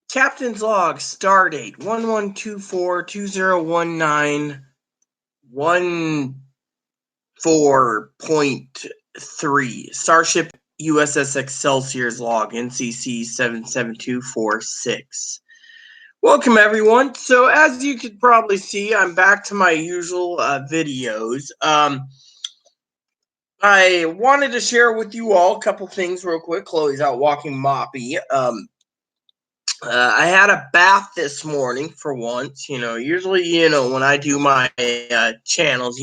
Captain's log, stardate 1124-2019114.3. Starship USS Excelsior's log, NCC 77246. Welcome, everyone. So, as you could probably see, I'm back to my usual videos. I wanted to share with you all a couple things real quick. Chloe's out walking Moppy. I had a bath this morning for once. Usually, when I do my channels,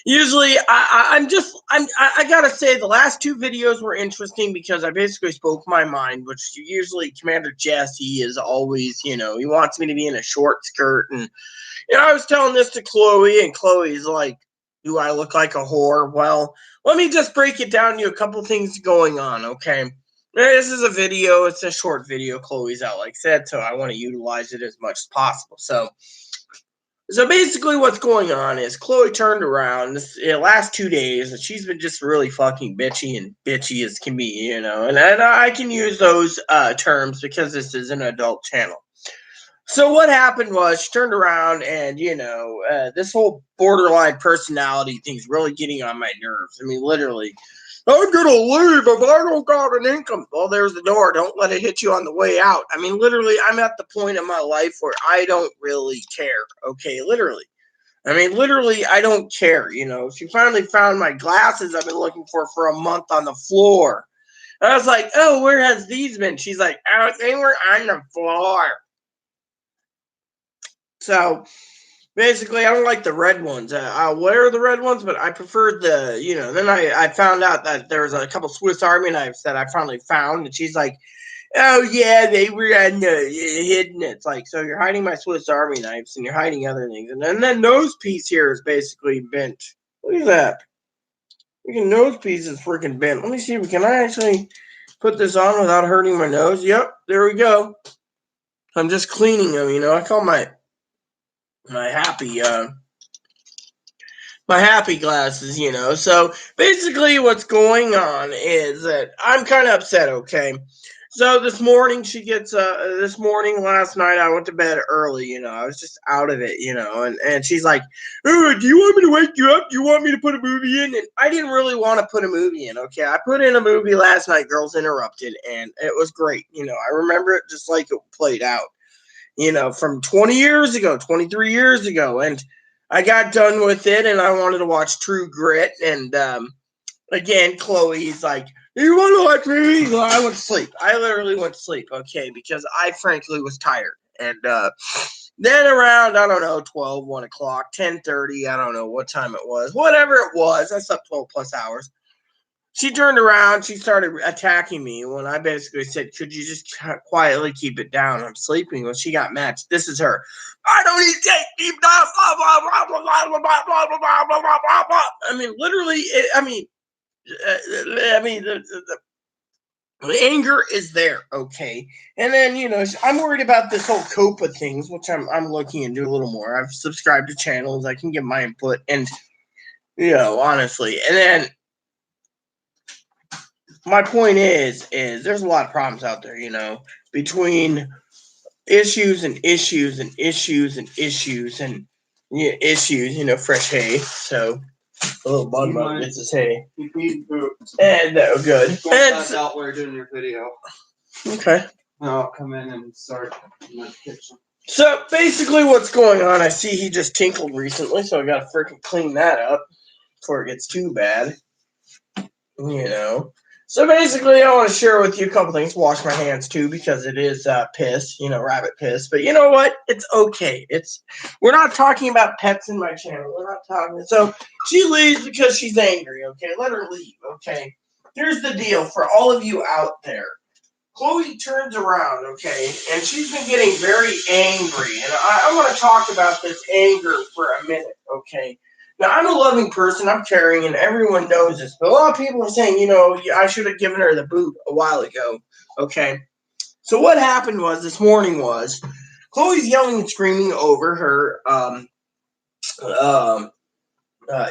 usually I gotta say the last two videos were interesting because I basically spoke my mind, which usually Commander Jesse is always, he wants me to be in a short skirt. And, I was telling this to Chloe, and Chloe's like, do I look like a whore? Well, let me just break it down to you, a couple things going on, okay? This is a video. It's a short video. Chloe's out, like I said, so I want to utilize it as much as possible. So basically what's going on is Chloe turned around the last 2 days, and she's been just really fucking bitchy as can be, and I can use those terms because this is an adult channel. So what happened was she turned around and, this whole borderline personality thing's really getting on my nerves. I mean, literally, I'm going to leave if I don't got an income. Well, there's the door. Don't let it hit you on the way out. I mean, literally, I'm at the point in my life where I don't really care. Okay, literally. I mean, literally, I don't care. She finally found my glasses I've been looking for a month on the floor. And I was like, oh, where has these been? She's like, oh, they were on the floor. So basically, I don't like the red ones. I'll wear the red ones, but I prefer the, then I found out that there was a couple Swiss Army knives that I finally found. And she's like, oh, yeah, they were hidden. It's like, so you're hiding my Swiss Army knives and you're hiding other things. And then nose piece here is basically bent. Look at that. Freaking nose piece is freaking bent. Let me see. Can I actually put this on without hurting my nose? Yep, there we go. I'm just cleaning them, I call my happy glasses, So basically what's going on is that I'm kind of upset, okay? So this morning last night I went to bed early, I was just out of it, and she's like, oh, do you want me to wake you up? Do you want me to put a movie in? And I didn't really want to put a movie in, okay? I put in a movie last night, Girls Interrupted, and it was great. I remember it just like it played out. From 20 years ago, 23 years ago. And I got done with it and I wanted to watch True Grit. And again, Chloe's like, you want to watch movies? Well, I went to sleep. I literally went to sleep, okay, because I frankly was tired. And then around, I don't know, 12, 1 o'clock, 10:30, I don't know what time it was. Whatever it was, I slept 12 plus hours. She turned around, she started attacking me when I basically said, could you just quietly keep it down? I'm sleeping. Well, she got mad. This is her. I don't need to keep down. Blah, blah, blah, blah, blah, blah, blah, blah, blah, blah, blah, blah, blah. I mean, literally, the anger is there, okay? And then, I'm worried about this whole COPA things, which I'm looking into a little more. I've subscribed to channels. I can give my input and, honestly. And then, my point is there's a lot of problems out there, between issues and issues and issues and issues and issues, fresh hay. So a little bug gets his hay. And good. Don't pass out while you're doing your video. Okay. I'll come in and start in the kitchen. So basically what's going on, I see he just tinkled recently, so I gotta freaking clean that up before it gets too bad. So basically, I want to share with you a couple things. Wash my hands too, because it is piss, rabbit piss. But you know what? It's okay. We're not talking about pets in my channel. We're not talking. So she leaves because she's angry. Okay, let her leave. Okay. Here's the deal for all of you out there. Chloe turns around, okay, and she's been getting very angry. And I want to talk about this anger for a minute, okay? Now, I'm a loving person. I'm caring, and everyone knows this. But a lot of people are saying, I should have given her the boot a while ago. Okay. So what happened was this morning was Chloe's yelling and screaming over her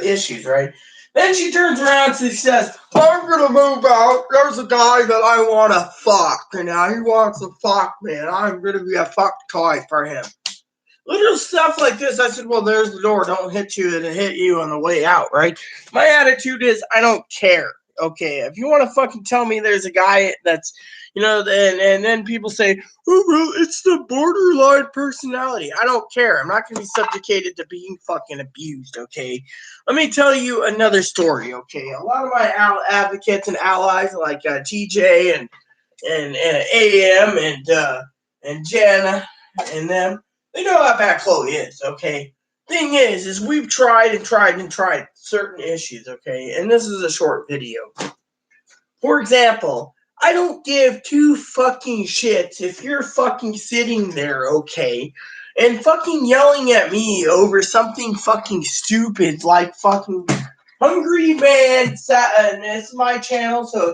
issues, right? Then she turns around and she says, I'm gonna move out. There's a guy that I wanna fuck. And now he wants to fuck me, and I'm gonna be a fuck toy for him. Little stuff like this. I said, well, there's the door. Don't hit you, and hit you on the way out, right? My attitude is I don't care. Okay, if you want to fucking tell me there's a guy that's, and then people say, oh, well, it's the borderline personality. I don't care. I'm not going to be subjugated to being fucking abused, okay? Let me tell you another story, okay? A lot of my advocates and allies like TJ and AM and Jenna and them, they know how bad Chloe is, okay? Thing is we've tried certain issues, okay? And this is a short video. For example, I don't give two fucking shits if you're fucking sitting there, okay, and fucking yelling at me over something fucking stupid like fucking Hungry Man, and it's my channel, so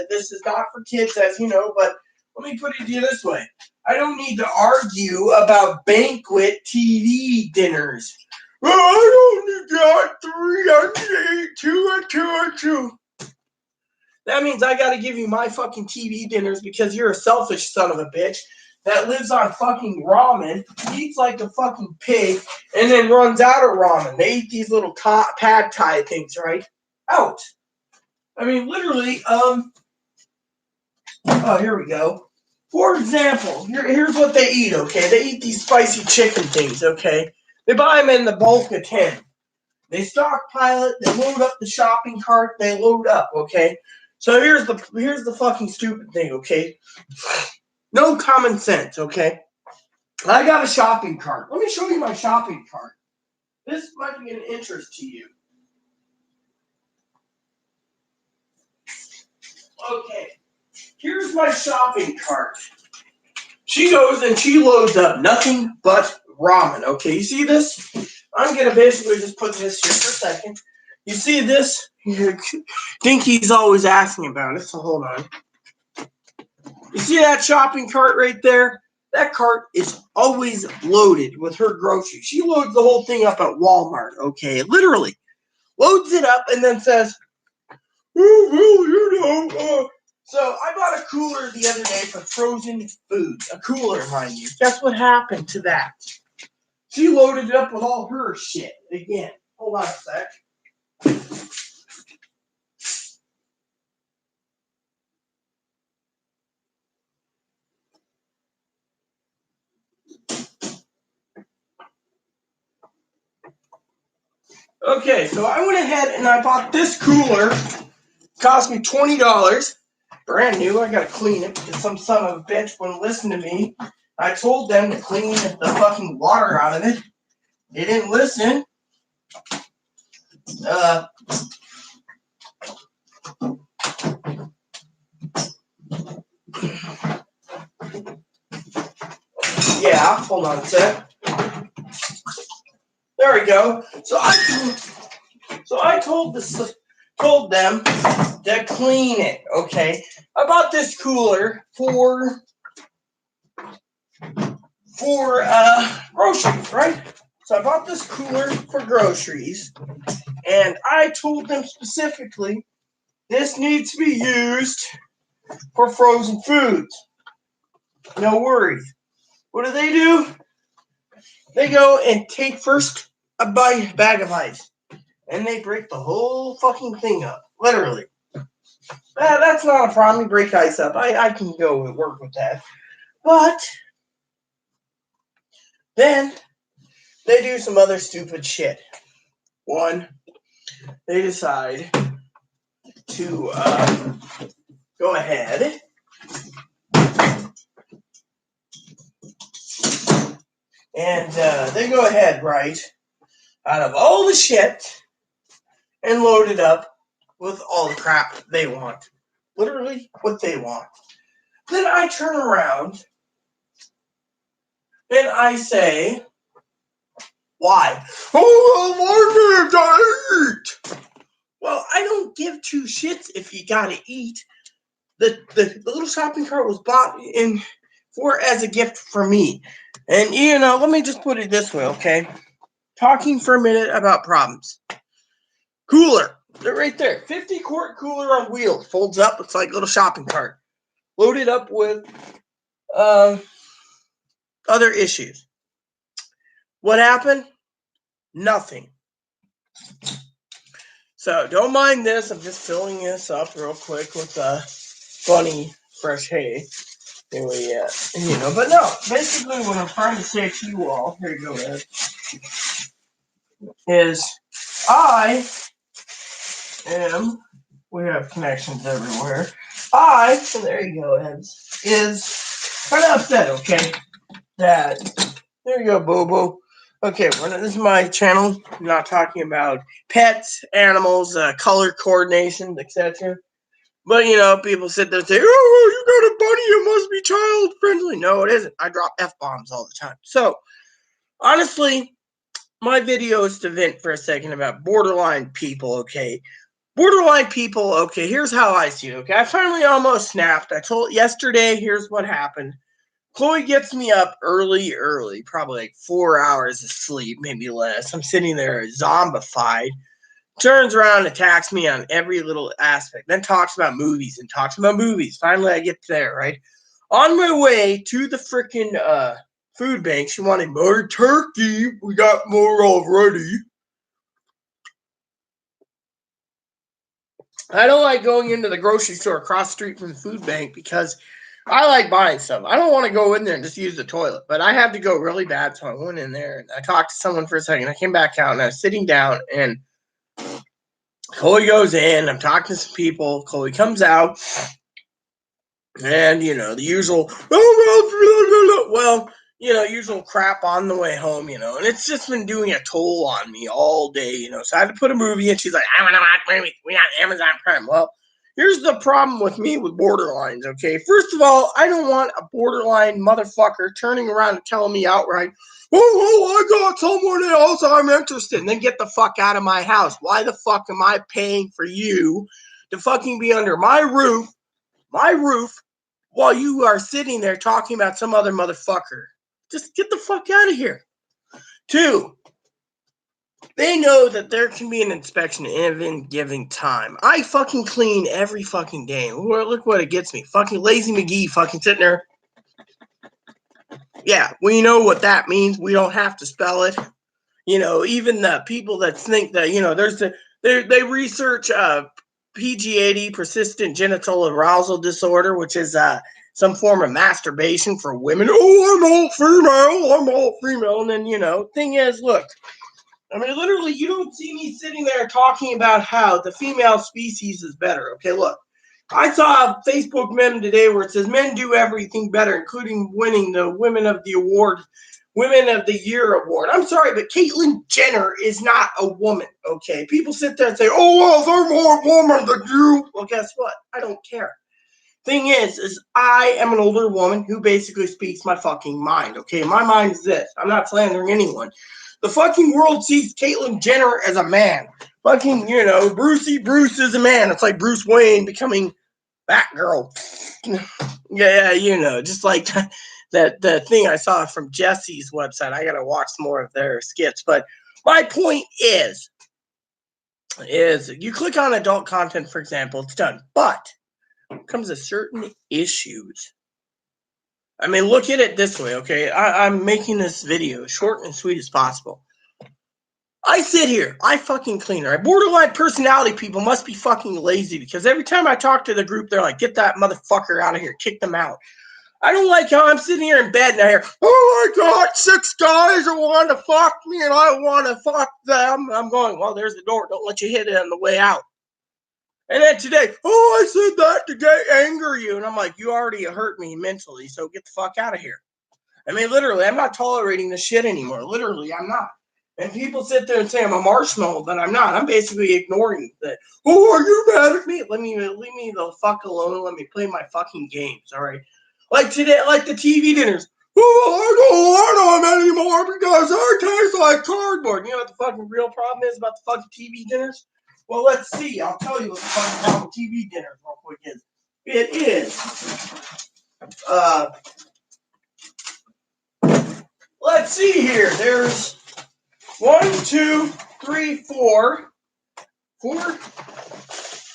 this is not for kids, as you know, but let me put it to you this way. I don't need to argue about banquet TV dinners. Well, I only got 2. That means I gotta give you my fucking TV dinners because you're a selfish son of a bitch that lives on fucking ramen, eats like a fucking pig, and then runs out of ramen. They eat these little pad thai things, right? Out. I mean, literally, oh, here we go. For example, here's what they eat, okay? They eat these spicy chicken things, okay? They buy them in the bulk of 10. They stockpile it, they load up the shopping cart, they load up, okay? So here's the fucking stupid thing, okay? No common sense, okay? I got a shopping cart. Let me show you my shopping cart. This might be an interest to you. Okay. Here's my shopping cart. She goes and she loads up nothing but ramen. Okay, you see this? I'm going to basically just put this here for a second. You see this? Dinky's always asking about it, so hold on. You see that shopping cart right there? That cart is always loaded with her groceries. She loads the whole thing up at Walmart, okay? Literally. Loads it up and then says, So I bought a cooler the other day for frozen food. A cooler, mind you. Guess what happened to that? She loaded it up with all her shit again. Hold on a sec. Okay, so I went ahead and I bought this cooler. Cost me $20. Brand new. I gotta clean it because some son of a bitch wouldn't listen to me. I told them to clean the fucking water out of it. They didn't listen. Yeah, hold on a sec. There we go. So I told them to clean it. Okay, I bought this cooler for groceries, right? So I bought this cooler for groceries, and I told them specifically this needs to be used for frozen foods. No worries. What do? They go and take first a bag of ice, and they break the whole fucking thing up, literally. That's not a problem. You break ice up. I can go and work with that. But then they do some other stupid shit. One, they decide to go ahead and they go ahead, right, out of all the shit and load it up with all the crap they want. Literally what they want. Then I turn around and I say, why? Oh, I gotta eat. Well, I don't give two shits if you gotta eat. The little shopping cart was bought as a gift for me. And let me just put it this way, okay? Talking for a minute about problems. Cooler. They're right there. 50-quart cooler on wheels. Folds up. It's like a little shopping cart. Loaded up with other issues. What happened? Nothing. So don't mind this. I'm just filling this up real quick with funny fresh hay. Anyway, but no. Basically, what I'm trying to say to you all, here you go, Ed, is I am. We have connections everywhere. And there you go, Ed, is kind of upset. Okay, that there you go, Bobo. Okay, this is my channel. I'm not talking about pets, animals, color coordination, etc. But, people sit there and say, oh, you got a bunny, it must be child friendly. No, it isn't. I drop F-bombs all the time. So, honestly, my video is to vent for a second about borderline people, okay? Borderline people, okay, here's how I see it, okay? I finally almost snapped. I told yesterday, here's what happened. Chloe gets me up early, probably like 4 hours of sleep, maybe less. I'm sitting there zombified. Turns around, attacks me on every little aspect, then talks about movies and talks about movies. Finally, I get there, right? On my way to the freaking food bank, she wanted more turkey. We got more already. I don't like going into the grocery store across the street from the food bank because I like buying stuff. I don't want to go in there and just use the toilet, but I have to go really bad, so I went in there and I talked to someone for a second. I came back out and I was sitting down and Chloe goes in. I'm talking to some people. Chloe comes out, and the usual. Usual crap on the way home. And it's just been doing a toll on me all day. So I had to put a movie in. She's like, I want to watch movies. We got Amazon Prime. Well, here's the problem with me with borderlines. Okay, first of all, I don't want a borderline motherfucker turning around and telling me outright, I got someone else I'm interested in. Then get the fuck out of my house. Why the fuck am I paying for you to fucking be under my roof, while you are sitting there talking about some other motherfucker? Just get the fuck out of here. 2, they know that there can be an inspection at any given time. I fucking clean every fucking day. Look what it gets me. Fucking Lazy McGee fucking sitting there. Yeah, we know what that means. We don't have to spell it. Even the people that think that, they research PGAD, persistent genital arousal disorder, which is some form of masturbation for women. Oh, I'm all female. And then, thing is, look, I mean, literally, you don't see me sitting there talking about how the female species is better. Okay, look. I saw a Facebook meme today where it says men do everything better, including winning the Women of the Year award. I'm sorry, but Caitlyn Jenner is not a woman, okay? People sit there and say, oh, well, they're more woman than you. Well, guess what? I don't care. Thing is I am an older woman who basically speaks my fucking mind, okay? My mind is this. I'm not slandering anyone. The fucking world sees Caitlyn Jenner as a man. Fucking, Bruce is a man. It's like Bruce Wayne becoming Batgirl. Yeah, just like the thing I saw from Jesse's website. I gotta watch more of their skits. But my point is you click on adult content, for example, it's done. But when it comes to certain issues, I mean, look at it this way, okay? I'm making this video short and sweet as possible. I sit here, I fucking clean, right? Borderline personality people must be fucking lazy because every time I talk to the group, they're like, get that motherfucker out of here, kick them out. I don't like how I'm sitting here in bed and I hear, oh, I got 6 guys that want to fuck me and I want to fuck them. I'm going, well, there's the door. Don't let you hit it on the way out. And then today, oh, I said that to get anger you. And I'm like, you already hurt me mentally, so get the fuck out of here. I mean, literally, I'm not tolerating this shit anymore. Literally, I'm not. And people sit there and say I'm a marshmallow, but I'm not. I'm basically ignoring that. Oh, are you mad at me? Leave me the fuck alone and let me play my fucking games, all right? Like today, like the TV dinners. Oh, I don't want them anymore because they taste like cardboard. You know what the fucking real problem is about the fucking TV dinners? Well, let's see. I'll tell you what the fucking problem with TV dinners real quick is. It is, let's see here. There's 1, 2, 3, 4, 4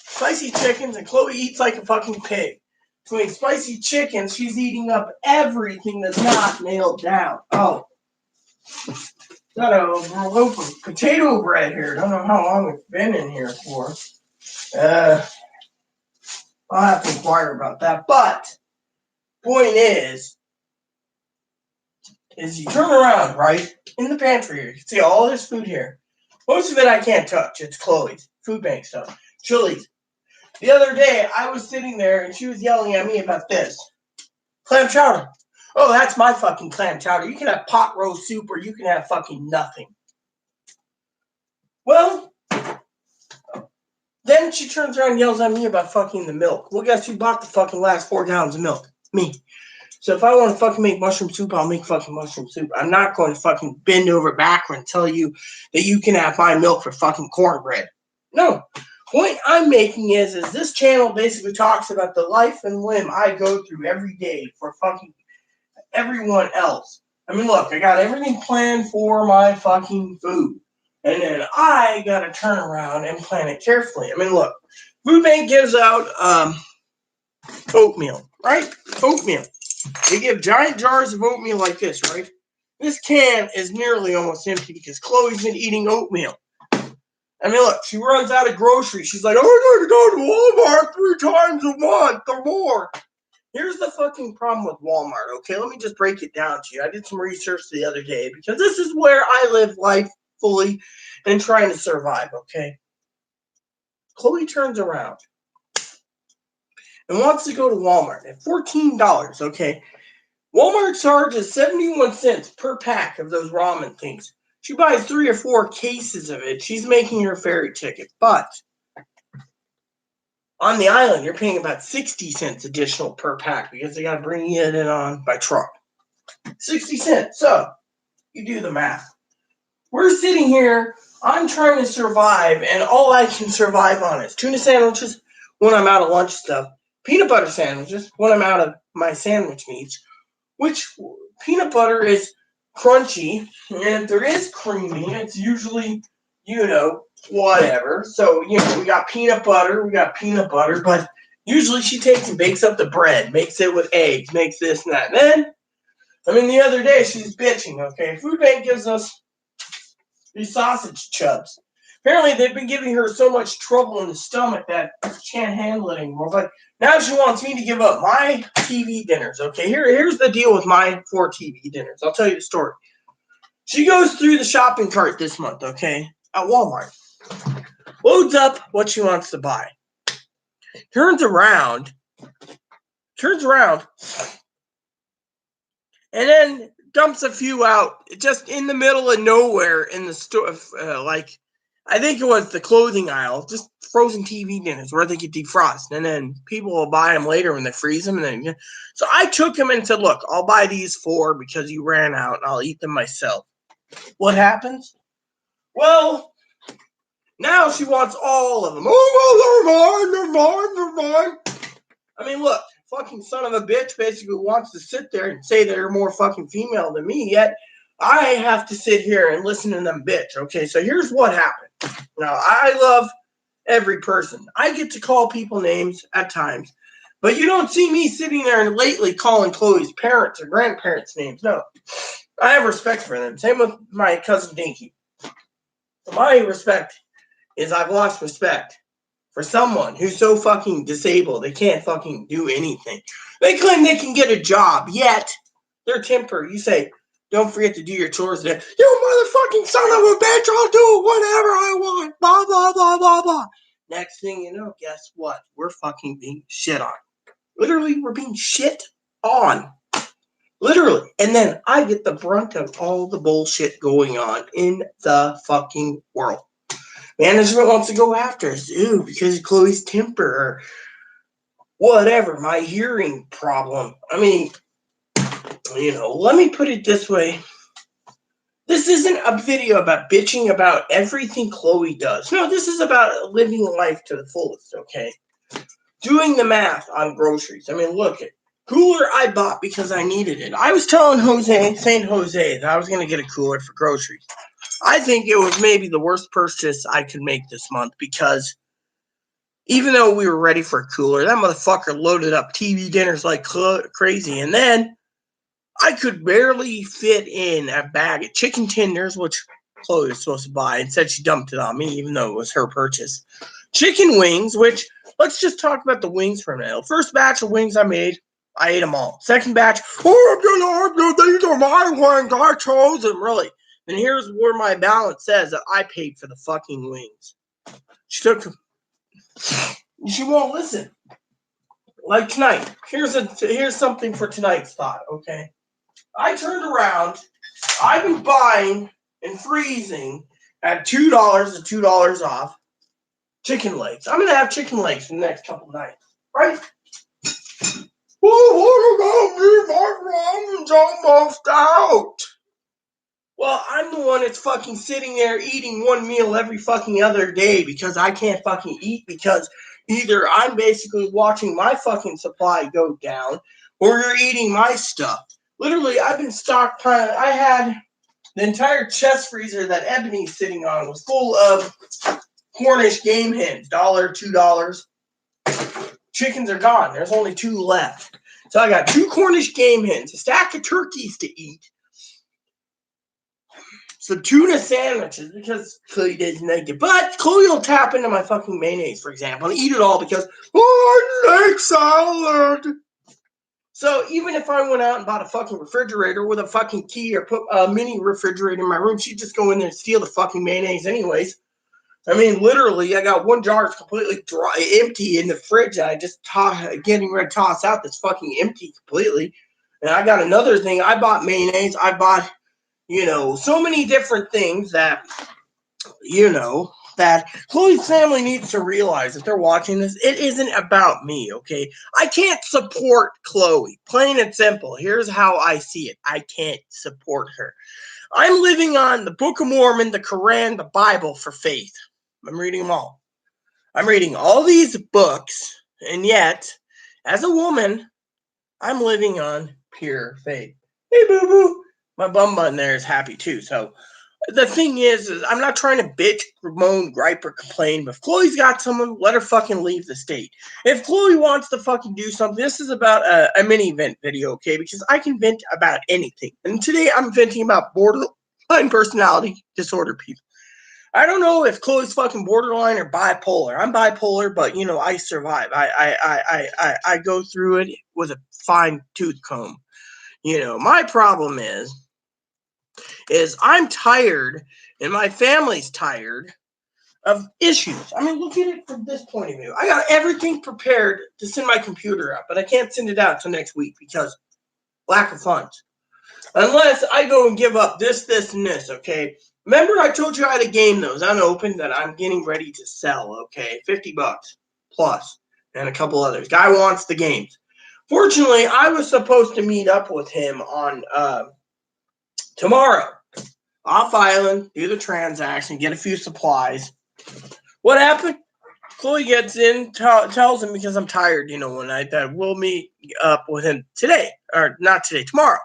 spicy chickens, and Chloe eats like a fucking pig. Between spicy chickens, she's eating up everything that's not nailed down. Oh. Got a loaf of potato bread here. Don't know how long it's been in here for. I'll have to inquire about that. But, point is you turn around, right, in the pantry here. You can see all this food here. Most of it I can't touch. It's Chloe's. Food bank stuff. Chili's. The other day, I was sitting there, and she was yelling at me about this. Clam chowder. Oh, that's my fucking clam chowder. You can have pot roast soup, or you can have fucking nothing. Well, then she turns around and yells at me about fucking the milk. Well, guess who bought the fucking last 4 gallons of milk? Me. So if I want to fucking make mushroom soup, I'll make fucking mushroom soup. I'm not going to fucking bend over backward and tell you that you can have my milk for fucking cornbread. No. Point I'm making is this channel basically talks about the life and limb I go through every day for fucking everyone else. I mean, look, I got everything planned for my fucking food. And then I got to turn around and plan it carefully. I mean, look, Food Bank gives out oatmeal, right? Oatmeal. They give giant jars of oatmeal like this, right? This can is nearly almost empty because Chloe's been eating oatmeal. I mean, look, she runs out of groceries. She's like, I'm going to go to Walmart 3 times a month or more. Here's the fucking problem with Walmart, okay? Let me just break it down to you. I did some research the other day because this is where I live life fully and trying to survive, okay? Chloe turns around and wants to go to Walmart at $14, okay? Walmart charges 71 cents per pack of those ramen things. She buys 3 or 4 cases of it. She's making her ferry ticket. But on the island, you're paying about 60 cents additional per pack because they got to bring it in on by truck. 60 cents. So you do the math. We're sitting here. I'm trying to survive, and all I can survive on is tuna sandwiches when I'm out of lunch stuff, peanut butter sandwiches when I'm out of my sandwich meats, which peanut butter is crunchy, and if there is creamy, it's usually, whatever. So, we got peanut butter, but usually she takes and bakes up the bread, makes it with eggs, makes this and that. And then, the other day she's bitching, okay? Food Bank gives us these sausage chubs. Apparently, they've been giving her so much trouble in the stomach that she can't handle it anymore. But now she wants me to give up my TV dinners. Okay, here's the deal with my 4 TV dinners. I'll tell you the story. She goes through the shopping cart this month, okay, at Walmart. Loads up what she wants to buy. Turns around, and then dumps a few out just in the middle of nowhere in the store, I think it was the clothing aisle, just frozen TV dinners where they get defrosted, and then people will buy them later when they freeze them. So I took them and said, look, I'll buy these 4 because you ran out, and I'll eat them myself. What happens? Well, now she wants all of them. Oh, they're mine. I mean, look, fucking son of a bitch basically wants to sit there and say they're more fucking female than me, yet I have to sit here and listen to them bitch. Okay, so here's what happened. Now, I love every person. I get to call people names at times, but you don't see me sitting there and lately calling Chloe's parents or grandparents names. No, I have respect for them. Same with my cousin Dinky. My respect is I've lost respect for someone who's so fucking disabled they can't fucking do anything. They claim they can get a job, yet their temper, you say, don't forget to do your chores today. You motherfucking son of a bitch, I'll do whatever I want. Blah, blah, blah, blah, blah. Next thing you know, guess what? We're fucking being shit on. Literally, we're being shit on. Literally. And then I get the brunt of all the bullshit going on in the fucking world. Management wants to go after us. Ooh, because of Chloe's temper or whatever. My hearing problem. I mean, let me put it this way. This isn't a video about bitching about everything Chloe does. No, this is about living life to the fullest, okay? Doing the math on groceries. I mean, look at cooler I bought because I needed it. I was telling St. Jose that I was going to get a cooler for groceries. I think it was maybe the worst purchase I could make this month because even though we were ready for a cooler, that motherfucker loaded up TV dinners like crazy. And then I could barely fit in a bag of chicken tenders, which Chloe was supposed to buy, and said she dumped it on me, even though it was her purchase. Chicken wings, which, let's just talk about the wings for a minute. First batch of wings I made, I ate them all. Second batch, these are my wings, I chose them, really. And here's where my balance says that I paid for the fucking wings. She took them. She won't listen. Like tonight, here's something for tonight's thought, okay? I turned around, I've been buying and freezing at $2 to $2 off chicken legs. I'm gonna have chicken legs for the next couple nights, right? Oh, what about me? My ramen's almost out. Well, I'm the one that's fucking sitting there eating one meal every fucking other day because I can't fucking eat because either I'm basically watching my fucking supply go down or you're eating my stuff. Literally, I've been stockpiling. I had the entire chest freezer that Ebony's sitting on was full of Cornish game hens, $1, $2. Chickens are gone. There's only 2 left. So I got 2 Cornish game hens, a stack of turkeys to eat, some tuna sandwiches because Chloe doesn't like it. But Chloe will tap into my fucking mayonnaise, for example, and eat it all because I like salad. So even if I went out and bought a fucking refrigerator with a fucking key or put a mini refrigerator in my room, she'd just go in there and steal the fucking mayonnaise anyways. I mean, literally, I got one jar completely dry, empty in the fridge that I just getting ready to toss out that's fucking empty completely. And I got another thing. I bought mayonnaise. I bought, so many different things that, that Chloe's family needs to realize if they're watching this, it isn't about me, okay? I can't support Chloe. Plain and simple. Here's how I see it. I can't support her. I'm living on the Book of Mormon, the Quran, the Bible for faith. I'm reading them all. I'm reading all these books, and yet, as a woman, I'm living on pure faith. Hey, boo-boo. My bum button there is happy, too. So, the thing is I'm not trying to bitch, moan, gripe, or complain, but if Chloe's got someone, let her fucking leave the state. If Chloe wants to fucking do something, this is about a mini vent video, okay? Because I can vent about anything. And today, I'm venting about borderline personality disorder people. I don't know if Chloe's fucking borderline or bipolar. I'm bipolar, but I survive. I go through it with a fine tooth comb. My problem is I'm tired and my family's tired of issues. I mean, look at it from this point of view. I got everything prepared to send my computer out, but I can't send it out until next week because lack of funds. Unless I go and give up this, and this, okay? Remember I told you I had a game that was unopened that I'm getting ready to sell, okay? $50 plus and a couple others. Guy wants the games. Fortunately, I was supposed to meet up with him on tomorrow. Off island, do the transaction, get a few supplies. What happened? Chloe gets in, tells him because I'm tired, one night that we'll meet up with him today. Or not today, tomorrow.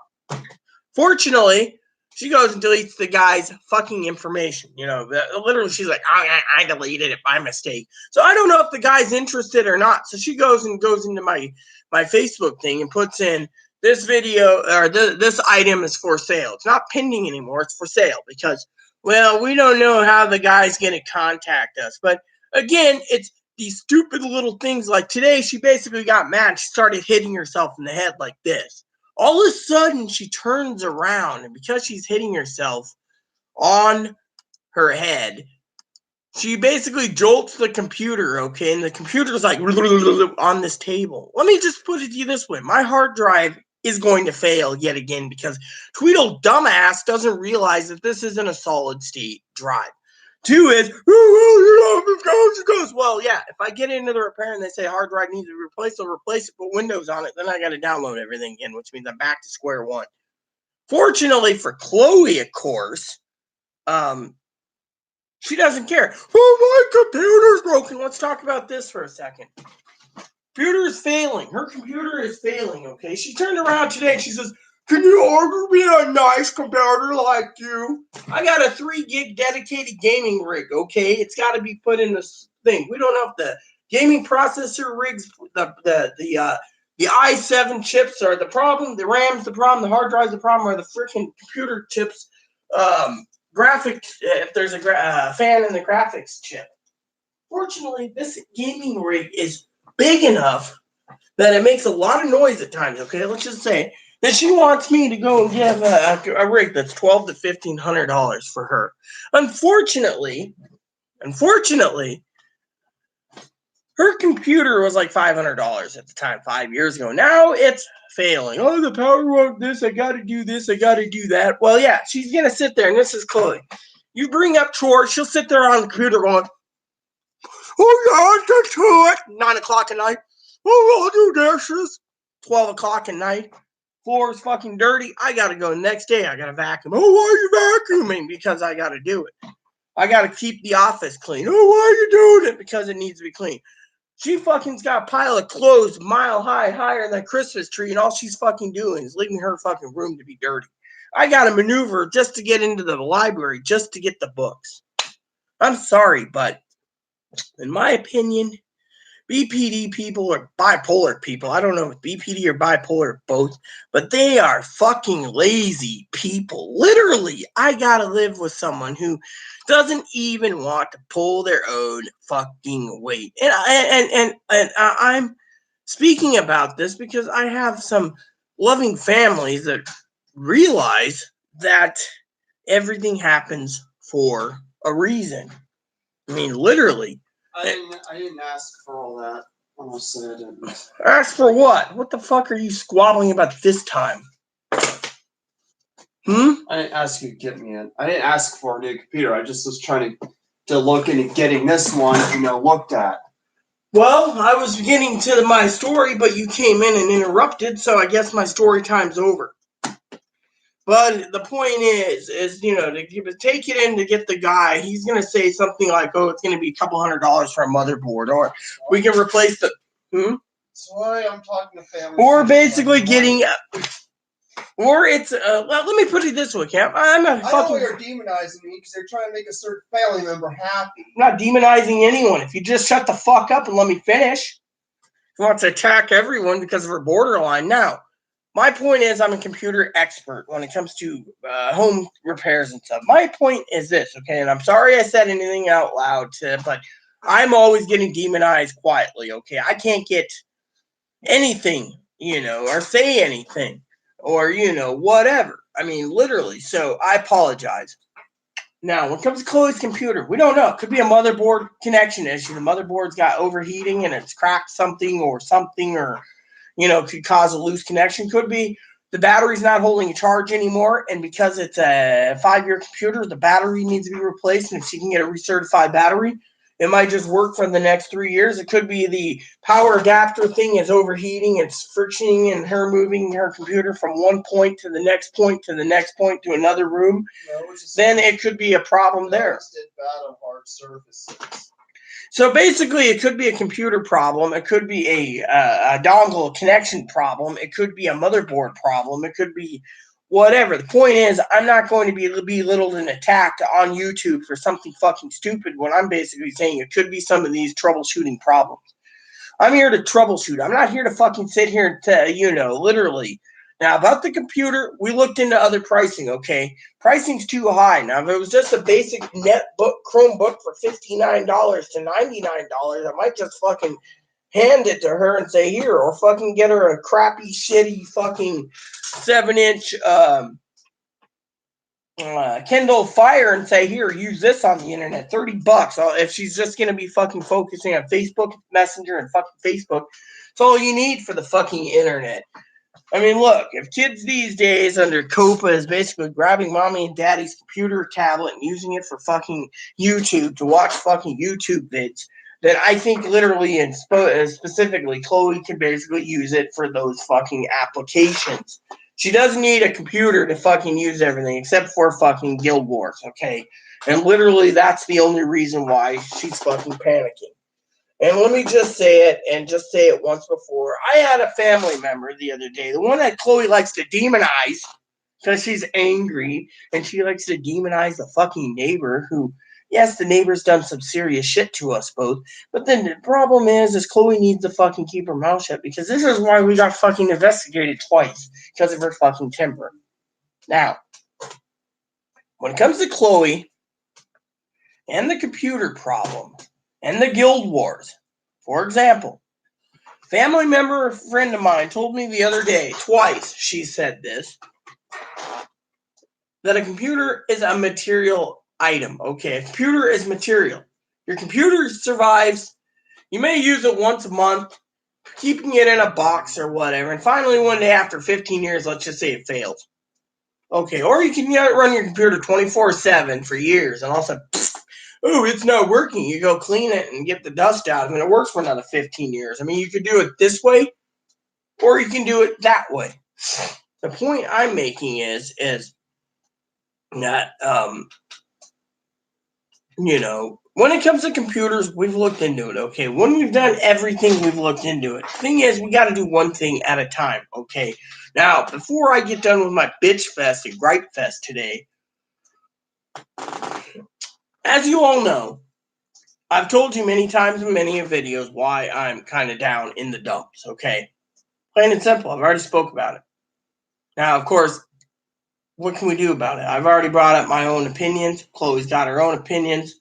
Fortunately, she goes and deletes the guy's fucking information. Literally, she's like, I deleted it by mistake. So I don't know if the guy's interested or not. So she goes into my Facebook thing and puts in this video or this item is for sale. It's not pending anymore. It's for sale because, well, we don't know how the guy's going to contact us. But again, it's these stupid little things like today. She basically got mad. She started hitting herself in the head like this. All of a sudden, she turns around, and because she's hitting herself on her head, she basically jolts the computer, okay? And the computer's like on this table. Let me just put it to you this way. My hard drive is going to fail yet again because Tweedle dumbass doesn't realize that this isn't a solid state drive. 2 is, well, yeah, if I get into the repair and they say hard drive needs to be replaced, I'll replace it, put Windows on it, then I got to download everything again, which means I'm back to square one. Fortunately for Chloe, of course, she doesn't care. Oh, my computer's broken. Let's talk about this for a second. Computer is failing. Her computer is failing, okay? She turned around today and she says, Can you order me a nice computer like you? I got a 3 gig dedicated gaming rig, okay? It's got to be put in this thing. We don't have the gaming processor rigs, the i7 chips are the problem, the RAM's the problem, the hard drive's the problem, or the freaking computer chips, graphics, if there's a fan in the graphics chip. Fortunately, this gaming rig is big enough that it makes a lot of noise at times, okay? Let's just say that she wants me to go and give a rig that's $1,200 to $1,500 for her. Unfortunately, her computer was like $500 at the time, 5 years ago. Now it's failing. Oh, the power won't this. I got to do this. I got to do that. Well, yeah, she's going to sit there, and this is Chloe. You bring up chores, she'll sit there on the computer going, oh, yeah, I'll get to it. 9 o'clock at night. Oh, I'll do dishes. 12 o'clock at night. Floor's fucking dirty. I got to go the next day. I got to vacuum. Oh, why are you vacuuming? Because I got to do it. I got to keep the office clean. Oh, why are you doing it? Because it needs to be clean. She fucking's got a pile of clothes mile high, higher than a Christmas tree, and all she's fucking doing is leaving her fucking room to be dirty. I got to maneuver just to get into the library, just to get the books. I'm sorry, but in my opinion, BPD people are bipolar people. I don't know if BPD or bipolar or both, but they are fucking lazy people. Literally, I gotta live with someone who doesn't even want to pull their own fucking weight. And I'm speaking about this because I have some loving families that realize that everything happens for a reason. I mean, literally. I didn't ask for all that. Almost said I didn't. Ask for what? What the fuck are you squabbling about this time? I didn't ask you to get me in. I didn't ask for a new computer. I just was trying to look into getting this one, looked at. Well, I was getting to my story, but you came in and interrupted, so I guess my story time's over. But the point is to take it in to get the guy, he's going to say something like, oh, it's going to be a couple $100 for a motherboard, or we can replace the... That's why I'm talking to family. Or basically getting... Or it's... well, let me put it this way, Cam. I know you're demonizing me because they're trying to make a certain family member happy. I'm not demonizing anyone. If you just shut the fuck up and let me finish. He wants to attack everyone because of her borderline. Now, my point is I'm a computer expert when it comes to home repairs and stuff. My point is this, okay? And I'm sorry I said anything out loud, but I'm always getting demonized quietly, okay? I can't get anything, or say anything, or, whatever. I mean, literally. So I apologize. Now, when it comes to Chloe's computer, we don't know. It could be a motherboard connection issue. The motherboard's got overheating and it's cracked something, or could cause a loose connection. Could be the battery's not holding a charge anymore, and because it's a 5-year computer, the battery needs to be replaced, and if she can get a recertified battery, it might just work for the next 3 years. It could be the power adapter thing is overheating, it's frictioning, and her moving her computer from one point to the next point to the next point to another room. Then it could be a problem there. Bad on hard surfaces. So basically, it could be a computer problem. It could be a dongle connection problem. It could be a motherboard problem. It could be whatever. The point is, I'm not going to be belittled and attacked on YouTube for something fucking stupid when I'm basically saying it could be some of these troubleshooting problems. I'm here to troubleshoot. I'm not here to fucking sit here and, literally. Now, about the computer, we looked into other pricing, okay? Pricing's too high. Now, if it was just a basic netbook, Chromebook for $59 to $99, I might just fucking hand it to her and say, here, or fucking get her a crappy, shitty fucking 7-inch Kindle Fire and say, here, use this on the internet, $30. If she's just going to be fucking focusing on Facebook Messenger and fucking Facebook, it's all you need for the fucking internet. I mean, look, if kids these days under COPA is basically grabbing mommy and daddy's computer tablet and using it for fucking YouTube to watch fucking YouTube vids, then I think literally and specifically Chloe can basically use it for those fucking applications. She doesn't need a computer to fucking use everything except for fucking Guild Wars, okay? And literally that's the only reason why she's fucking panicking. And let me just say it, and just say it once before. I had a family member the other day, the one that Chloe likes to demonize because she's angry, and she likes to demonize the fucking neighbor who, yes, the neighbor's done some serious shit to us both, but then the problem is Chloe needs to fucking keep her mouth shut, because this is why we got fucking investigated twice, because of her fucking temper. Now, when it comes to Chloe and the computer problem and the guild wars, for example, family member or friend of mine told me the other day, twice she said this, that a computer is a material item. Okay, a computer is material. Your computer survives. You may use it once a month, keeping it in a box or whatever, and finally one day after 15 years, let's just say it fails. Okay, or you can run your computer 24/7 for years, and all of a sudden, oh, it's not working. You go clean it and get the dust out, and it works for another 15 years. I mean, you could do it this way, or you can do it that way. The point I'm making is that, when it comes to computers, we've looked into it, okay? When we've done everything, we've looked into it. The thing is, we got to do one thing at a time, okay? Now, before I get done with my bitch fest and gripe fest today, as you all know, I've told you many times in many videos why I'm kind of down in the dumps, okay? Plain and simple. I've already spoke about it. Now, of course, what can we do about it? I've already brought up my own opinions. Chloe's got her own opinions.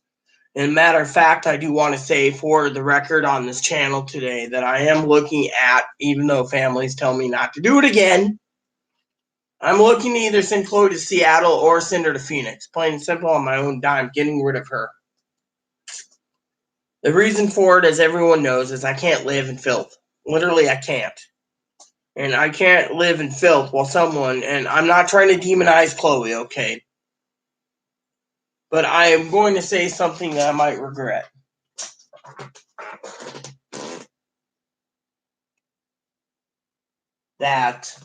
And matter of fact, I do want to say for the record on this channel today that I am looking at, even though families tell me not to do it again, I'm looking to either send Chloe to Seattle or send her to Phoenix. Plain and simple, on my own dime, getting rid of her. The reason for it, as everyone knows, is I can't live in filth. Literally, I can't. And I can't live in filth while someone, and I'm not trying to demonize Chloe, okay? But I am going to say something that I might regret. That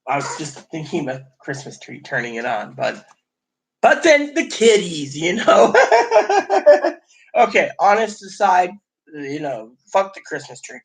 I was just thinking about Christmas tree, turning it on, but then the kiddies, Okay, honest aside, fuck the Christmas tree.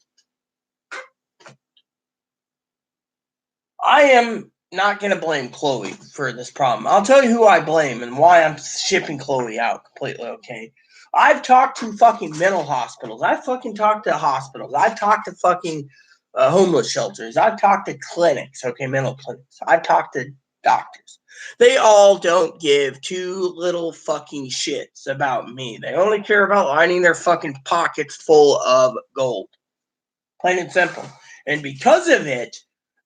I am not going to blame Chloe for this problem. I'll tell you who I blame and why I'm shipping Chloe out completely, okay? I've talked to fucking mental hospitals. I've fucking talked to hospitals. I've talked to fucking homeless shelters. I've talked to clinics, okay, mental clinics. I've talked to doctors. They all don't give two little fucking shits about me. They only care about lining their fucking pockets full of gold. Plain and simple. And because of it,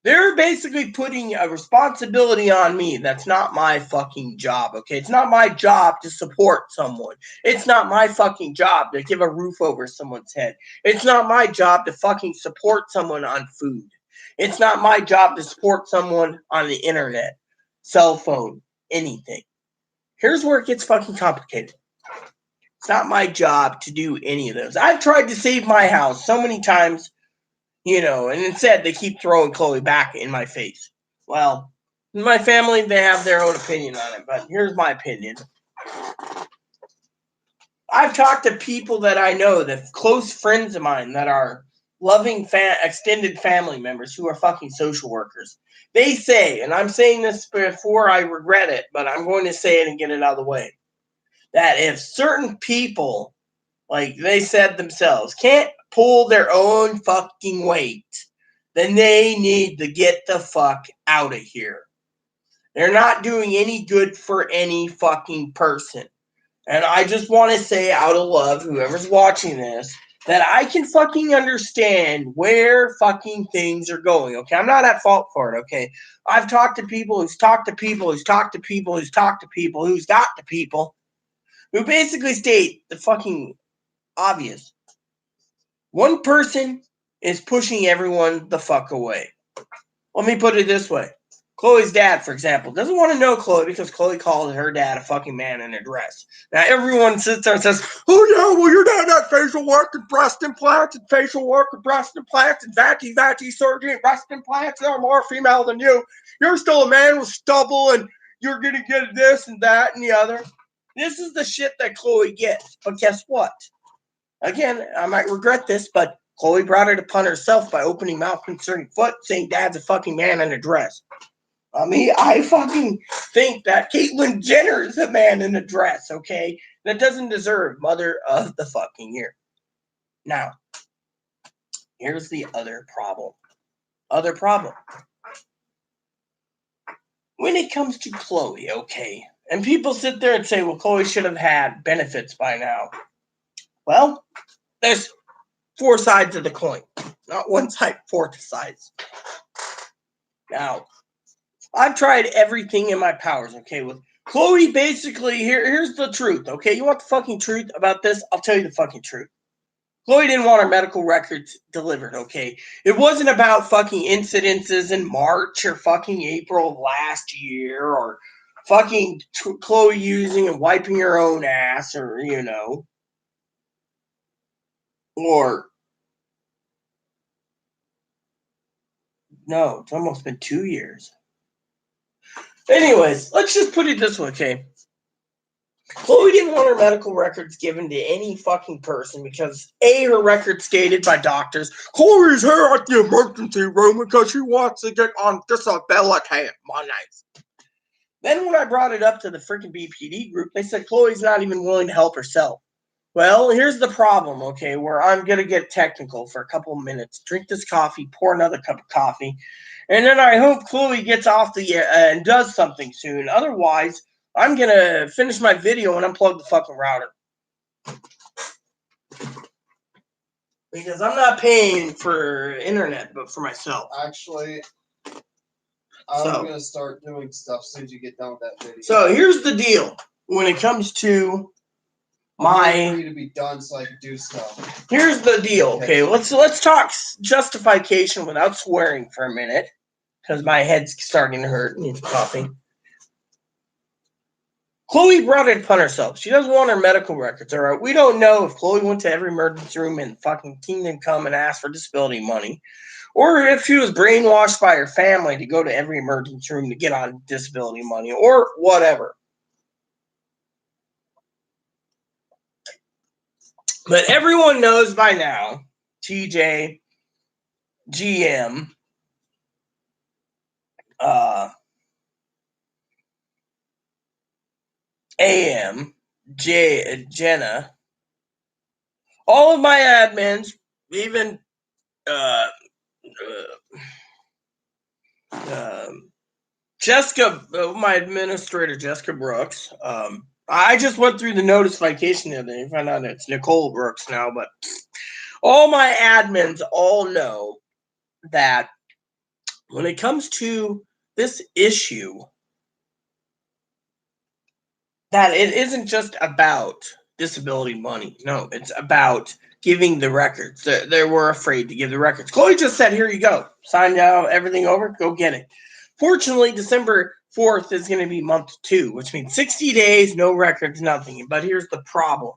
they're basically putting a responsibility on me that's not my fucking job, okay? It's not my job to support someone. It's not my fucking job to give a roof over someone's head. It's not my job to fucking support someone on food. It's not my job to support someone on the internet, cell phone, anything. Here's where it gets fucking complicated. It's not my job to do any of those. I've tried to save my house so many times, and instead they keep throwing Chloe back in my face. Well, my family, they have their own opinion on it, but here's my opinion. I've talked to people that I know, that close friends of mine that are loving extended family members who are fucking social workers. They say, and I'm saying this before I regret it, but I'm going to say it and get it out of the way, that if certain people, like they said themselves, can't pull their own fucking weight, then they need to get the fuck out of here. They're not doing any good for any fucking person. And I just want to say out of love, whoever's watching this, that I can fucking understand where fucking things are going, okay? I'm not at fault for it, okay? I've talked to people who's talked to people who's talked to people who's talked to people who's got to people who basically state the fucking obvious. One person is pushing everyone the fuck away. Let me put it this way. Chloe's dad, for example, doesn't want to know Chloe because Chloe called her dad a fucking man in a dress. Now, everyone sits there and says, oh, yeah, well, your dad had facial work and breast implants and facial work and breast implants and vati surgery and breast implants. They're more female than you. You're still a man with stubble and you're going to get this and that and the other. This is the shit that Chloe gets. But guess what? Again, I might regret this, but Khloe brought it upon herself by opening mouth concerning Foot, saying Dad's a fucking man in a dress. I fucking think that Caitlyn Jenner is a man in a dress, okay? That doesn't deserve Mother of the fucking Year. Now, here's the other problem. When it comes to Khloe, okay, and people sit there and say, well, Khloe should have had benefits by now. Well, there's 4 sides of the coin. Not one side, 4 sides. Now, I've tried everything in my powers, okay, with Khloe. Basically, here's the truth, okay? You want the fucking truth about this? I'll tell you the fucking truth. Khloe didn't want her medical records delivered, okay? It wasn't about fucking incidences in March or fucking April of last year or fucking Khloe using and wiping her own ass or, or no, it's almost been 2 years. Anyways, let's just put it this way, okay? Khloe didn't want her medical records given to any fucking person because her record stated by doctors, Khloe's here at the emergency room because she wants to get on disability money. Then when I brought it up to the freaking BPD group, they said Khloe's not even willing to help herself. Well, here's the problem, okay, where I'm going to get technical for a couple of minutes, drink this coffee, pour another cup of coffee, and then I hope Khloe gets off the and does something soon. Otherwise, I'm going to finish my video and unplug the fucking router. Because I'm not paying for internet, but for myself. Actually, I'm going to start doing stuff as soon as you get done with that video. So here's the deal. When it comes to I'm waiting for you to be done so I can do stuff. Here's the deal, okay? Let's talk justification without swearing for a minute. Because my head's starting to hurt. Needs coffee. Khloe brought it upon herself. She doesn't want her medical records, all right? We don't know if Khloe went to every emergency room in fucking Kingdom Come and asked for disability money, or if she was brainwashed by her family to go to every emergency room to get on disability money, or whatever. But everyone knows by now, TJ, GM, AM, Jenna, all of my admins, even Jessica, my administrator, Jessica Brooks. I just went through the notification the other day and found out it's Nicole Brooks now, but all my admins all know that when it comes to this issue, that it isn't just about disability money. No, it's about giving the records. They were afraid to give the records. Khloe just said, here you go. Sign out everything over. Go get it. Fortunately, December 4th is going to be month 2, which means 60 days, no records, nothing. But here's the problem.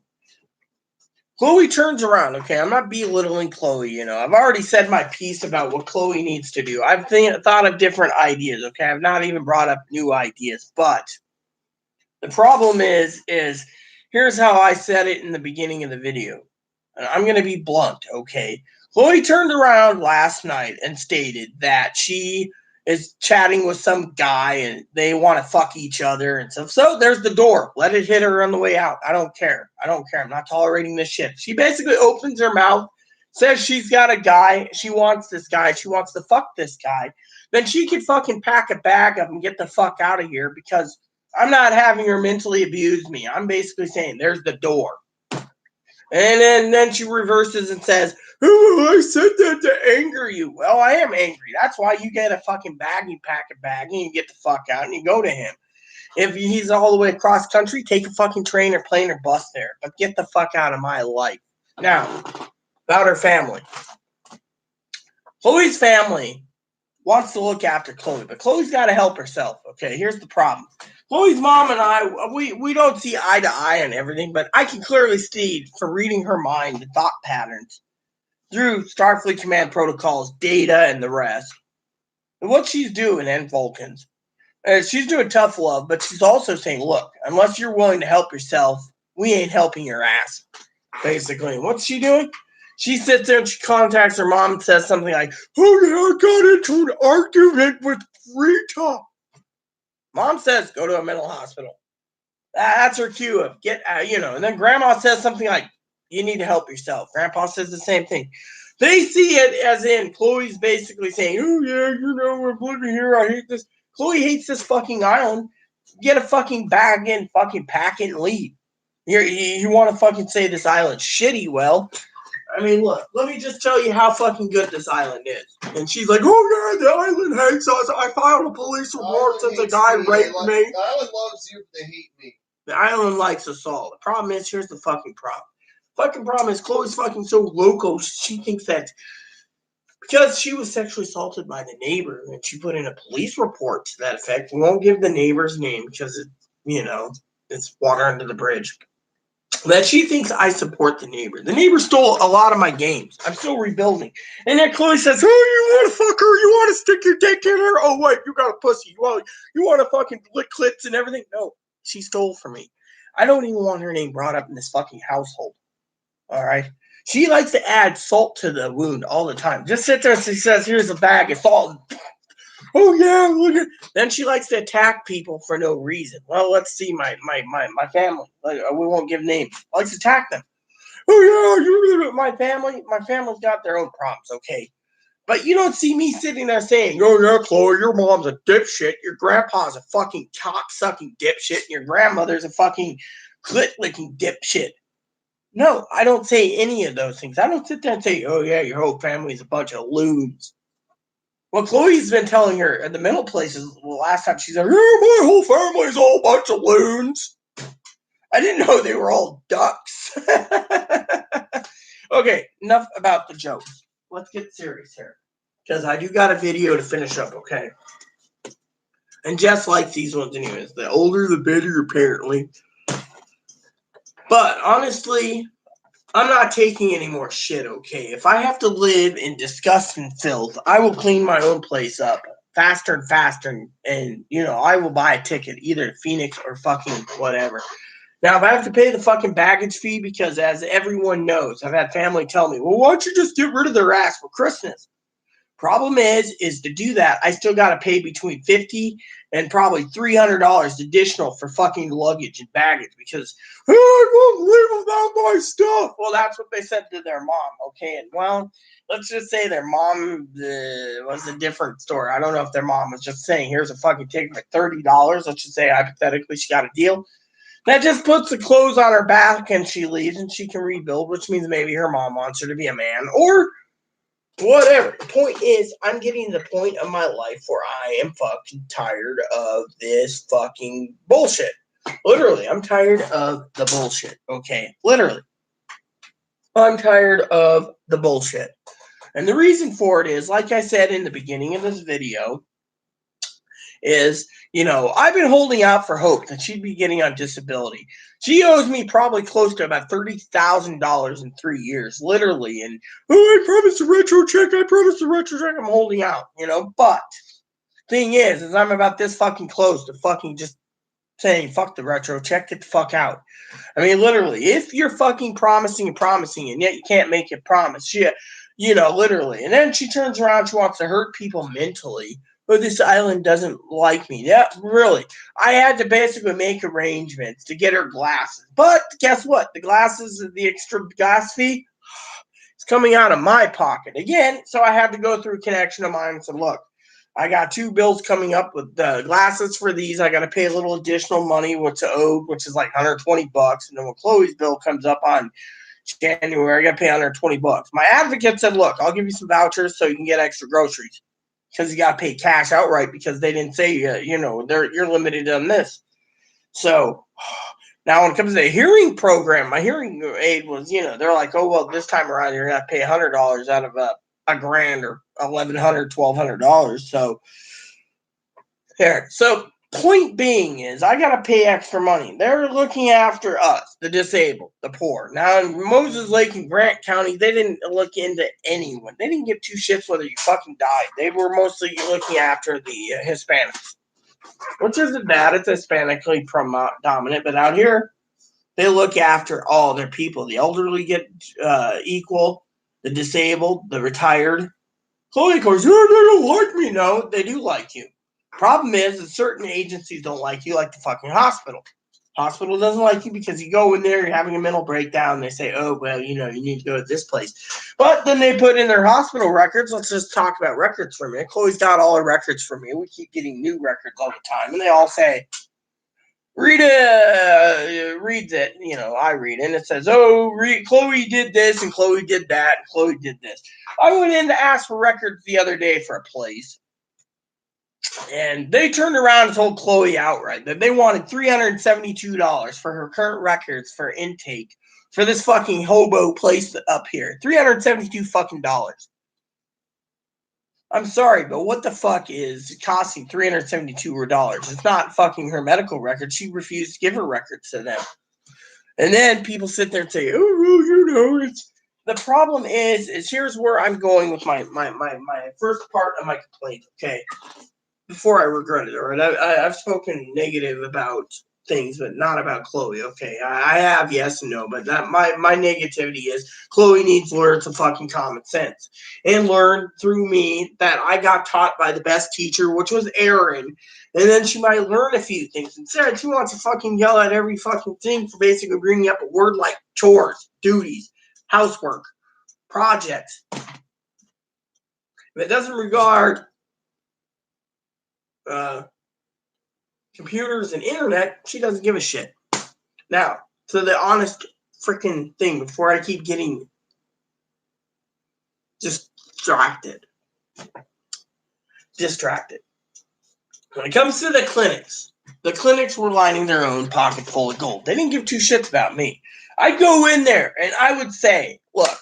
Khloe turns around, okay? I'm not belittling Khloe, I've already said my piece about what Khloe needs to do. I've thought of different ideas, okay? I've not even brought up new ideas. But the problem is here's how I said it in the beginning of the video. And I'm going to be blunt, okay? Khloe turned around last night and stated that she is chatting with some guy and they want to fuck each other and stuff. So there's the door. Let it hit her on the way out. I don't care. I'm not tolerating this shit. She basically opens her mouth, says she's got a guy. She wants this guy. She wants to fuck this guy. Then she could fucking pack a bag up and get the fuck out of here because I'm not having her mentally abuse me. I'm basically saying there's the door. And then she reverses and says, oh, I said that to anger you. Well, I am angry. That's why you get a fucking bag, you pack a bag, and you get the fuck out and you go to him. If he's all the way across country, take a fucking train or plane or bus there. But get the fuck out of my life. Now, about her family. Khloe's family wants to look after Khloe, but Khloe's got to help herself. Okay, here's the problem. Khloe's mom and I, we don't see eye to eye on everything, but I can clearly see from reading her mind the thought patterns through Starfleet Command protocols, data, and the rest. And what she's doing, and Vulcans, she's doing tough love, but she's also saying, look, unless you're willing to help yourself, we ain't helping your ass. basically. What's she doing? She sits there and she contacts her mom and says something like, "Oh yeah, I got into an argument with Rita." Mom says, "Go to a mental hospital." That's her cue of get, And then Grandma says something like, "You need to help yourself." Grandpa says the same thing. They see it as in Chloe's basically saying, "Oh yeah, we're living here. I hate this." Chloe hates this fucking island. Get a fucking bag and fucking pack it and leave. You want to fucking say this island's shitty? Well, I mean, look, let me just tell you how fucking good this island is. And she's like, "Oh yeah, the island hates us. I filed a police report since a guy raped me." The island loves you, but they hate me. The island likes us all. The problem is, here's the fucking problem. Fucking problem is Chloe's fucking so loco. She thinks that because she was sexually assaulted by the neighbor and she put in a police report to that effect. We won't give the neighbor's name because it's water under the bridge. That she thinks I support the neighbor. The neighbor stole a lot of my games. I'm still rebuilding. And then Chloe says, "Oh, you want to fuck her? You want to stick your dick in her? Oh, wait, you got a pussy. You want to fucking lick clits and everything?" No, she stole from me. I don't even want her name brought up in this fucking household. All right? She likes to add salt to the wound all the time. Just sit there and she says, "Here's a bag of salt." "Oh yeah, look at." Then she likes to attack people for no reason. Well, let's see my family. We won't give names. Likes to attack them. "Oh yeah, you my family. My family's got their own problems, okay." But you don't see me sitting there saying, "Oh yeah, Chloe, your mom's a dipshit. Your grandpa's a fucking cock-sucking dipshit. And your grandmother's a fucking clit-licking dipshit." No, I don't say any of those things. I don't sit there and say, "Oh yeah, your whole family's a bunch of loons." Well, Chloe's been telling her at the mental places the last time she said, "Yeah, my whole family's all a bunch of loons." I didn't know they were all ducks. Okay, enough about the jokes. Let's get serious here. Because I do got a video to finish up, okay? And Jess likes these ones anyways. The older the better, apparently. But honestly, I'm not taking any more shit, okay? If I have to live in disgust and filth, I will clean my own place up faster and faster. And I will buy a ticket either to Phoenix or fucking whatever. Now, if I have to pay the fucking baggage fee, because as everyone knows, I've had family tell me, "Well, why don't you just get rid of their ass for Christmas?" Problem is to do that, I still got to pay between $50 and probably $300 additional for fucking luggage and baggage because I won't leave without my stuff. Well, that's what they said to their mom, okay? And well, let's just say their mom was a different story. I don't know if their mom was just saying, "Here's a fucking ticket for $30. Let's just say hypothetically she got a deal. That just puts the clothes on her back and she leaves and she can rebuild, which means maybe her mom wants her to be a man or whatever. The point is, I'm getting to the point of my life where I am fucking tired of this fucking bullshit. Literally, I'm tired of the bullshit. Okay, literally. I'm tired of the bullshit. And the reason for it is, like I said in the beginning of this video, is, I've been holding out for hope that she'd be getting on disability. She owes me probably close to about $30,000 in 3 years, literally. And, "Oh, I promised a retro check. I'm holding out, But thing is I'm about this fucking close to fucking just saying, "Fuck the retro check. Get the fuck out." I mean, literally, if you're fucking promising and yet you can't make it promise, shit, literally. And then she turns around, she wants to hurt people mentally. "Oh, this island doesn't like me." Yeah, really. I had to basically make arrangements to get her glasses. But guess what? The extra glass fee, it's coming out of my pocket again. So I had to go through a connection of mine and said, "Look, I got 2 bills coming up with the glasses for these. I got to pay a little additional money, which is like $120. And then when Chloe's bill comes up on January, I got to pay $120. My advocate said, "Look, I'll give you some vouchers so you can get extra groceries." Because you got to pay cash outright because they didn't say, you're limited on this. So now when it comes to the hearing program, my hearing aid was, they're like, "Oh, well, this time around, you're going to pay $100 out of $1,000 or $1,100, $1,200. So there. So point being is I got to pay extra money. They're looking after us, the disabled, the poor. Now in Moses Lake and Grant County, they didn't look into anyone. They didn't give 2 shits whether you fucking died. They were mostly looking after the Hispanics, which isn't bad. It's Hispanically dominant, but out here They look after all their people. The elderly get equal, the disabled, the retired. Chloe goes, oh, they don't like me. No, they do like you. Problem is that certain agencies don't like you, like the fucking hospital. Hospital doesn't like you because you go in there, you're having a mental breakdown, and they say, oh, well, you need to go to this place. But then they put in their hospital records. Let's just talk about records for a minute. Chloe's got all her records for me. We keep getting new records all the time, and they all say, Rita reads it, I read it, and it says, oh, Chloe did this, and Chloe did that, and Chloe did this. I went in to ask for records the other day for a place, and they turned around and told Chloe outright that they wanted $372 for her current records for intake for this fucking hobo place up here. $372 fucking dollars. I'm sorry, but what the fuck is costing $372? It's not fucking her medical records. She refused to give her records to them. And then people sit there and say, oh, well, it's... The problem is here's where I'm going with my first part of my complaint, okay? Before I regret it, all right? I've spoken negative about things, but not about Chloe, okay? I have, yes and no, but my negativity is Chloe needs to learn some fucking common sense and learn through me that I got taught by the best teacher, which was Erin, and then she might learn a few things. Instead, she wants to fucking yell at every fucking thing for basically bringing up a word like chores, duties, housework, projects. If it doesn't regard computers and internet, she doesn't give a shit. Now, to the honest freaking thing before I keep getting distracted. When it comes to the clinics were lining their own pocket full of gold. They didn't give two shits about me. I'd go in there and I would say, look,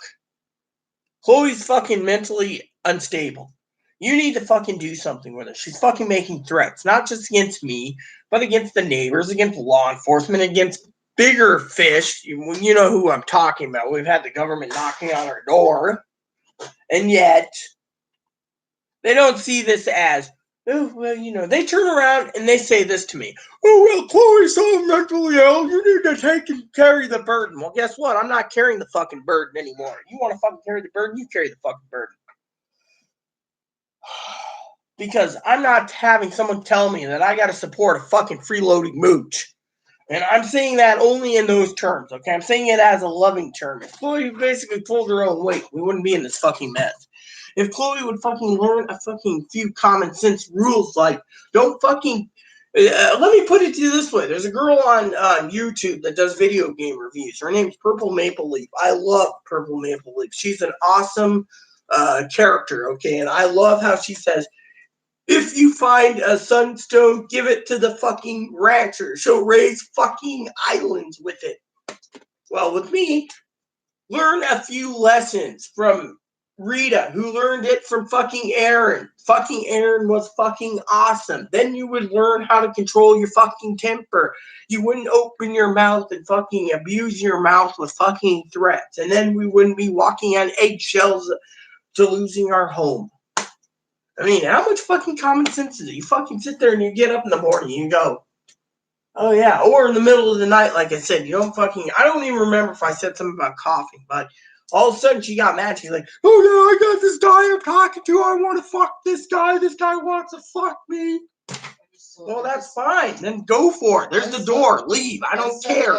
Chloe's fucking mentally unstable. You need to fucking do something with her. She's fucking making threats, not just against me, but against the neighbors, against law enforcement, against bigger fish. You know who I'm talking about. We've had the government knocking on our door, and yet they don't see this as, oh, well, they turn around and they say this to me. Oh, well, Chloe's so mentally ill, you need to take and carry the burden. Well, guess what? I'm not carrying the fucking burden anymore. You want to fucking carry the burden? You carry the fucking burden. Because I'm not having someone tell me that I got to support a fucking freeloading mooch. And I'm saying that only in those terms, okay? I'm saying it as a loving term. If Chloe basically pulled her own weight, we wouldn't be in this fucking mess. If Chloe would fucking learn a fucking few common sense rules, like don't fucking... let me put it to you this way. There's a girl on YouTube that does video game reviews. Her name's Purple Maple Leaf. I love Purple Maple Leaf. She's an awesome character, okay? And I love how she says, if you find a sunstone, give it to the fucking rancher. She'll raise fucking islands with it. Well, with me, learn a few lessons from Rita, who learned it from fucking Erin. Fucking Erin was fucking awesome. Then you would learn how to control your fucking temper. You wouldn't open your mouth and fucking abuse your mouth with fucking threats. And then we wouldn't be walking on eggshells to losing our home. I mean, how much fucking common sense is it? You fucking sit there and you get up in the morning and you go, oh yeah, or in the middle of the night, like I said, I don't even remember if I said something about coughing, but all of a sudden she got mad. She's like, oh yeah, I got this guy I'm talking to. I want to fuck this guy. This guy wants to fuck me. Well, that's fine. Then go for it. There's the door. Leave. I don't care.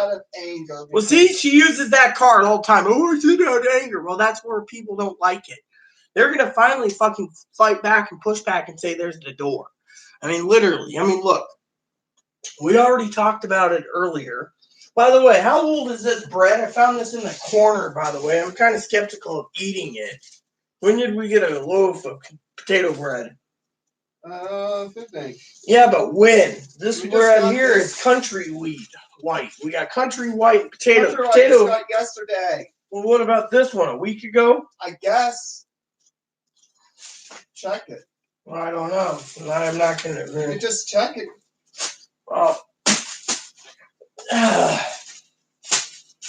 Well, see, she uses that card all the time. Oh, I said out of anger. Well, that's where people don't like it. They're going to finally fucking fight back and push back and say there's the door. I mean, literally. I mean, look. We already talked about it earlier. By the way, how old is this bread? I found this in the corner, by the way. I'm kind of skeptical of eating it. When did we get a loaf of potato bread? 15. Yeah, but when? This bread here is country white. We got country white potato. Potato. Got yesterday. Well, what about this one? A week ago? I guess. Check it. Well, I don't know. I'm not going to. You just check it. Well,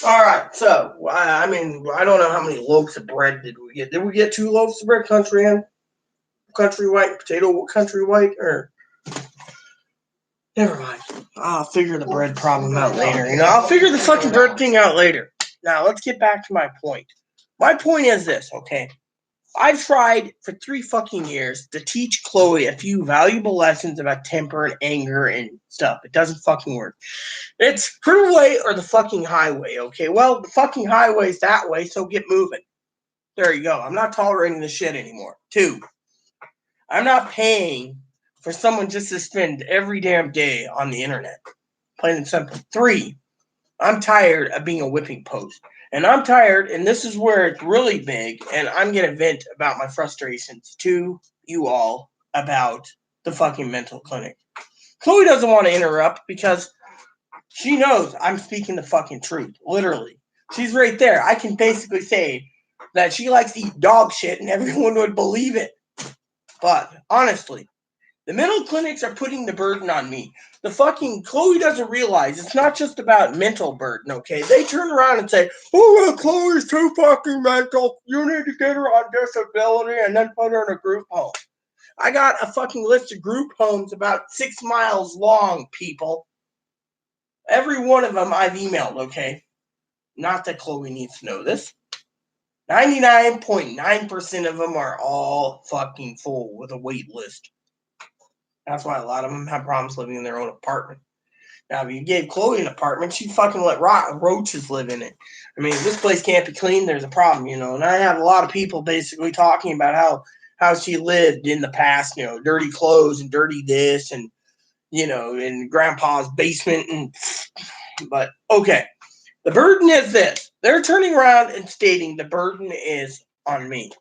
all right. So, I mean, I don't know how many loaves of bread did we get. Did we get 2 loaves of bread, country white, potato, country white, or never mind. I'll figure the bread problem out later. I'll figure the fucking bread thing out later. Now, let's get back to my point. My point is this, okay? I've tried for 3 fucking years to teach Chloe a few valuable lessons about temper and anger and stuff. It doesn't fucking work. It's her way or the fucking highway, okay? Well, the fucking highway's that way, so get moving. There you go. I'm not tolerating this shit anymore. 2, I'm not paying for someone just to spend every damn day on the internet. Plain and simple. 3, I'm tired of being a whipping post. And I'm tired, and this is where it's really big, and I'm going to vent about my frustrations to you all about the fucking mental clinic. Chloe doesn't want to interrupt because she knows I'm speaking the fucking truth, literally. She's right there. I can basically say that she likes to eat dog shit, and everyone would believe it. But honestly, the mental clinics are putting the burden on me. The fucking Chloe doesn't realize it's not just about mental burden, okay? They turn around and say, oh, well, Chloe's too fucking mental. You need to get her on disability and then put her in a group home. I got a fucking list of group homes about 6 miles long, people. Every one of them I've emailed, okay? Not that Chloe needs to know this. 99.9% of them are all fucking full with a wait list. That's why a lot of them have problems living in their own apartment. Now, if you gave Chloe an apartment, she'd fucking let roaches live in it. I mean, if this place can't be clean, there's a problem, And I have a lot of people basically talking about how she lived in the past, dirty clothes and dirty this and, in grandpa's basement. But, okay. The burden is this. They're turning around and stating the burden is on me.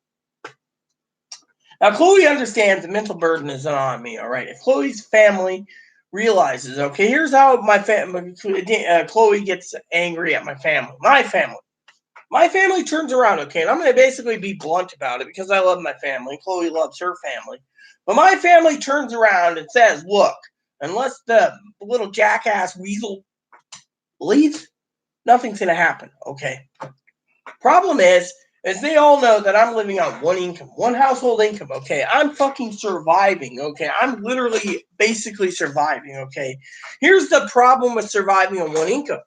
Now, Chloe understands the mental burden isn't on me, all right? If Chloe's family realizes, okay, here's how my family, Chloe gets angry at my family. My family turns around, okay? And I'm going to basically be blunt about it because I love my family. Chloe loves her family. But my family turns around and says, look, unless the little jackass weasel leaves, nothing's going to happen, okay? Problem is they all know that I'm living on one household income, okay? I'm fucking surviving, okay? I'm literally basically surviving, okay? Here's the problem with surviving on one income.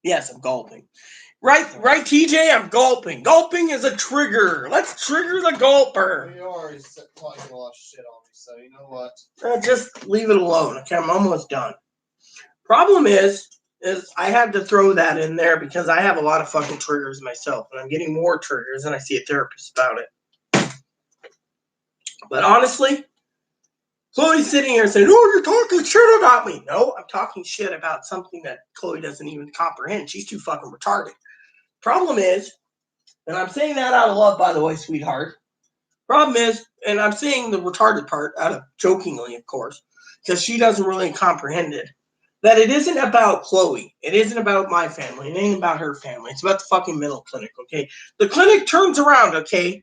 Yes, I'm gulping. Right, TJ? I'm gulping. Gulping is a trigger. Let's trigger the gulper. You already talking a lot of shit on me, so you know what? Just leave it alone, okay? I'm almost done. Problem is I had to throw that in there because I have a lot of fucking triggers myself, and I'm getting more triggers, and I see a therapist about it. But honestly, Chloe's sitting here saying, oh, you're talking shit about me. No, I'm talking shit about something that Chloe doesn't even comprehend. She's too fucking retarded. Problem is, and I'm saying that out of love, by the way, sweetheart. Problem is, and I'm saying the retarded part out of jokingly, of course, because she doesn't really comprehend it, that it isn't about Chloe. It isn't about my family. It ain't about her family. It's about the fucking mental clinic, okay? The clinic turns around, okay?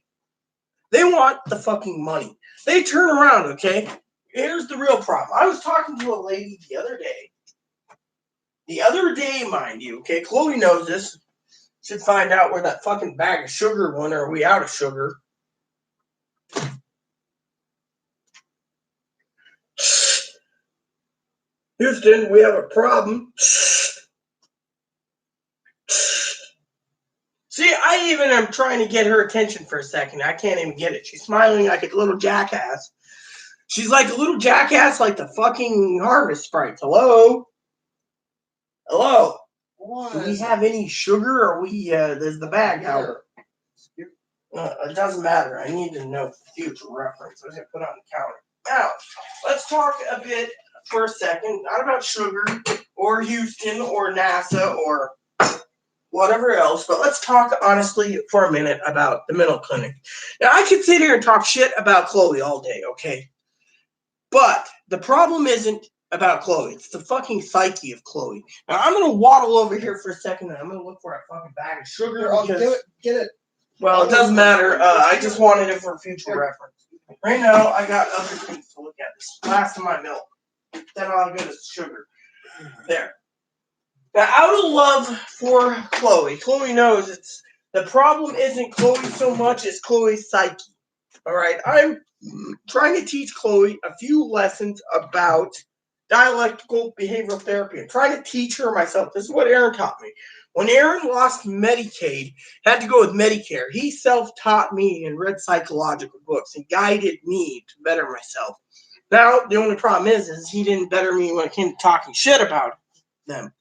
They want the fucking money. They turn around, okay? Here's the real problem. I was talking to a lady the other day. The other day, mind you, okay? Chloe knows this. Should find out where that fucking bag of sugar went, or are we out of sugar? Houston, we have a problem. See, I even am trying to get her attention for a second. I can't even get it. She's smiling like a little jackass. She's like a little jackass like the fucking Harvest Sprites. Hello? Hello? What? Do we have any sugar, or there's the bag out? It doesn't matter. I need to know future reference. I'm going to put it on the counter. Now, let's talk a bit for a second, not about sugar or Houston or NASA or whatever else, but let's talk honestly for a minute about the mental clinic. Now, I could sit here and talk shit about Chloe all day, okay? But the problem isn't about Chloe. It's the fucking psyche of Chloe. Now, I'm going to waddle over here for a second, and I'm going to look for a fucking bag of sugar. Here, I'll get it. Well, it doesn't matter. I just wanted it for future reference. Right now, I got other things to look at. This last of my milk. Then I'll get is sugar. There. Now, out of love for Chloe knows it's The problem isn't Chloe so much as Chloe's psyche. All right, I'm trying to teach Chloe a few lessons about dialectical behavioral therapy. I'm trying to teach her myself. This is what Aaron taught me. When Aaron lost Medicaid, had to go with Medicare, he self-taught me and read psychological books and guided me to better myself. Now, the only problem is he didn't better me when it came to talking shit about them.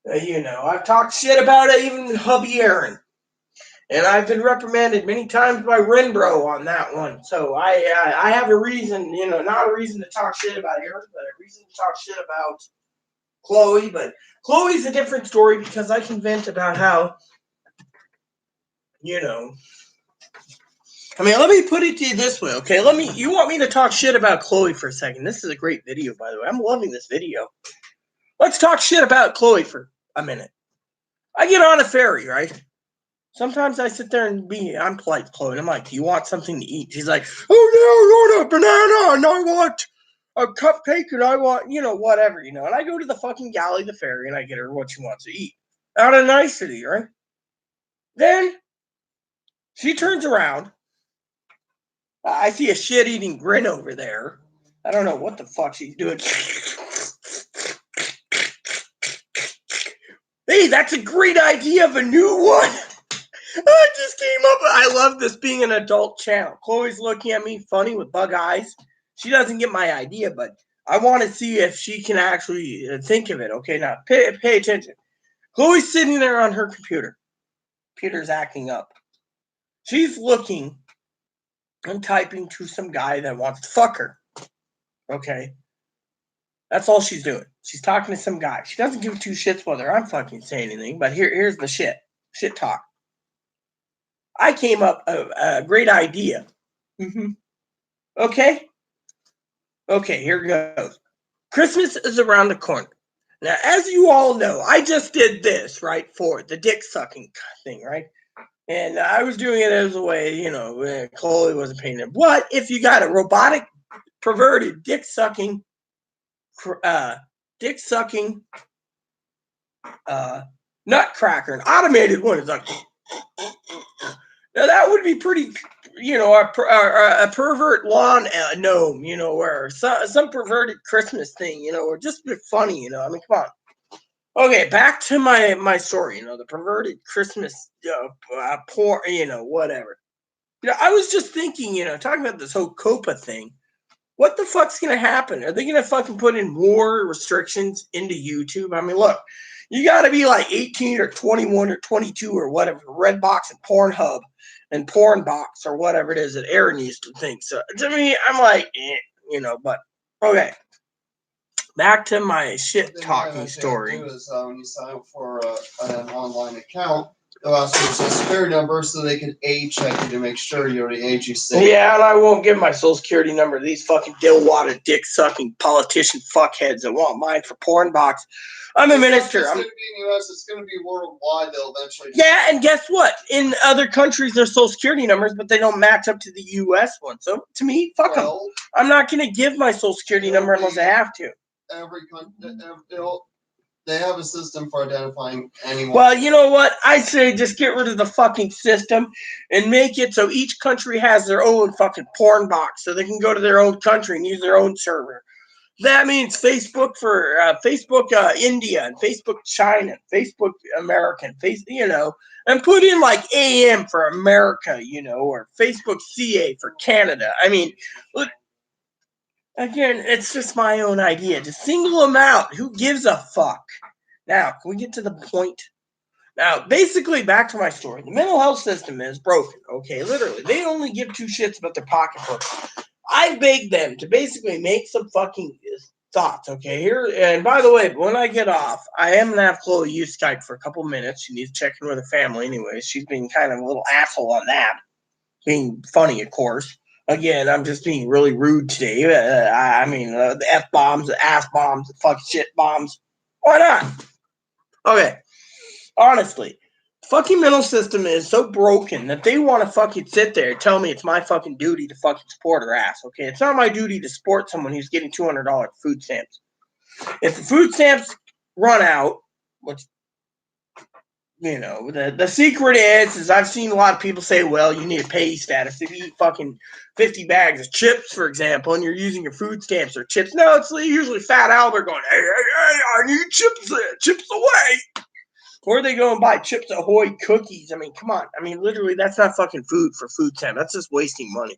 I've talked shit about it, even hubby Aaron. And I've been reprimanded many times by Renbro on that one. So I have a reason, not a reason to talk shit about Aaron, but a reason to talk shit about Chloe. But Chloe's a different story because I can vent about how, let me put it to you this way, okay? You want me to talk shit about Chloe for a second. This is a great video, by the way. I'm loving this video. Let's talk shit about Chloe for a minute. I get on a ferry, right? Sometimes I sit there and I'm polite to Chloe, and I'm like, do you want something to eat? She's like, oh, no, I want a banana, and I want a cupcake, and I want, whatever, and I go to the fucking galley of the ferry, and I get her what she wants to eat. Out of nicety, right? Then, she turns around. I see a shit-eating grin over there. I don't know what the fuck she's doing. Hey, that's a great idea of a new one. I just came up. I love this being an adult channel. Chloe's looking at me funny with bug eyes. She doesn't get my idea, but I want to see if she can actually think of it. Okay, now pay attention. Chloe's sitting there on her computer. Computer's acting up. She's looking and typing to some guy that wants to fuck her. Okay. That's all she's doing. She's talking to some guy. She doesn't give two shits whether I'm fucking saying anything, but here's the shit. Shit talk. I came up a great idea. Okay, here goes. Christmas is around the corner. Now, as you all know, I just did this, right, for the dick sucking thing, right? And I was doing it as a way, Chloe wasn't paying it. What if you got a robotic, perverted, dick sucking nutcracker, an automated one? It's like, now that would be pretty, a pervert lawn gnome, or some perverted Christmas thing, or just a bit funny, come on. Okay, back to my story, the perverted Christmas porn, whatever. I was just thinking, talking about this whole COPA thing. What the fuck's going to happen? Are they going to fucking put in more restrictions into YouTube? I mean, look, you got to be like 18 or 21 or 22 or whatever, Redbox and Pornhub and Pornbox or whatever it is that Aaron used to think. So to me, I'm like, but okay. Back to my shit talking story. When you sign up for an online account, they'll ask for your social security number so they can age check you to make sure you're the age you say. Yeah, and I won't give my social security number to these fucking dill-wadded, dick-sucking politician fuckheads that want mine for Pornbox. I'm a minister. It's going to be in the U.S. It's going to be worldwide. They'll eventually. Yeah, and guess what? In other countries, there's social security numbers, but they don't match up to the U.S. one. So to me, fuck them. I'm not going to give my social security number unless I have to. Every country, they have a system for identifying anyone. Well, you know what? I say just get rid of the fucking system and make it so each country has their own fucking porn box so they can go to their own country and use their own server. That means Facebook for Facebook India and Facebook China, Facebook American, and put in like AM for America, or Facebook CA for Canada. I mean, look. Again, it's just my own idea. Just single them out. Who gives a fuck? Now, can we get to the point? Now, basically, back to my story. The mental health system is broken, okay? Literally. They only give two shits about their pocketbook. I begged them to basically make some fucking thoughts, okay? Here, and by the way, when I get off, I am going to have Chloe use Skype for a couple minutes. She needs to check in with her family anyways. She's being kind of a little asshole on that. Being funny, of course. Again, I'm just being really rude today. The F-bombs, the ass-bombs, the fucking shit bombs. Why not? Okay. Honestly, fucking mental system is so broken that they want to fucking sit there and tell me it's my fucking duty to fucking support her ass, okay? It's not my duty to support someone who's getting $200 food stamps. If the food stamps run out, which the secret is I've seen a lot of people say, well, you need a pay status if you eat fucking 50 bags of chips, for example, and you're using your food stamps or chips. No, it's usually Fat Albert going, hey, I need chips away. Or they go and buy Chips Ahoy cookies. I mean, come on. I mean, literally, that's not fucking food for food stamp. That's just wasting money.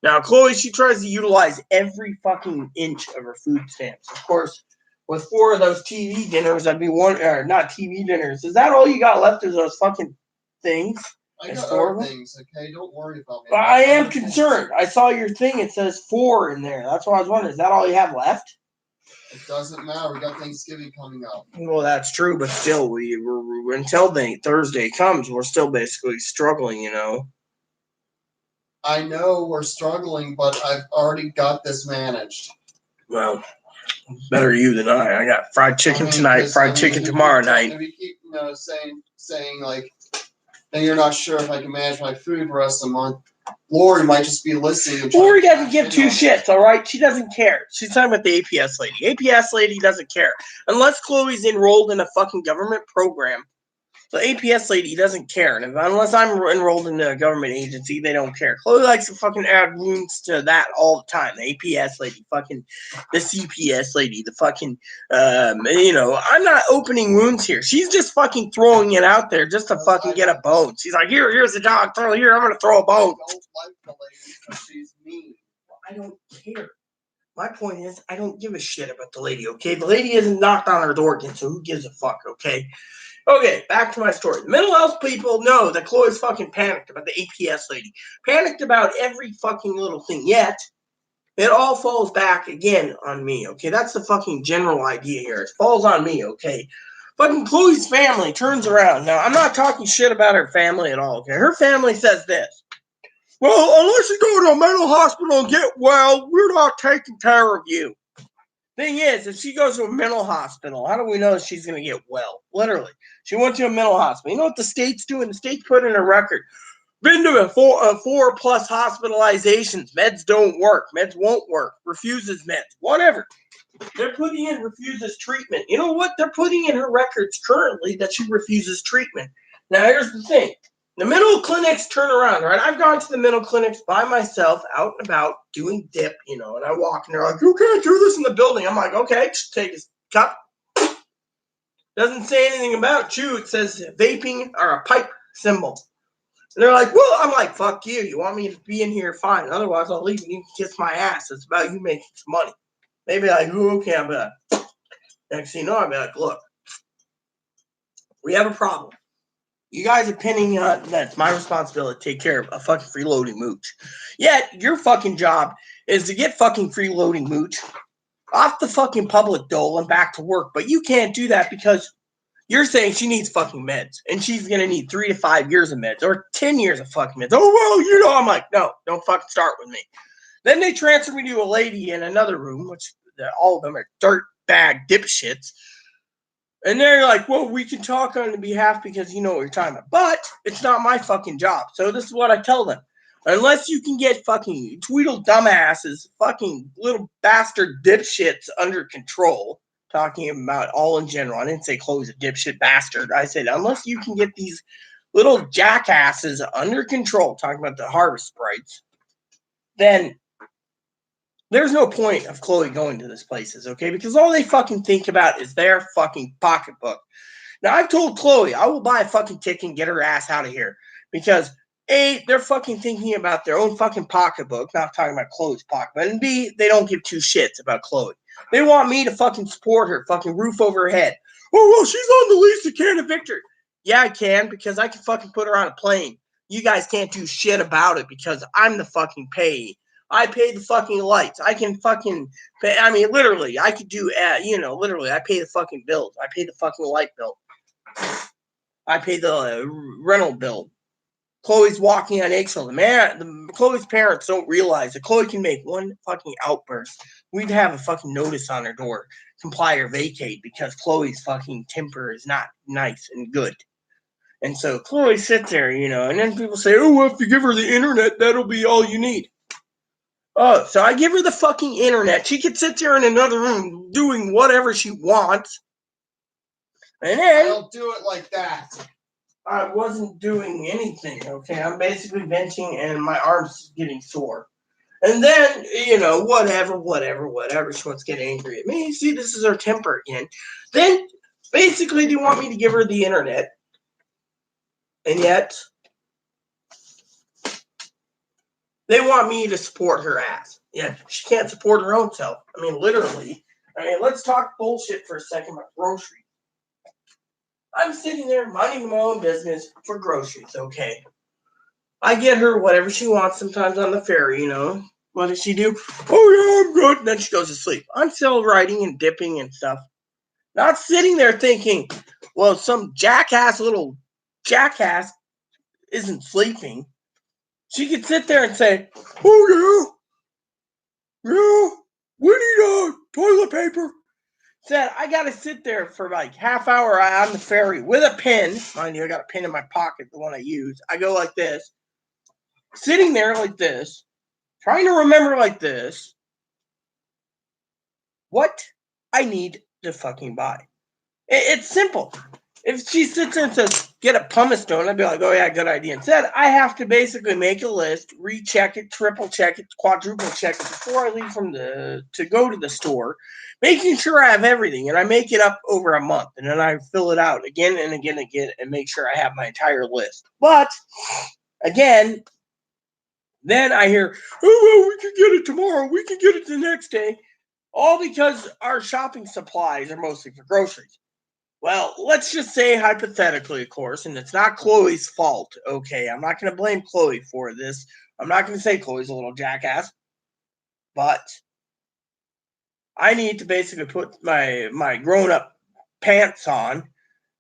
Now, Chloe, she tries to utilize every fucking inch of her food stamps. Of course, with 4 of those TV dinners, I'd be one, or not TV dinners. Is that all you got left is those fucking things? I got other things, okay? Don't worry about me. But I am concerned. I saw your thing. It says 4 in there. That's why I was wondering. Is that all you have left? It doesn't matter. We got Thanksgiving coming up. Well, that's true, but still, we're until Thursday comes, we're still basically struggling, I know we're struggling, but I've already got this managed. Well, better you than I. I got fried chicken tonight, fried chicken tomorrow night. If you keep, saying like, and you're not sure if I can manage my food the rest of the month, Lori might just be listening. Lori doesn't give 2 shits, all right? She doesn't care. She's talking about the APS lady. APS lady doesn't care. Unless Chloe's enrolled in a fucking government program, the APS lady doesn't care. And unless I'm enrolled in a government agency, they don't care. Chloe likes to fucking add wounds to that all the time. The APS lady, fucking the CPS lady, the fucking, I'm not opening wounds here. She's just fucking throwing it out there just to fucking get a bone. She's like, here's a dog. I'm going to throw a bone. I don't like the lady because she's mean. I don't care. My point is, I don't give a shit about the lady, okay? The lady hasn't knocked on her door again, so who gives a fuck, okay? Okay, back to my story. The mental health people know that Chloe's fucking panicked about the APS lady. Panicked about every fucking little thing. Yet, it all falls back again on me, okay? That's the fucking general idea here. It falls on me, okay? Fucking Chloe's family turns around. Now, I'm not talking shit about her family at all, okay? Her family says this. Well, unless you go to a mental hospital and get well, we're not taking care of you. Thing is, if she goes to a mental hospital, how do we know she's going to get well? Literally. She went to a mental hospital. You know what the state's doing? The state's put in a record. Been to 4+ hospitalizations. Meds don't work. Meds won't work. Refuses meds. Whatever. They're putting in refuses treatment. You know what? They're putting in her records currently that she refuses treatment. Now, here's the thing. The mental clinics turn around, right? I've gone to the mental clinics by myself, out and about, doing dip, and I walk and they're like, you can't do this in the building. I'm like, okay, just take a cup. Doesn't say anything about chew. It says vaping or a pipe symbol. And they're like, well, I'm like, fuck you. You want me to be in here? Fine. Otherwise, I'll leave and you can kiss my ass. It's about you making some money. Maybe like, oh, okay, I'll be like, next thing you know, I'll be like, look, we have a problem. You guys are pinning that it's my responsibility to take care of a fucking freeloading mooch. Yet, your fucking job is to get fucking freeloading mooch off the fucking public dole and back to work. But you can't do that because you're saying she needs fucking meds. And she's going to need 3 to 5 years of meds or 10 years of fucking meds. Oh, well, I'm like, no, don't fucking start with me. Then they transfer me to a lady in another room, which all of them are dirt bag dipshits. And they're like, well, we can talk on your behalf because you know what you're talking about. But it's not my fucking job. So this is what I tell them. Unless you can get fucking Tweedle dumbasses, fucking little bastard dipshits under control, talking about all in general. I didn't say Chloe's a dipshit bastard. I said, unless you can get these little jackasses under control, talking about the harvest sprites, then there's no point of Chloe going to these places, okay? Because all they fucking think about is their fucking pocketbook. Now, I've told Chloe I will buy a fucking ticket and get her ass out of here. Because, A, they're fucking thinking about their own fucking pocketbook, not talking about Chloe's pocketbook. And B, they don't give 2 shits about Chloe. They want me to fucking support her, fucking roof over her head. Oh, well, she's on the lease, you can't evict her. Yeah, I can, because I can fucking put her on a plane. You guys can't do shit about it because I'm the fucking payee. I pay the fucking lights. I can fucking pay. I mean, literally, I could do, literally, I pay the fucking bills. I pay the fucking light bill. I pay the rental bill. Chloe's walking on eggshells. Chloe's parents don't realize that Chloe can make one fucking outburst. We'd have a fucking notice on her door, comply or vacate, because Chloe's fucking temper is not nice and good. And so Chloe sits there, and then people say, oh, well, if you give her the internet, that'll be all you need. Oh, so I give her the fucking internet. She could sit there in another room doing whatever she wants. And then I don't do it like that. I wasn't doing anything, okay? I'm basically venting and my arm's getting sore. And then, whatever. She wants to get angry at me. See, this is her temper again. Then, basically, they want me to give her the internet. And yet, they want me to support her ass. Yeah, she can't support her own self. I mean, literally. I mean, let's talk bullshit for a second about groceries. I'm sitting there minding my own business for groceries, okay? I get her whatever she wants sometimes on the ferry, What does she do? Oh, yeah, I'm good. And then she goes to sleep. I'm still writing and dipping and stuff. Not sitting there thinking, well, some little jackass isn't sleeping. She could sit there and say, oh, yeah, we need toilet paper. Said, I got to sit there for like half hour on the ferry with a pen. Mind you, I got a pen in my pocket, the one I use. I go like this, sitting there like this, trying to remember like this what I need to fucking buy. It's simple. If she sits there and says, get a pumice stone, I'd be like, oh yeah, good idea. Instead, I have to basically make a list, recheck it, triple check it, quadruple check it before I leave to go to the store, making sure I have everything. And I make it up over a month. And then I fill it out again and again and again and make sure I have my entire list. But, again, then I hear, oh, well, we can get it tomorrow. We can get it the next day. All because our shopping supplies are mostly for groceries. Well, let's just say hypothetically, of course, and it's not Chloe's fault, okay? I'm not going to blame Chloe for this. I'm not going to say Chloe's a little jackass. But I need to basically put my grown-up pants on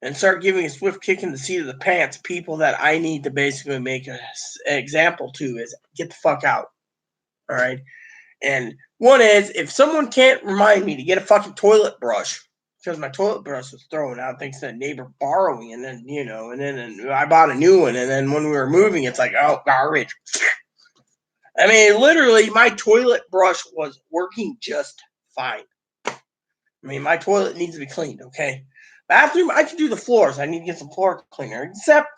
and start giving a swift kick in the seat of the pants people that I need to basically make an example to is get the fuck out, all right? And one is, if someone can't remind me to get a fucking toilet brush, because my toilet brush was thrown out thanks to a neighbor borrowing, and then, and then I bought a new one, and then when we were moving, it's like, oh, garbage. I mean, literally, my toilet brush was working just fine. I mean, my toilet needs to be cleaned, okay? Bathroom, I can do the floors. I need to get some floor cleaner, except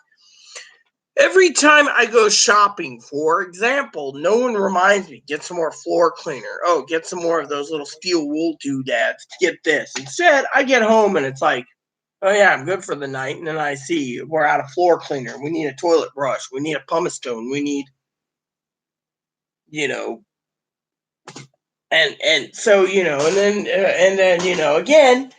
every time I go shopping, for example, no one reminds me, get some more floor cleaner. Oh, get some more of those little steel wool doodads. Get this. Instead, I get home and it's like, oh yeah, I'm good for the night. And then I see we're out of floor cleaner. We need a toilet brush. We need a pumice stone. We need, and so, and then, again,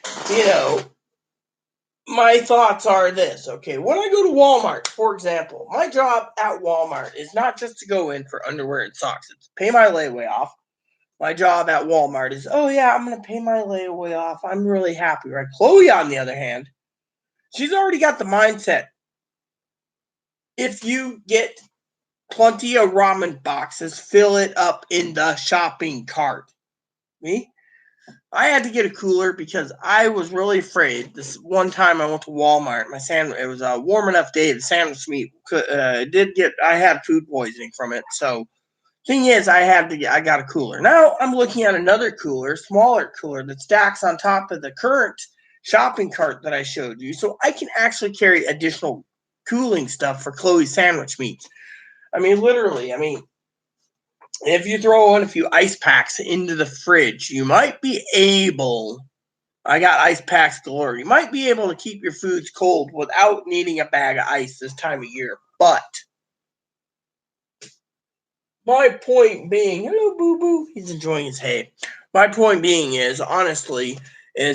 my thoughts are this, okay? When I go to Walmart, for example, my job at Walmart is not just to go in for underwear and socks. It's pay my layaway off. My job at Walmart is, oh yeah, I'm going to pay my layaway off. I'm really happy, right? Chloe, on the other hand, she's already got the mindset. If you get plenty of ramen boxes, fill it up in the shopping cart. Me? I had to get a cooler because I was really afraid. This one time I went to Walmart, it was a warm enough day. The sandwich meat I had food poisoning from it. So, thing is, I got a cooler. Now I'm looking at another cooler, smaller cooler that stacks on top of the current shopping cart that I showed you. So I can actually carry additional cooling stuff for Chloe's sandwich meats. I mean, literally, if you throw in a few ice packs into the fridge, you might be able, I got ice packs galore, you might be able to keep your foods cold without needing a bag of ice this time of year. But my point being, hello, boo-boo, he's enjoying his hay. My point being is, honestly, there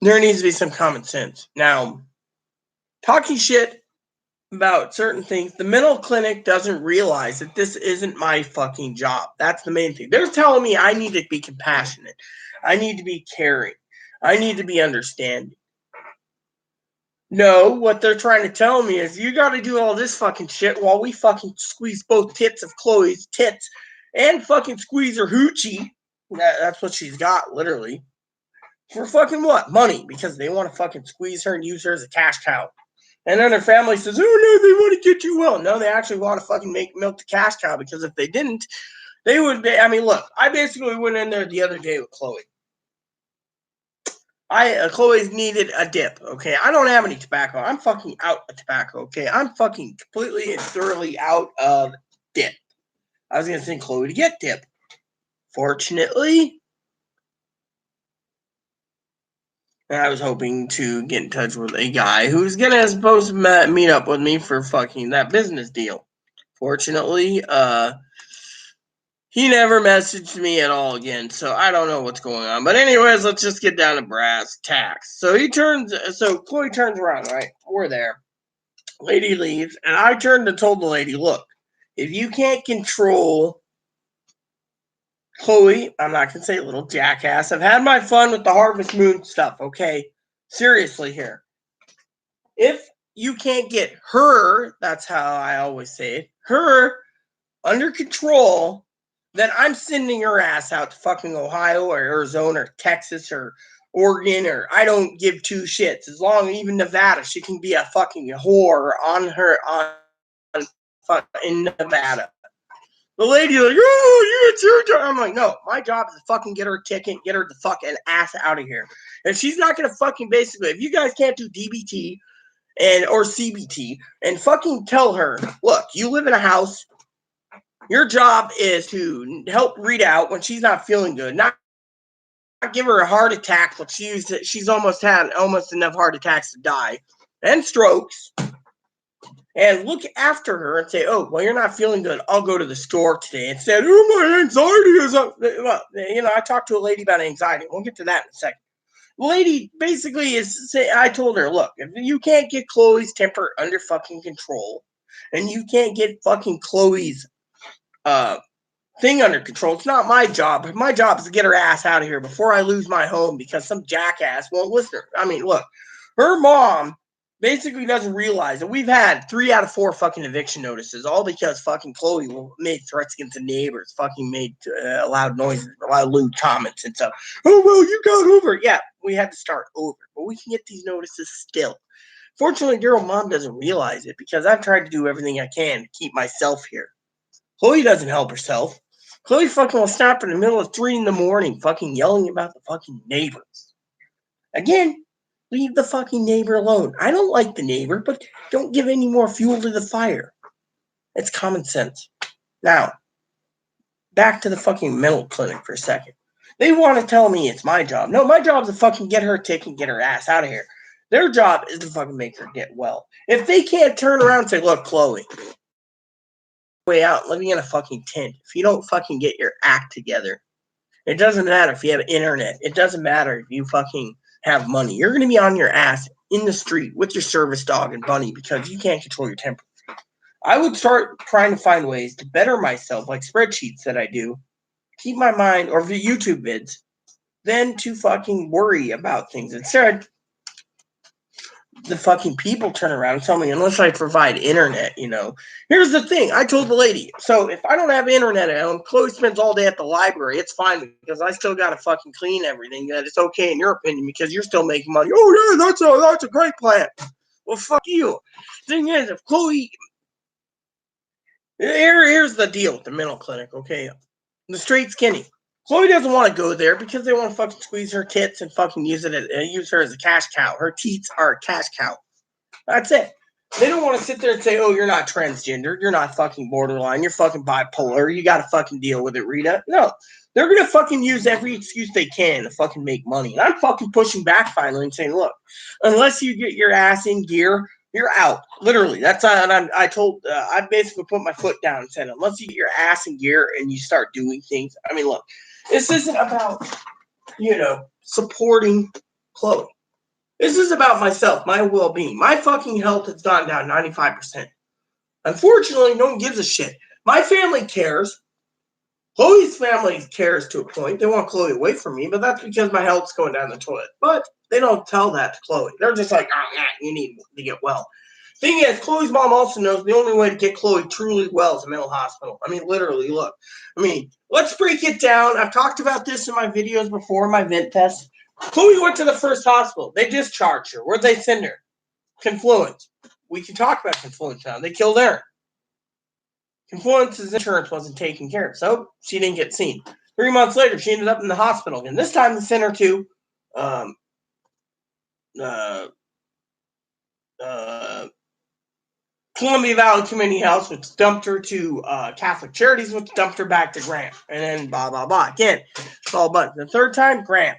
needs to be some common sense. Now, talking shit about certain things, the mental clinic doesn't realize that this isn't my fucking job. That's the main thing. They're telling me I need to be compassionate. I need to be caring. I need to be understanding. No, what they're trying to tell me is you got to do all this fucking shit while we fucking squeeze both tits of Chloe's tits and fucking squeeze her hoochie. That's what she's got, literally. For fucking what? Money. Because they want to fucking squeeze her and use her as a cash cow. And then her family says, oh, no, they want to get you well. No, they actually want to fucking milk the cash cow, because if they didn't, they would be. I mean, look, I basically went in there the other day with Chloe. Chloe's needed a dip, okay? I don't have any tobacco. I'm fucking out of tobacco, okay? I'm fucking completely and thoroughly out of dip. I was gonna send Chloe to get dip. Fortunately, I was hoping to get in touch with a guy who's supposed to meet up with me for fucking that business deal. Fortunately, he never messaged me at all again, so I don't know what's going on. But anyways, let's just get down to brass tacks. So Chloe turns around, right? We're there. Lady leaves, and I turned and told the lady, look, if you can't control Chloe, I'm not gonna say little jackass. I've had my fun with the Harvest Moon stuff, okay? Seriously here. If you can't get her, that's how I always say it, her under control, then I'm sending her ass out to fucking Ohio or Arizona or Texas or Oregon, or I don't give two shits. As long as even Nevada, she can be a fucking whore in Nevada. The lady like, oh, it's your job. I'm like, no, my job is to fucking get her a ticket, get her the fucking ass out of here. And she's not gonna fucking basically, if you guys can't do DBT or CBT and fucking tell her, look, you live in a house. Your job is to help Rita out when she's not feeling good, not give her a heart attack. But she's almost had enough heart attacks to die and strokes. And look after her and say, oh, well, you're not feeling good. I'll go to the store today. And said, oh, my anxiety is up. Well, I talked to a lady about anxiety. We'll get to that in a second. The lady basically I told her, look, if you can't get Chloe's temper under fucking control and you can't get fucking Chloe's thing under control, it's not my job. My job is to get her ass out of here before I lose my home because some jackass won't listen to her. I mean, look, her mom basically doesn't realize that we've had 3 out of 4 fucking eviction notices, all because fucking Chloe made threats against the neighbors, fucking made loud noises, lewd comments and stuff. Oh, well, you got over it. Yeah, we had to start over, but we can get these notices still. Fortunately, Daryl mom doesn't realize it because I've tried to do everything I can to keep myself here. Chloe doesn't help herself. Chloe fucking will stop in the middle of 3 a.m. fucking yelling about the fucking neighbors. Again, leave the fucking neighbor alone. I don't like the neighbor, but don't give any more fuel to the fire. It's common sense. Now, back to the fucking mental clinic for a second. They want to tell me it's my job. No, my job is to fucking get her a ticket and get her ass out of here. Their job is to fucking make her get well. If they can't turn around and say, look, Chloe, way out living in a fucking tent, if you don't fucking get your act together, it doesn't matter if you have internet. It doesn't matter if you fucking have money. You're going to be on your ass in the street with your service dog and bunny because you can't control your temper. I would start trying to find ways to better myself, like spreadsheets that I do, keep my mind, or YouTube vids, than to fucking worry about things. Instead, the fucking people turn around and tell me, unless I provide internet, Here's the thing. I told the lady, so if I don't have internet at home, Chloe spends all day at the library. It's fine because I still got to fucking clean everything. That it's okay in your opinion because you're still making money. Oh, yeah, that's a great plan. Well, fuck you. Thing is, if Chloe... Here's the deal with the mental clinic, okay? The straight skinny. Chloe doesn't want to go there because they want to fucking squeeze her tits and fucking use her as a cash cow. Her teats are a cash cow. That's it. They don't want to sit there and say, oh, you're not transgender. You're not fucking borderline. You're fucking bipolar. You got to fucking deal with it, Rita. No. They're going to fucking use every excuse they can to fucking make money. And I'm fucking pushing back finally and saying, look, unless you get your ass in gear, you're out. Literally. That's I basically put my foot down and said, unless you get your ass in gear and you start doing things. I mean, look, this isn't about, supporting Chloe. This is about myself, my well-being. My fucking health has gone down 95%. Unfortunately, no one gives a shit. My family cares. Chloe's family cares to a point. They want Chloe away from me, but that's because my health's going down the toilet. But they don't tell that to Chloe. They're just like, oh, yeah, you need to get well. Thing is, Chloe's mom also knows the only way to get Chloe truly well is a mental hospital. I mean, literally, look. Let's break it down. I've talked about this in my videos before, my vent test. Chloe went to the first hospital. They discharged her. Where'd they send her? Confluence. We can talk about Confluence now. They killed Aaron. Confluence's insurance wasn't taken care of, so she didn't get seen. 3 months later, she ended up in the hospital again. This time they sent her to Columbia Valley Community House, which dumped her to Catholic Charities, which dumped her back to Grant. And then blah, blah, blah. Again, it's all but. The third time, Grant.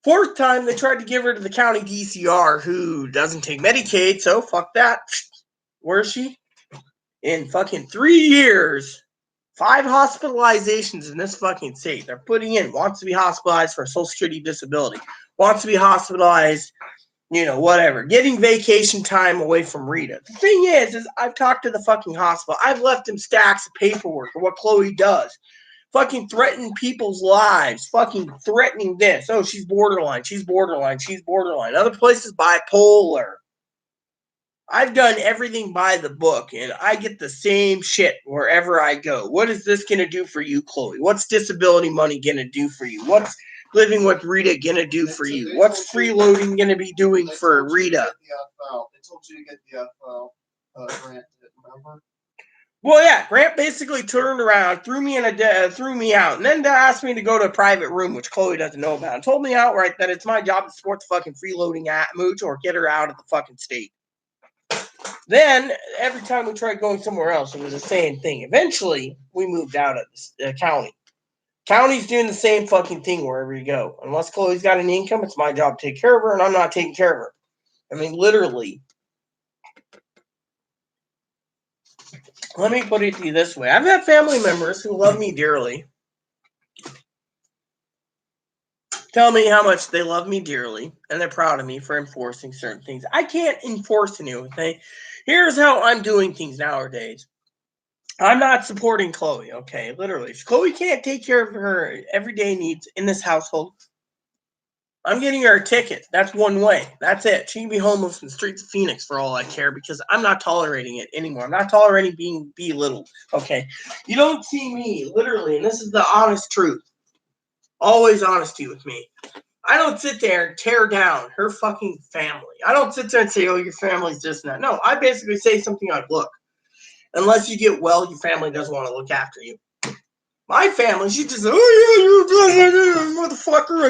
Fourth time, they tried to give her to the county DCR, who doesn't take Medicaid, so fuck that. Where is she? In fucking 3 years, 5 hospitalizations in this fucking state. They're putting in, wants to be hospitalized for a Social Security disability, wants to be hospitalized, whatever. Getting vacation time away from Rita. The thing is I've talked to the fucking hospital. I've left them stacks of paperwork of what Chloe does. Fucking threatening people's lives. Fucking threatening this. Oh, she's borderline. She's borderline. She's borderline. Other places, bipolar. I've done everything by the book, and I get the same shit wherever I go. What is this going to do for you, Chloe? What's disability money going to do for you? What's living with Rita going to do for you? What's freeloading going to be doing for Rita? They told you to get the FL grant, remember? Well, yeah, Grant basically turned around, threw me out, and then asked me to go to a private room, which Chloe doesn't know about, and told me outright that it's my job to support the fucking freeloading mooch or get her out of the fucking state. Then, every time we tried going somewhere else, it was the same thing. Eventually, we moved out of the county. County's doing the same fucking thing wherever you go. Unless Chloe's got an income, it's my job to take care of her, and I'm not taking care of her. I mean, literally. Let me put it to you this way. I've had family members who love me dearly tell me how much they love me dearly, and they're proud of me for enforcing certain things. I can't enforce anything. Here's how I'm doing things nowadays. I'm not supporting Chloe, okay? Literally. If Chloe can't take care of her everyday needs in this household, I'm getting her a ticket. That's one way. That's it. She can be homeless in the streets of Phoenix for all I care, because I'm not tolerating it anymore. I'm not tolerating being belittled, okay? You don't see me, literally, and this is the honest truth. Always honesty with me. I don't sit there and tear down her fucking family. I don't sit there and say, oh, your family's this and that. No, I basically say something like, look, unless you get well, your family doesn't want to look after you. My family, she just, oh, yeah, you motherfucker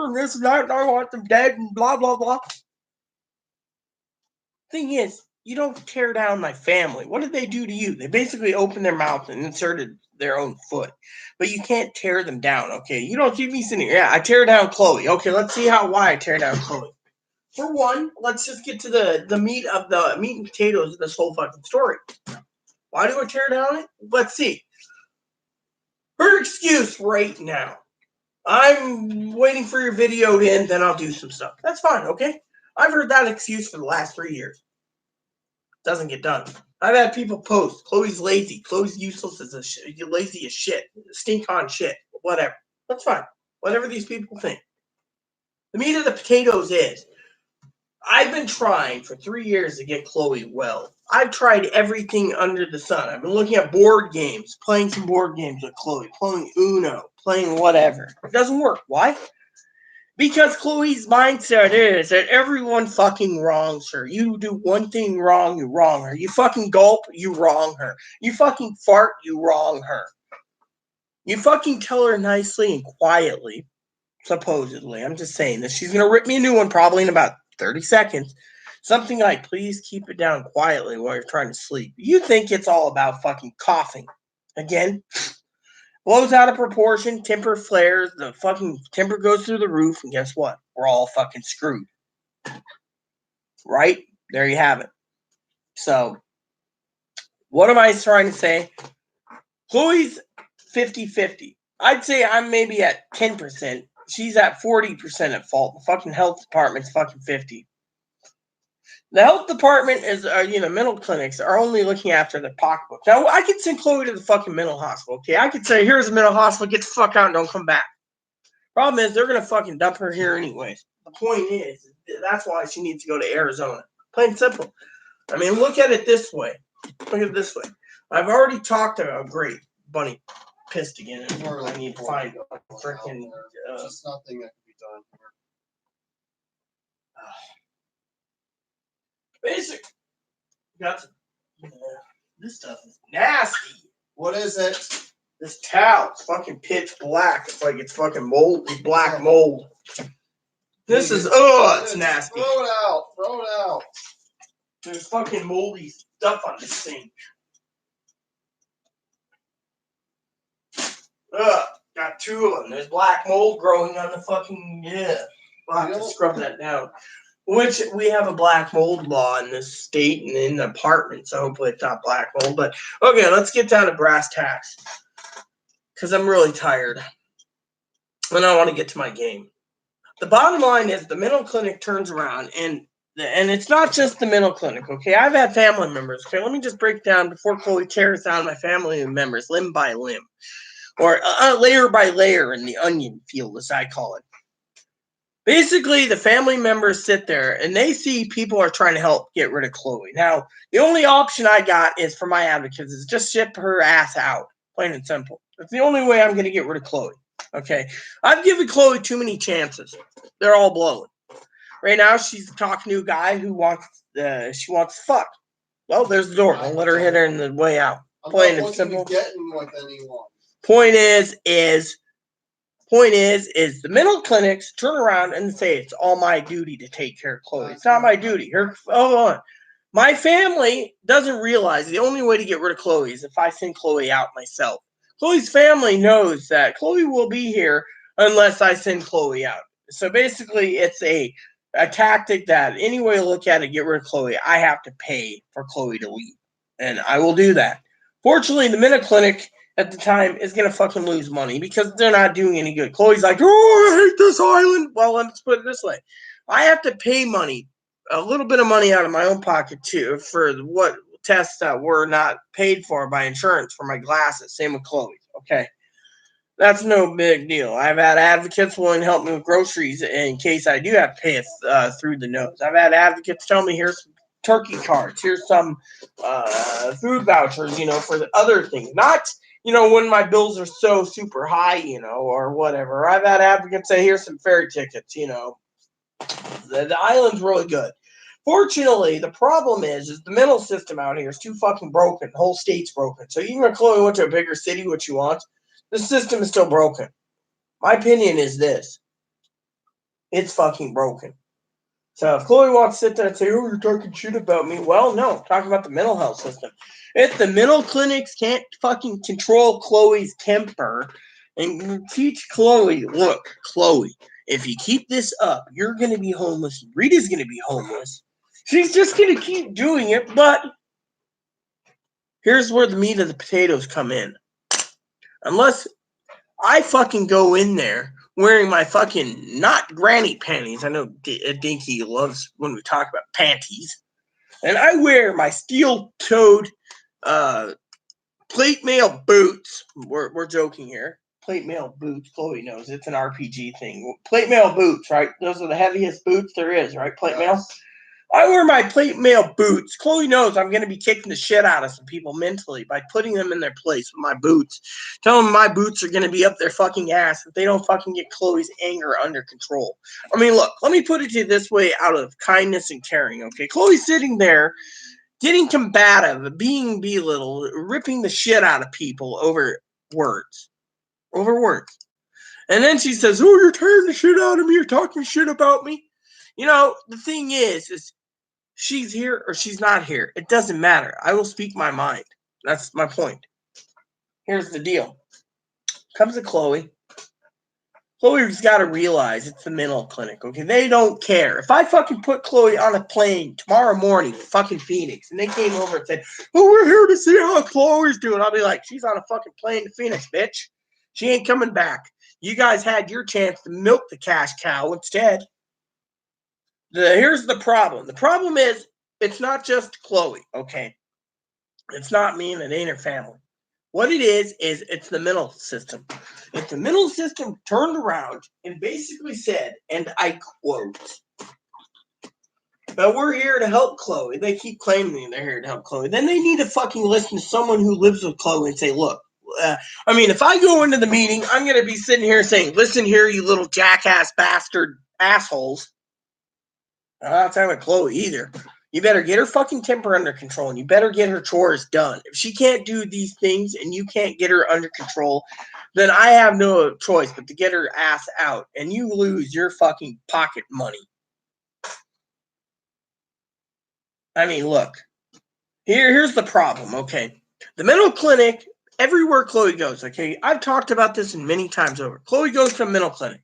and this and that, and I want them dead and blah, blah, blah. Thing is, you don't tear down my family. What did they do to you? They basically opened their mouth and inserted their own foot. But you can't tear them down, okay? You don't see me sitting here. Yeah, I tear down Chloe. Okay, let's see why I tear down Chloe. For one, let's just get to the meat and potatoes of this whole fucking story. Why do I tear down it? Let's see. Her excuse right now. I'm waiting for your video to end, then I'll do some stuff. That's fine, okay? I've heard that excuse for the last 3 years. Doesn't get done. I've had people post, Chloe's lazy, Chloe's useless as a shit, you're lazy as shit, stink on shit, whatever. That's fine. Whatever these people think. The meat of the potatoes is, I've been trying for 3 years to get Chloe well. I've tried everything under the sun. I've been looking at board games, playing some board games with Chloe, playing Uno, playing whatever. It doesn't work. Why? Because Chloe's mindset is that everyone fucking wrongs her. You do one thing wrong, you wrong her. You fucking gulp, you wrong her. You fucking fart, you wrong her. You fucking tell her nicely and quietly, supposedly. I'm just saying this. She's going to rip me a new one probably in about 30 seconds. Something like, please keep it down quietly while you're trying to sleep. You think it's all about fucking coughing. Again, blows out of proportion, temper flares, the fucking temper goes through the roof, and guess what? We're all fucking screwed. Right? There you have it. So, what am I trying to say? Chloe's 50-50. I'd say I'm maybe at 10%. She's at 40% at fault. The fucking health department's fucking 50. The health department is, mental clinics are only looking after the pocketbook. Now, I could send Chloe to the fucking mental hospital, okay? I could say, here's a mental hospital, get the fuck out and don't come back. Problem is, they're going to fucking dump her here anyways. The point is, that's why she needs to go to Arizona. Plain simple. I mean, look at it this way. Look at it this way. I've already talked about great bunny pissed again. And I need to find a freaking... Just nothing that can be done here. Basic. Got some, this stuff is nasty. What is it? This towel is fucking pitch black. It's like it's fucking mold, black mold. This is, oh, it's Just nasty. Throw it out. Throw it out. There's fucking moldy stuff on this thing. Ugh, got two of them. There's black mold growing on the fucking, yeah. I'll have to scrub that down. Which, we have a black mold law in this state and in the apartment, so hopefully it's not black mold. But, okay, let's get down to brass tacks. Because I'm really tired. And I want to get to my game. The bottom line is the mental clinic turns around, and it's not just the mental clinic, okay? I've had family members, okay? Let me just break down before Chloe tears down my family members limb by limb. Or layer by layer in the onion field, as I call it. Basically, the family members sit there, and they see people are trying to help get rid of Chloe. Now, the only option I got is for my advocates is just ship her ass out, plain and simple. That's the only way I'm going to get rid of Chloe. Okay, I've given Chloe too many chances. They're all blowing. Right now, she's talking to a guy who wants to fuck. Well, there's the door. Don't let her hit her in the way out. I'm Plain not and looking simple. to getting with anyone. Point is the mental clinics turn around and say it's all my duty to take care of Chloe. It's not my duty. Hold on. My family doesn't realize the only way to get rid of Chloe is if I send Chloe out myself. Chloe's family knows that Chloe will be here unless I send Chloe out. So basically, it's a tactic that any way you look at it, get rid of Chloe, I have to pay for Chloe to leave. And I will do that. Fortunately, the mental clinic at the time is going to fucking lose money because they're not doing any good. Chloe's like, oh, I hate this island. Well, let's put it this way. I have to pay money, a little bit of money out of my own pocket too, for what tests that were not paid for by insurance for my glasses. Same with Chloe. Okay. That's no big deal. I've had advocates willing to help me with groceries in case I do have to pay it through the nose. I've had advocates tell me, here's some turkey cards, here's some food vouchers, for the other things. Not, when my bills are so super high, or whatever. I've had advocates say, here's some ferry tickets, The island's really good. Fortunately, the problem is the mental system out here is too fucking broken. The whole state's broken. So even if Chloe went to a bigger city, what she wants, the system is still broken. My opinion is this. It's fucking broken. So if Chloe wants to sit there and say, oh, you're talking shit about me. Well, no. I'm talking about the mental health system. If the mental clinics can't fucking control Chloe's temper and teach Chloe, look, Chloe, if you keep this up, you're going to be homeless. Rita's going to be homeless. She's just going to keep doing it, but here's where the meat of the potatoes come in. Unless I fucking go in there wearing my fucking, not granny panties. I know Dinky loves when we talk about panties. And I wear my steel-toed plate mail boots. We're joking here. Plate mail boots. Chloe knows it's an RPG thing. Plate mail boots, right? Those are the heaviest boots there is, right? Plate mail. I wear my plate mail boots. Chloe knows I'm going to be kicking the shit out of some people mentally by putting them in their place with my boots. Telling them my boots are going to be up their fucking ass if they don't fucking get Chloe's anger under control. I mean, look, let me put it to you this way out of kindness and caring, okay? Chloe's sitting there getting combative, being belittled, ripping the shit out of people over words. Over words. And then she says, oh, you're tearing the shit out of me. You're talking shit about me. The thing is she's here or she's not here. It doesn't matter. I will speak my mind. That's my point. Here's the deal. Comes to Chloe. Chloe's got to realize it's the mental clinic, okay? They don't care. If I fucking put Chloe on a plane tomorrow morning to fucking Phoenix and they came over and said, oh, we're here to see how Chloe's doing, I'll be like, she's on a fucking plane to Phoenix, bitch. She ain't coming back. You guys had your chance to milk the cash cow instead. Here's the problem. The problem is it's not just Chloe, okay? It's not me and it ain't her family. What it is it's the mental system. If the mental system turned around and basically said, and I quote, but we're here to help Chloe. They keep claiming they're here to help Chloe. Then they need to fucking listen to someone who lives with Chloe and say, look, if I go into the meeting, I'm going to be sitting here saying, listen here, you little jackass bastard assholes. I'm not talking about Chloe either. You better get her fucking temper under control, and you better get her chores done. If she can't do these things and you can't get her under control, then I have no choice but to get her ass out, and you lose your fucking pocket money. I mean, look, here's the problem, okay? The mental clinic, everywhere Chloe goes, okay? I've talked about this many times over. Chloe goes to a mental clinic.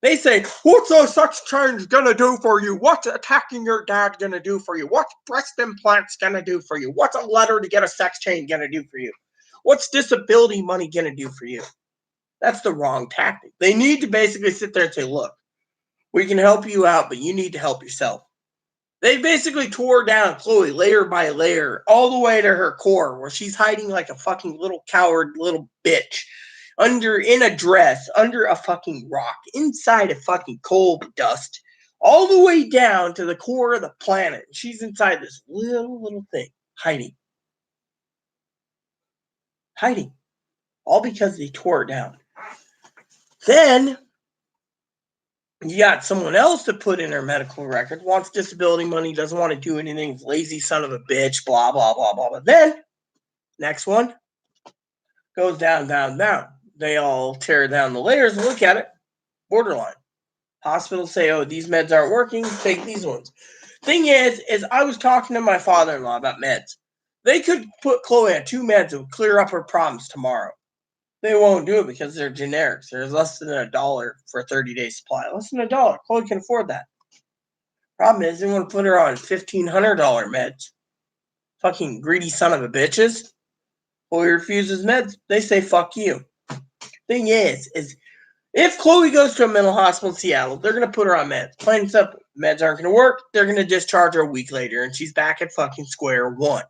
They say, what's a sex change gonna do for you? What's attacking your dad gonna do for you? What's breast implants gonna do for you? What's a letter to get a sex change gonna do for you? What's disability money gonna do for you? That's the wrong tactic. They need to basically sit there and say, look, we can help you out, but you need to help yourself. They basically tore down Chloe layer by layer, all the way to her core, where she's hiding like a fucking little coward little bitch in a dress, under a fucking rock, inside of fucking coal dust, all the way down to the core of the planet. She's inside this little thing, hiding. All because they tore it down. Then you got someone else to put in her medical record, wants disability money, doesn't want to do anything, lazy son of a bitch, blah, blah, blah, blah, blah. Then, next one goes down, down, down. They all tear down the layers and look at it. Borderline. Hospitals say, oh, these meds aren't working, take these ones. Thing is I was talking to my father-in-law about meds. They could put Chloe on 2 meds that would clear up her problems tomorrow. They won't do it because they're generics. There's less than $1 for a 30-day supply. Less than $1. Chloe can afford that. Problem is, they want to put her on $1,500 meds. Fucking greedy son of a bitches. Chloe refuses meds. They say, fuck you. Thing is if Chloe goes to a mental hospital in Seattle, they're going to put her on meds. Plain and simple. Meds aren't going to work. They're going to discharge her a week later, and she's back at fucking square one.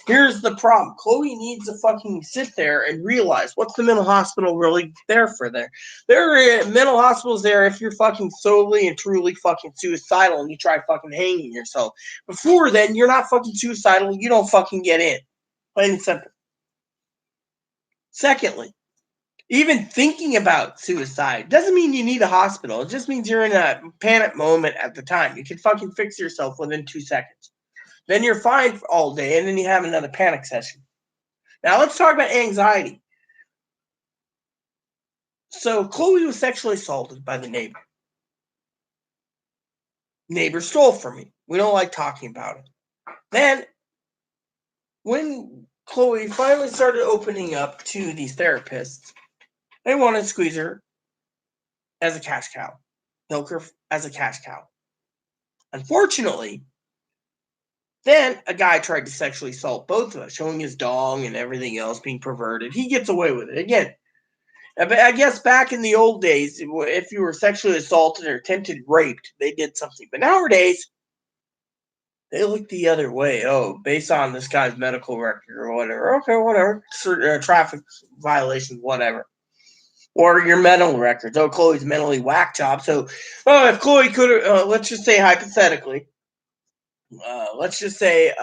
Here's the problem. Chloe needs to fucking sit there and realize what's the mental hospital really there for there. There are mental hospitals there if you're fucking solely and truly fucking suicidal and you try fucking hanging yourself. Before then, you're not fucking suicidal. You don't fucking get in. Plain and simple. Secondly, even thinking about suicide doesn't mean you need a hospital. It just means you're in a panic moment at the time. You can fucking fix yourself within 2 seconds. Then you're fine for all day, and then you have another panic session. Now, let's talk about anxiety. So, Chloe was sexually assaulted by the neighbor. Neighbor stole from me. We don't like talking about it. Then, when Chloe finally started opening up to these therapists, they wanted to squeeze her as a cash cow. Milk her as a cash cow. Unfortunately, then a guy tried to sexually assault both of us, showing his dong and everything else, being perverted. He gets away with it. Again, I guess back in the old days, if you were sexually assaulted or attempted raped, they did something. But nowadays, they look the other way. Oh, based on this guy's medical record or whatever. Okay, whatever. Traffic violations, whatever. Or your mental records. Oh, Chloe's mentally whack job. So, if Chloe could, let's just say hypothetically, let's just say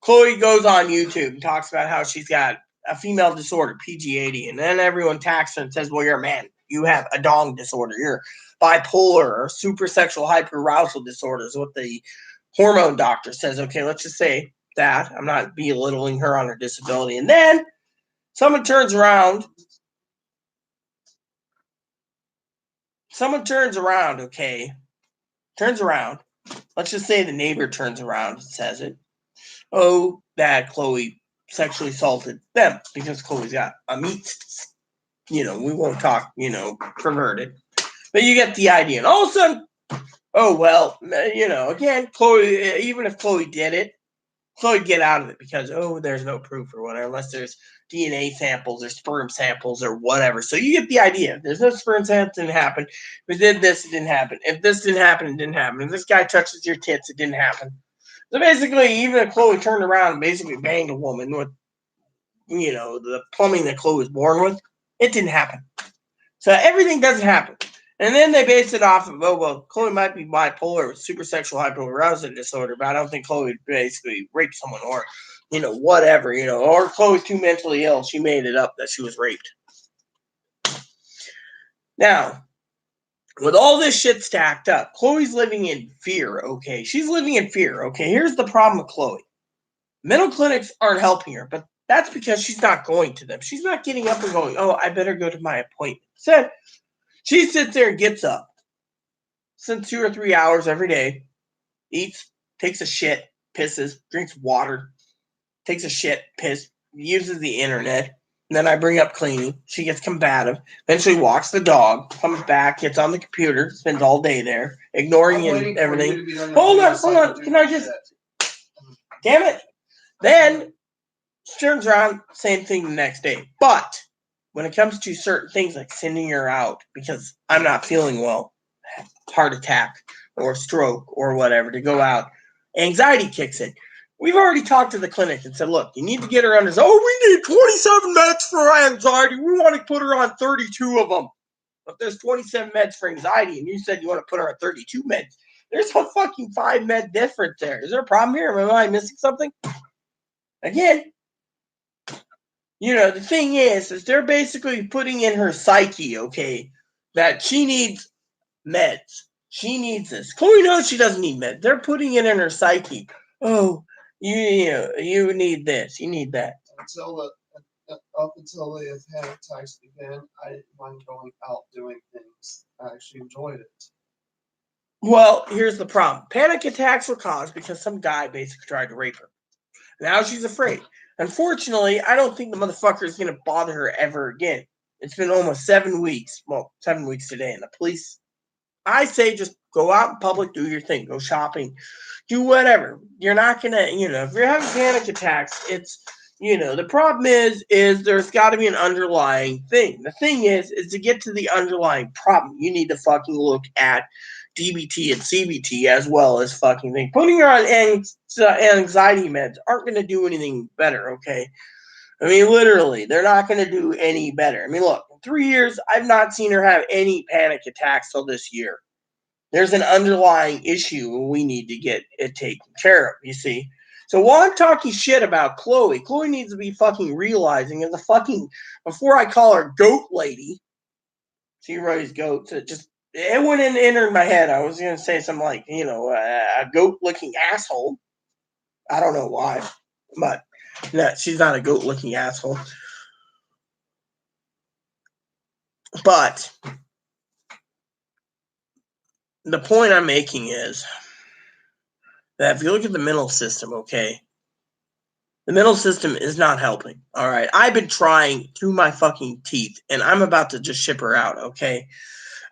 Chloe goes on YouTube and talks about how she's got a female disorder, PG80, and then everyone attacks her and says, well, you're a man. You have a dong disorder. You're bipolar or super sexual hyperarousal disorder is what the hormone doctor says. Okay, let's just say that. I'm not belittling her on her disability. And then someone turns around, okay? Turns around. Let's just say the neighbor turns around and says it. Oh, that Chloe sexually assaulted them because Chloe's got a meat. We won't talk, perverted. But you get the idea. And all of a sudden, oh, well, again, Chloe, even if Chloe did it, Chloe would get out of it because, there's no proof or whatever, unless there's DNA samples or sperm samples or whatever. So you get the idea. There's no sperm samples, it didn't happen. If it did this, it didn't happen. If this didn't happen, it didn't happen. If this guy touches your tits, it didn't happen. So basically, even if Chloe turned around and basically banged a woman with, the plumbing that Chloe was born with, it didn't happen. So everything doesn't happen. And then they base it off of, Chloe might be bipolar with super sexual hyperarousal disorder, but I don't think Chloe basically raped someone or, whatever, or Chloe's too mentally ill. She made it up that she was raped. Now, with all this shit stacked up, Chloe's living in fear, okay? She's living in fear, okay? Here's the problem with Chloe. Mental clinics aren't helping her, but That's because she's not going to them. She's not getting up and going, oh, I better go to my appointment. So she sits there and gets up, spends 2 or 3 hours every day, eats, takes a shit, pisses, drinks water, takes a shit, piss, uses the internet. And then I bring up cleaning. She gets combative. Eventually walks the dog, comes back, gets on the computer, spends all day there, ignoring and everything. Hold on. Can I just... Damn it. Then she turns around, same thing the next day. But when it comes to certain things like sending her out because I'm not feeling well, heart attack or stroke or whatever, to go out, anxiety kicks in. We've already talked to the clinic and said, look, you need to get her under. Oh, we need 27 meds for anxiety. We want to put her on 32 of them. But there's 27 meds for anxiety, and you said you want to put her on 32 meds. There's a fucking 5 med difference there. Is there a problem here? Am I missing something? Again, the thing is they're basically putting in her psyche, okay, that she needs meds. She needs this. Chloe knows she doesn't need meds. They're putting it in her psyche. Oh, you need this. You need that. Up until the panic attacks began, I didn't mind going out doing things. I actually enjoyed it. Well, here's the problem. Panic attacks were caused because some guy basically tried to rape her. Now she's afraid. Unfortunately, I don't think the motherfucker is going to bother her ever again. It's been almost 7 weeks. Well, 7 weeks today. And the police, I say just go out in public, do your thing. Go shopping. Do whatever. You're not going to, if you're having panic attacks, it's, the problem is there's got to be an underlying thing. The thing is to get to the underlying problem, you need to fucking look at DBT and CBT as well as fucking thing. Putting her on anxiety meds aren't going to do anything better, okay? I mean, literally, they're not going to do any better. I mean, look, in 3 years, I've not seen her have any panic attacks till this year. There's an underlying issue we need to get it taken care of, you see? So while I'm talking shit about Chloe needs to be fucking realizing as a fucking, before I call her goat lady, she raised goats, it went in entered my head. I was going to say something like, a goat-looking asshole. I don't know why, but no, she's not a goat-looking asshole. But the point I'm making is that if you look at the mental system, okay, the mental system is not helping, all right? I've been trying through my fucking teeth, and I'm about to just ship her out, okay?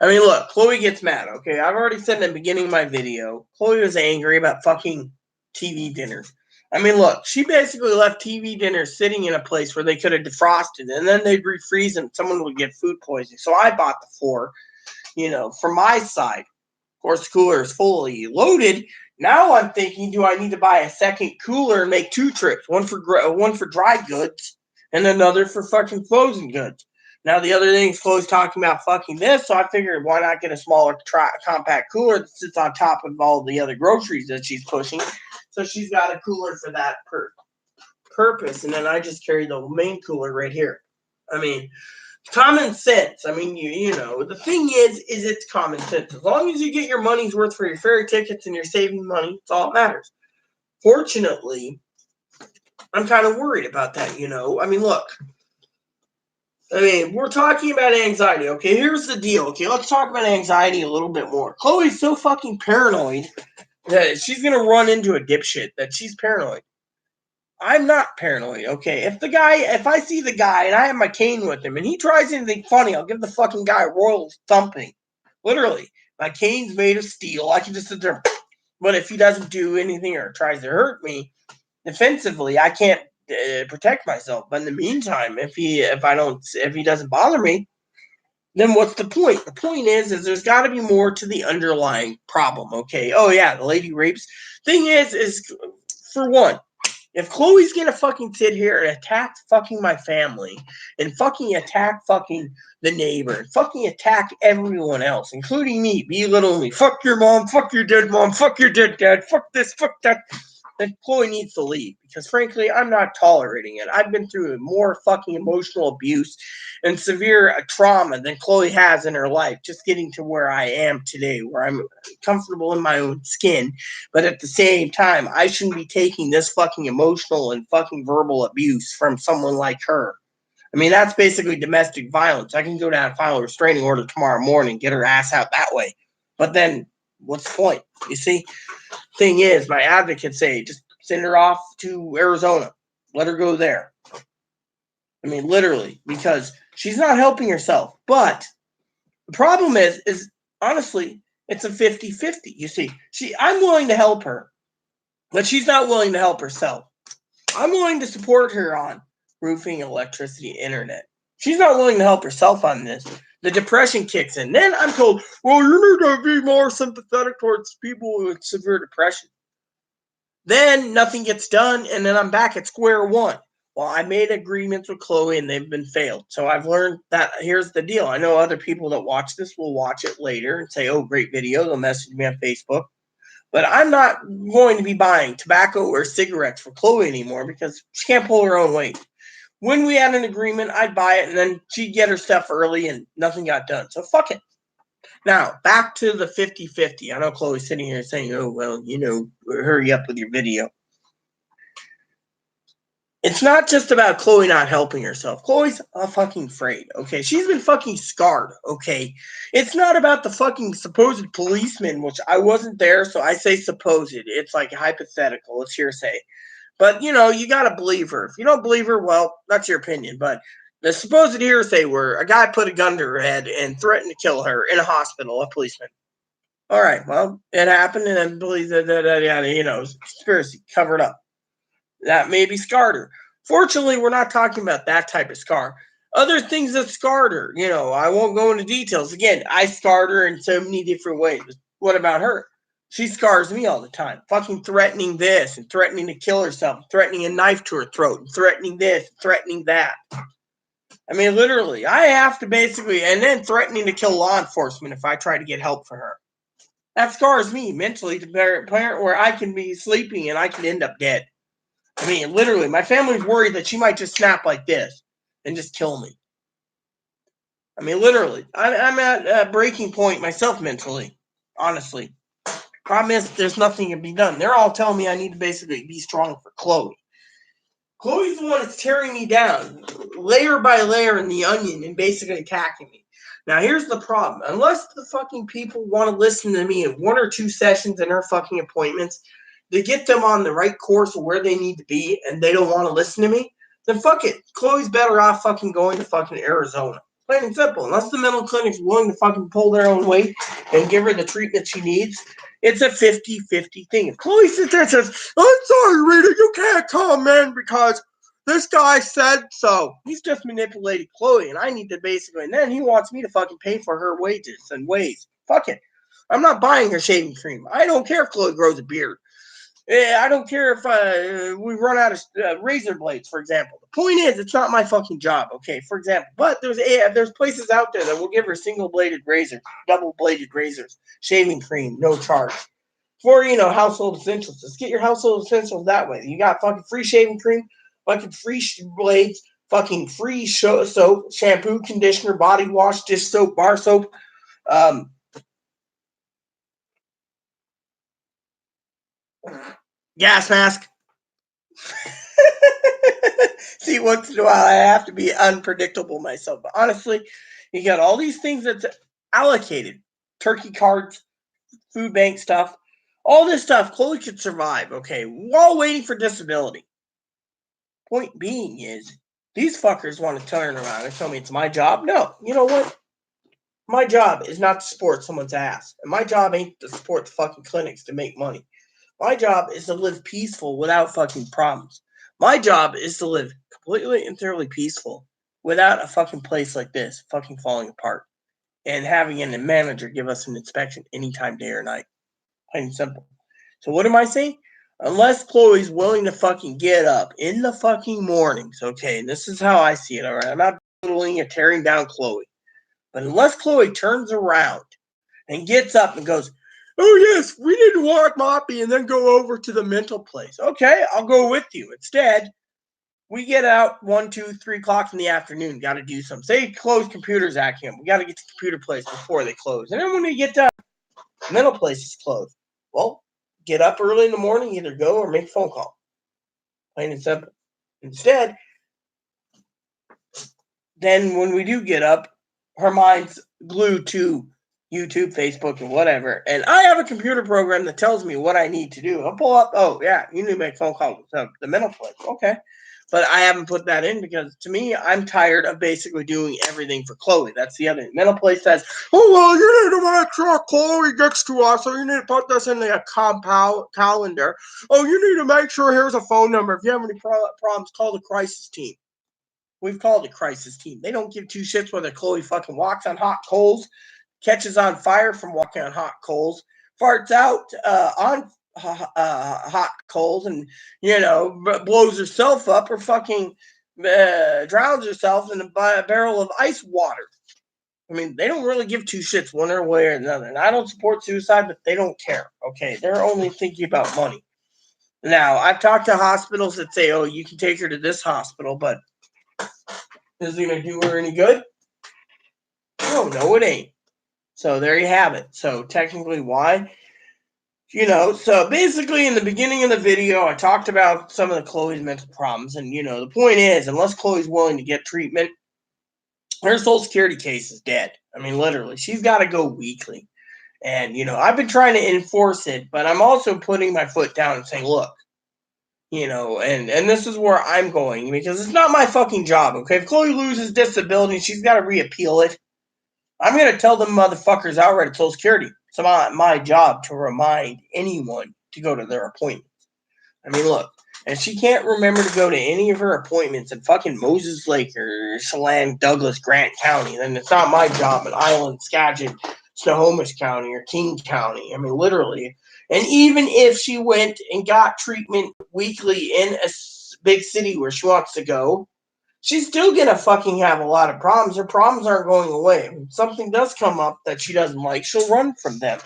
I mean, look, Chloe gets mad, okay? I've already said in the beginning of my video, Chloe was angry about fucking TV dinners. I mean, look, she basically left TV dinners sitting in a place where they could have defrosted, and then they'd refreeze and someone would get food poisoning. So I bought the 4, from my side. Of course, the cooler is fully loaded. Now I'm thinking, do I need to buy a second cooler and make 2 trips? One for dry goods and another for fucking frozen goods. Now, the other thing is Chloe's talking about fucking this, so I figured why not get a smaller compact cooler that sits on top of all the other groceries that she's pushing. So she's got a cooler for that purpose, and then I just carry the main cooler right here. I mean, common sense. I mean, the thing is it's common sense. As long as you get your money's worth for your ferry tickets and you're saving money, it's all that matters. Fortunately, I'm kind of worried about that, I mean, look. We're talking about anxiety, okay? Here's the deal, okay? Let's talk about anxiety a little bit more. Chloe's so fucking paranoid that she's going to run into a dipshit that she's paranoid. I'm not paranoid, okay? If I see the guy and I have my cane with him and he tries anything funny, I'll give the fucking guy a royal thumping. Literally. My cane's made of steel. I can just sit there. But if he doesn't do anything or tries to hurt me defensively, I can't protect myself. But in the meantime, if he doesn't bother me, then what's the point? The point is there's got to be more to the underlying problem, okay? Oh yeah, the lady rapes. Thing is for one, if Chloe's gonna fucking sit here and attack fucking my family and fucking attack fucking the neighbor and fucking attack everyone else, including me, belittle me, fuck your mom, fuck your dead mom, fuck your dead dad, fuck this, fuck that. then Chloe needs to leave because frankly, I'm not tolerating it. I've been through more fucking emotional abuse and severe trauma than Chloe has in her life, just getting to where I am today, where I'm comfortable in my own skin. But at the same time, I shouldn't be taking this fucking emotional and fucking verbal abuse from someone like her. I mean, that's basically domestic violence. I can go down and file a restraining order tomorrow morning, get her ass out that way. But then what's the point? You see, thing is, my advocates say just send her off to Arizona. Let her go there. I mean, literally, because she's not helping herself. But the problem is honestly, it's a 50-50. You see, I'm willing to help her, but she's not willing to help herself. I'm willing to support her on roofing, electricity, internet. She's not willing to help herself on this. The depression kicks in. Then I'm told, well, you need to be more sympathetic towards people with severe depression. Then nothing gets done, and then I'm back at square one. Well, I made agreements with Chloe, and they've been failed. So I've learned that here's the deal. I know other people that watch this will watch it later and say, oh, great video. They'll message me on Facebook. But I'm not going to be buying tobacco or cigarettes for Chloe anymore because she can't pull her own weight. When we had an agreement, I'd buy it, and then she'd get her stuff early, and nothing got done. So fuck it. Now, back to the 50-50. I know Chloe's sitting here saying, oh, well, hurry up with your video. It's not just about Chloe not helping herself. Chloe's fucking afraid, okay? She's been fucking scarred, okay? It's not about the fucking supposed policeman, which I wasn't there, so I say supposed. It's like hypothetical. It's hearsay. But, you got to believe her. If you don't believe her, well, that's your opinion. But the supposed hearsay where a guy put a gun to her head and threatened to kill her in a hospital, a policeman. All right, well, it happened, and then believe that, conspiracy, covered up. That maybe scarred her. Fortunately, we're not talking about that type of scar. Other things that scarred her, I won't go into details. Again, I scarred her in so many different ways. What about her? She scars me all the time. Fucking threatening this and threatening to kill herself, threatening a knife to her throat, and threatening this, threatening that. I mean, literally, I have to basically, and then threatening to kill law enforcement if I try to get help for her. That scars me mentally to the point where I can be sleeping and I can end up dead. I mean, literally, my family's worried that she might just snap like this and just kill me. I mean, literally, I'm at a breaking point myself mentally, honestly. Problem is, there's nothing to be done. They're all telling me I need to basically be strong for Chloe. Chloe's the one that's tearing me down, layer by layer in the onion and basically attacking me. Now, here's the problem. Unless the fucking people want to listen to me in 1 or 2 sessions in her fucking appointments, to get them on the right course of where they need to be, and they don't want to listen to me, then fuck it. Chloe's better off fucking going to fucking Arizona. Plain and simple. Unless the mental clinic's willing to fucking pull their own weight and give her the treatment she needs, it's a 50-50 thing. If Chloe sits there and says, I'm sorry, Rita, you can't come in because this guy said so. He's just manipulating Chloe, and I need to basically, and then he wants me to fucking pay for her wages and ways. Fuck it. I'm not buying her shaving cream. I don't care if Chloe grows a beard. I don't care if we run out of razor blades, for example. The point is, it's not my fucking job, okay, for example. But there's places out there that will give her single-bladed razors, double-bladed razors, shaving cream, no charge. For, household essentials. Just get your household essentials that way. You got fucking free shaving cream, fucking free blades, fucking free soap, shampoo, conditioner, body wash, dish soap, bar soap, gas mask. See, once in a while I have to be unpredictable myself. But honestly, you got all these things that's allocated. Turkey cards, food bank stuff. All this stuff, Chloe could survive, okay, while waiting for disability. Point being is, these fuckers want to turn around and tell me it's my job. No, you know what? My job is not to support someone's ass. And my job ain't to support the fucking clinics to make money. My job is to live peaceful without fucking problems. My job is to live completely and thoroughly peaceful without a fucking place like this fucking falling apart and having a manager give us an inspection anytime, day or night. Plain and simple. So what am I saying? Unless Chloe's willing to fucking get up in the fucking mornings, okay, and this is how I see it, all right? I'm not belittling or tearing down Chloe. But unless Chloe turns around and gets up and goes, oh yes, we need to walk Moppy and then go over to the mental place. Okay, I'll go with you. Instead, we get out 1, 2, 3 o'clock in the afternoon. Got to do something. Say close computers acting up. We got to get to the computer place before they close. And then when we get done, the mental place is closed. Well, get up early in the morning, either go or make a phone call. Plain and simple. Instead, then when we do get up, her mind's glued to YouTube, Facebook, and whatever. And I have a computer program that tells me what I need to do. I'll pull up, oh, yeah, you need to make a phone call to the mental place. Okay. But I haven't put that in because to me, I'm tired of basically doing everything for Chloe. That's the other thing. Mental place says, oh, well, you need to make sure Chloe gets to us, so you need to put this in the compound calendar. Oh, you need to make sure here's a phone number. If you have any problems, call the crisis team. We've called the crisis team. They don't give two shits whether Chloe fucking walks on hot coals, catches on fire from walking on hot coals, farts out on hot coals, and blows herself up or fucking drowns herself in a barrel of ice water. I mean, they don't really give two shits one way or another. And I don't support suicide, but they don't care. Okay, they're only thinking about money. Now, I've talked to hospitals that say, "Oh, you can take her to this hospital," but is it going to do her any good? No, it ain't. So there you have it. So technically, why? So basically in the beginning of the video, I talked about some of the Chloe's mental problems. And, the point is, unless Chloe's willing to get treatment, her Social Security case is dead. I mean, literally, she's got to go weekly. And, I've been trying to enforce it, but I'm also putting my foot down and saying, look, and this is where I'm going because it's not my fucking job, okay? If Chloe loses disability, she's got to reappeal it. I'm going to tell them motherfuckers outright at Social Security. It's not my job to remind anyone to go to their appointments. I mean, look, and she can't remember to go to any of her appointments in fucking Moses Lake or Chelan, Douglas, Grant County, then it's not my job in Island, Skagit, Snohomish County, or King County. I mean, literally. And even if she went and got treatment weekly in a big city where she wants to go, she's still going to fucking have a lot of problems. Her problems aren't going away. If something does come up that she doesn't like, she'll run from them.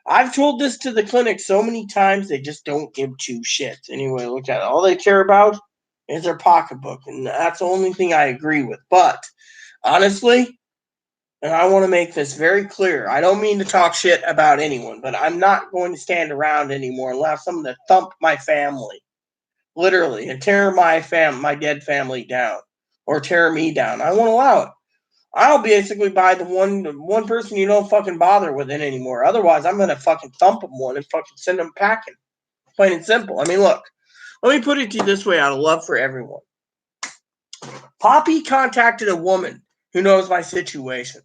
I've told this to the clinic so many times, they just don't give two shits. Anyway, look at it. All they care about is their pocketbook, and that's the only thing I agree with. But, honestly, and I want to make this very clear, I don't mean to talk shit about anyone, but I'm not going to stand around anymore and allow someone to thump my family, literally, and tear my dead family down, or tear me down. I won't allow it. I'll basically buy the one person you don't fucking bother with it anymore. Otherwise, I'm going to fucking thump them one and fucking send them packing. Plain and simple. I mean, look, let me put it to you this way out of love for everyone. Poppy contacted a woman who knows my situation.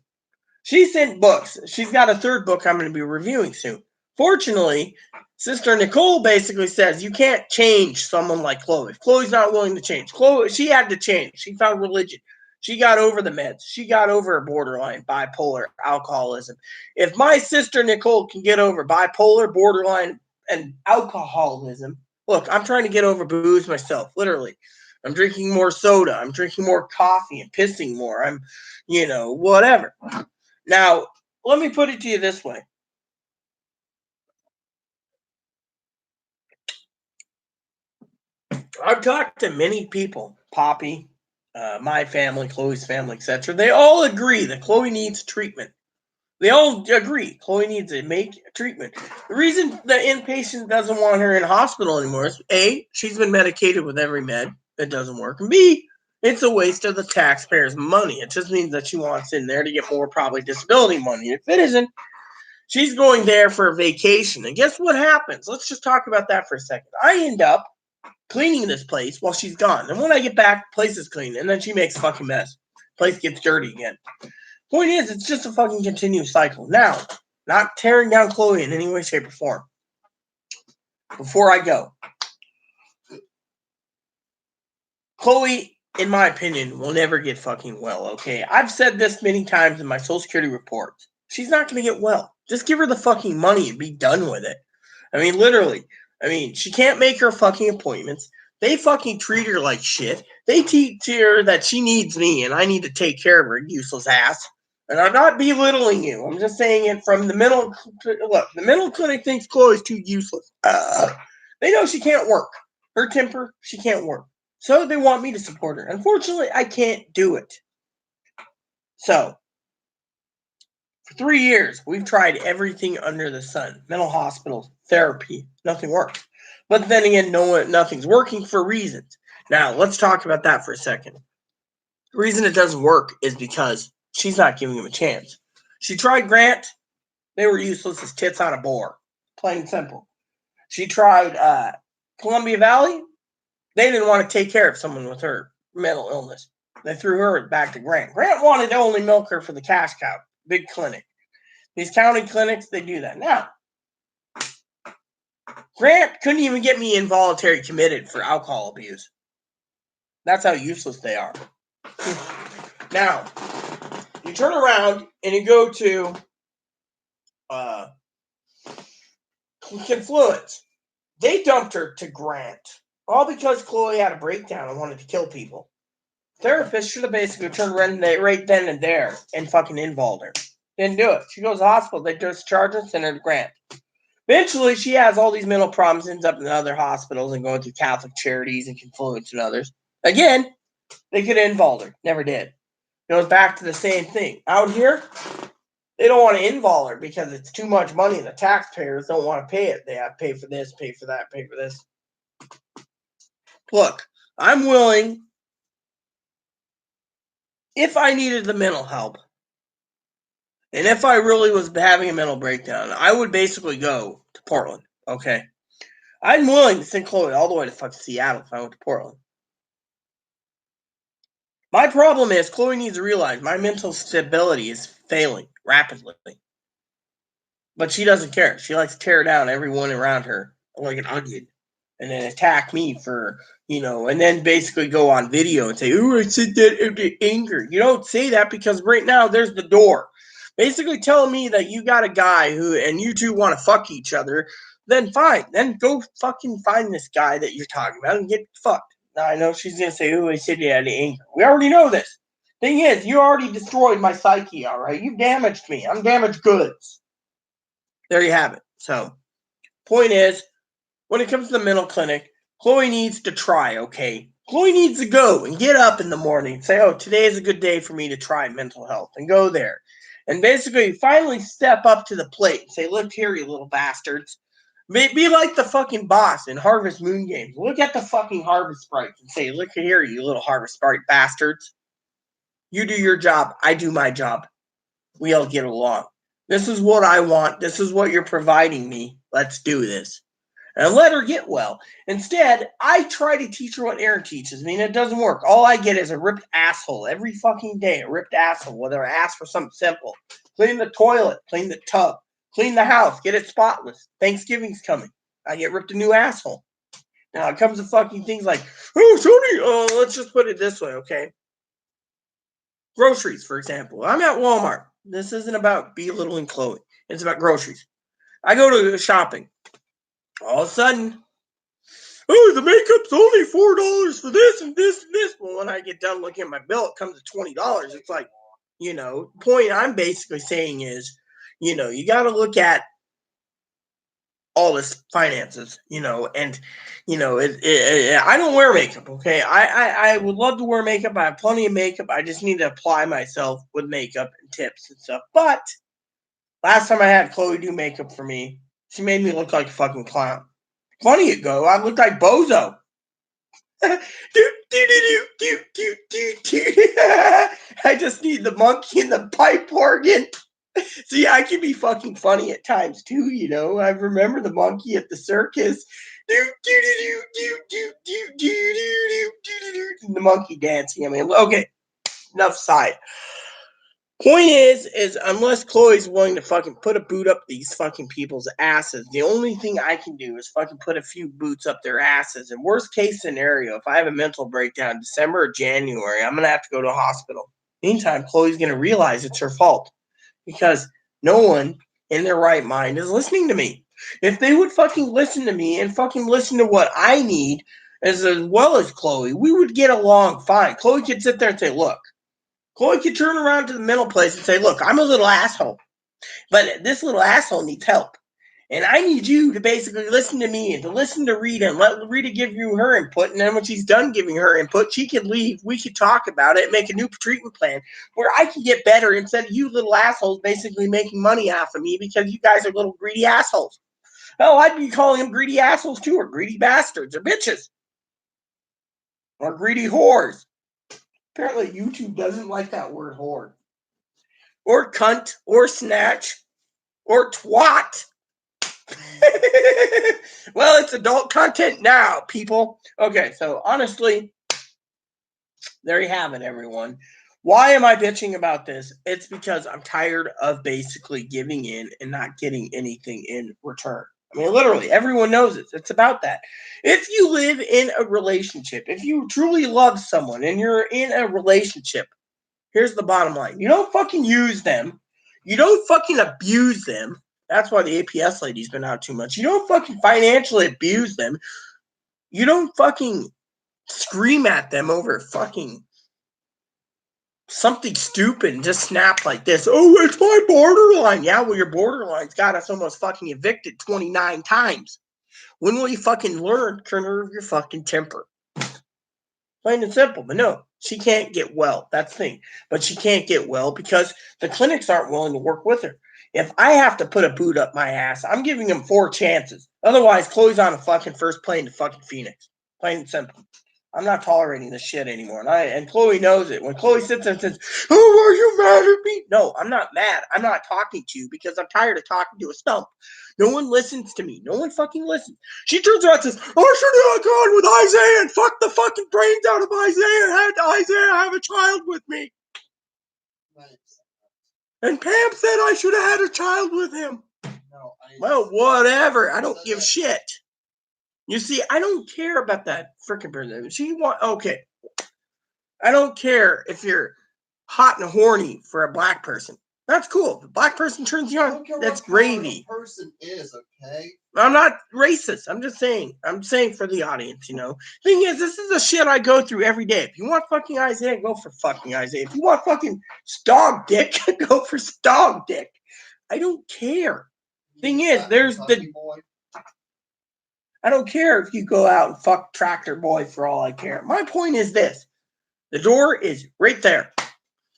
She sent books. She's got a third book I'm going to be reviewing soon. Fortunately, Sister Nicole basically says you can't change someone like Chloe. If Chloe's not willing to change. Chloe, she had to change. She found religion. She got over the meds. She got over borderline, bipolar, alcoholism. If my sister Nicole can get over bipolar, borderline, and alcoholism, look, I'm trying to get over booze myself, literally. I'm drinking more soda. I'm drinking more coffee and pissing more. I'm, whatever. Now, let me put it to you this way. I've talked to many people, Poppy, my family, Chloe's family, etc. They all agree that Chloe needs treatment. They all agree Chloe needs to make treatment. The reason the inpatient doesn't want her in hospital anymore is A, she's been medicated with every med that doesn't work, and B, it's a waste of the taxpayers' money. It just means that she wants in there to get more probably disability money. If it isn't, she's going there for a vacation. And guess what happens? Let's just talk about that for a second. I end up cleaning this place while she's gone. And when I get back, the place is clean. And then she makes a fucking mess. Place gets dirty again. Point is, it's just a fucking continuous cycle. Now, not tearing down Chloe in any way, shape, or form. Before I go, Chloe, in my opinion, will never get fucking well, okay? I've said this many times in my Social Security reports. She's not going to get well. Just give her the fucking money and be done with it. I mean, literally. I mean, she can't make her fucking appointments. They fucking treat her like shit. They teach her that she needs me and I need to take care of her useless ass. And I'm not belittling you. I'm just saying it from the mental. Look, the mental clinic thinks Chloe's too useless. They know she can't work. Her temper, she can't work. So they want me to support her. Unfortunately, I can't do it. So, for 3 years, we've tried everything under the sun. Mental hospitals, therapy, nothing works. But then again, nothing's working for reasons. Now, let's talk about that for a second. The reason it doesn't work is because she's not giving him a chance. She tried Grant. They were useless as tits on a boar. Plain and simple. She tried Columbia Valley. They didn't want to take care of someone with her mental illness. They threw her back to Grant. Grant wanted to only milk her for the cash cow. Big clinic. These county clinics, they do that. Now, Grant couldn't even get me involuntary committed for alcohol abuse. That's how useless they are. Now, you turn around and you go to Confluence. They dumped her to Grant. All because Chloe had a breakdown and wanted to kill people. Therapist should have basically turned right then and there and fucking involved her. Didn't do it. She goes to the hospital. They discharge her, send her to Grant. Eventually, she has all these mental problems, ends up in other hospitals and going through Catholic Charities and Confluence and others. Again, they could have involved her. Never did. It goes back to the same thing. Out here, they don't want to involve her because it's too much money. The taxpayers don't want to pay it. They have to pay for this, pay for that, pay for this. Look, I'm willing, if I needed the mental help, and if I really was having a mental breakdown, I would basically go to Portland, okay? I'm willing to send Chloe all the way to fucking Seattle if I went to Portland. My problem is Chloe needs to realize my mental stability is failing rapidly. But she doesn't care. She likes to tear down everyone around her like an onion and then attack me for, and then basically go on video and say, "Oh, I said that out of anger." You don't say that because right now there's the door. Basically telling me that you got a guy and you two want to fuck each other, then fine. Then go fucking find this guy that you're talking about and get fucked. Now, I know she's going to say, "Oh, I said it out of anger." We already know this. Thing is, you already destroyed my psyche, all right? You damaged me. I'm damaged goods. There you have it. So, point is, when it comes to the mental clinic, Chloe needs to try, okay? Chloe needs to go and get up in the morning and say, "Oh, today is a good day for me to try mental health," and go there. And basically finally step up to the plate and say, "Look here, you little bastards." Be like the fucking boss in Harvest Moon games. Look at the fucking Harvest Sprites and say, "Look here, you little Harvest Sprite bastards. You do your job. I do my job. We all get along. This is what I want. This is what you're providing me. Let's do this." And let her get well. Instead, I try to teach her what Aaron teaches me, and it doesn't work. All I get is a ripped asshole every fucking day. A ripped asshole, whether I ask for something simple. Clean the toilet, clean the tub, clean the house, get it spotless. Thanksgiving's coming. I get ripped a new asshole. Now it comes to fucking things like, "Oh, Tony, let's just put it this way, okay? Groceries, for example. I'm at Walmart. This isn't about belittling Chloe. It's about groceries. I go to shopping. All of a sudden, "Oh, the makeup's only $4 for this and this and this." Well, when I get done looking at my bill, it comes to $20. It's like, point I'm basically saying is, you got to look at all this finances, and, I don't wear makeup, okay? I would love to wear makeup. I have plenty of makeup. I just need to apply myself with makeup and tips and stuff. But last time I had Chloe do makeup for me, she made me look like a fucking clown. Funny ago, I looked like Bozo. I just need the monkey and the pipe organ. See, I can be fucking funny at times too, I remember the monkey at the circus. The monkey dancing. I mean, okay, enough side. Point is unless Chloe's willing to fucking put a boot up these fucking people's asses, the only thing I can do is fucking put a few boots up their asses. And worst case scenario, if I have a mental breakdown in December or January, I'm going to have to go to a hospital. Meantime, Chloe's going to realize it's her fault because no one in their right mind is listening to me. If they would fucking listen to me and fucking listen to what I need as well as Chloe, we would get along fine. Chloe could sit there and say, "Look, Chloe could turn around to the mental place and say, look, I'm a little asshole, but this little asshole needs help. And I need you to basically listen to me and to listen to Rita and let Rita give you her input. And then when she's done giving her input, she can leave. We could talk about it, make a new treatment plan where I can get better instead of you little assholes basically making money off of me because you guys are little greedy assholes. Oh, I'd be calling them greedy assholes too, or greedy bastards, or bitches, or greedy whores. Apparently YouTube doesn't like that word whore. Or cunt, or snatch, or twat. Well, it's adult content now, people. Okay, so honestly, there you have it, everyone. Why am I bitching about this? It's because I'm tired of basically giving in and not getting anything in return. I mean, literally, everyone knows it. It's about that. If you live in a relationship, if you truly love someone and you're in a relationship, here's the bottom line. You don't fucking use them. You don't fucking abuse them. That's why the APS lady's been out too much. You don't fucking financially abuse them. You don't fucking scream at them over fucking something stupid and just snap like this. Oh, it's my borderline. Yeah, well, your borderline's got us almost fucking evicted 29 times. When will you fucking learn to curb your fucking temper? Plain and simple. But no, she can't get well. That's the thing. But she can't get well because the clinics aren't willing to work with her. If I have to put a boot up my ass, I'm giving them 4 chances. Otherwise, Chloe's on a fucking first plane to fucking Phoenix. Plain and simple. I'm not tolerating this shit anymore. And Chloe knows it. When Chloe sits there and says, oh, are you mad at me? No, I'm not mad. I'm not talking to you because I'm tired of talking to a stump. No one listens to me. No one fucking listens. She turns around and says, I should have gone with Isaiah and fucked the fucking brains out of Isaiah and had Isaiah have a child with me. And Pam said I should have had a child with him. No, Well, whatever. I don't give shit. You see, I don't care about that freaking person. Okay. I don't care if you're hot and horny for a black person. That's cool. If a black person turns you on, that's gravy. Person is okay. I'm not racist. I'm just saying. I'm saying for the audience, you know. Thing is, this is the shit I go through every day. If you want fucking Isaiah, go for fucking Isaiah. If you want fucking dog dick, go for dog dick. I don't care. Thing is, there's the. I don't care if you go out and fuck Tractor Boy for all I care. My point is this. The door is right there.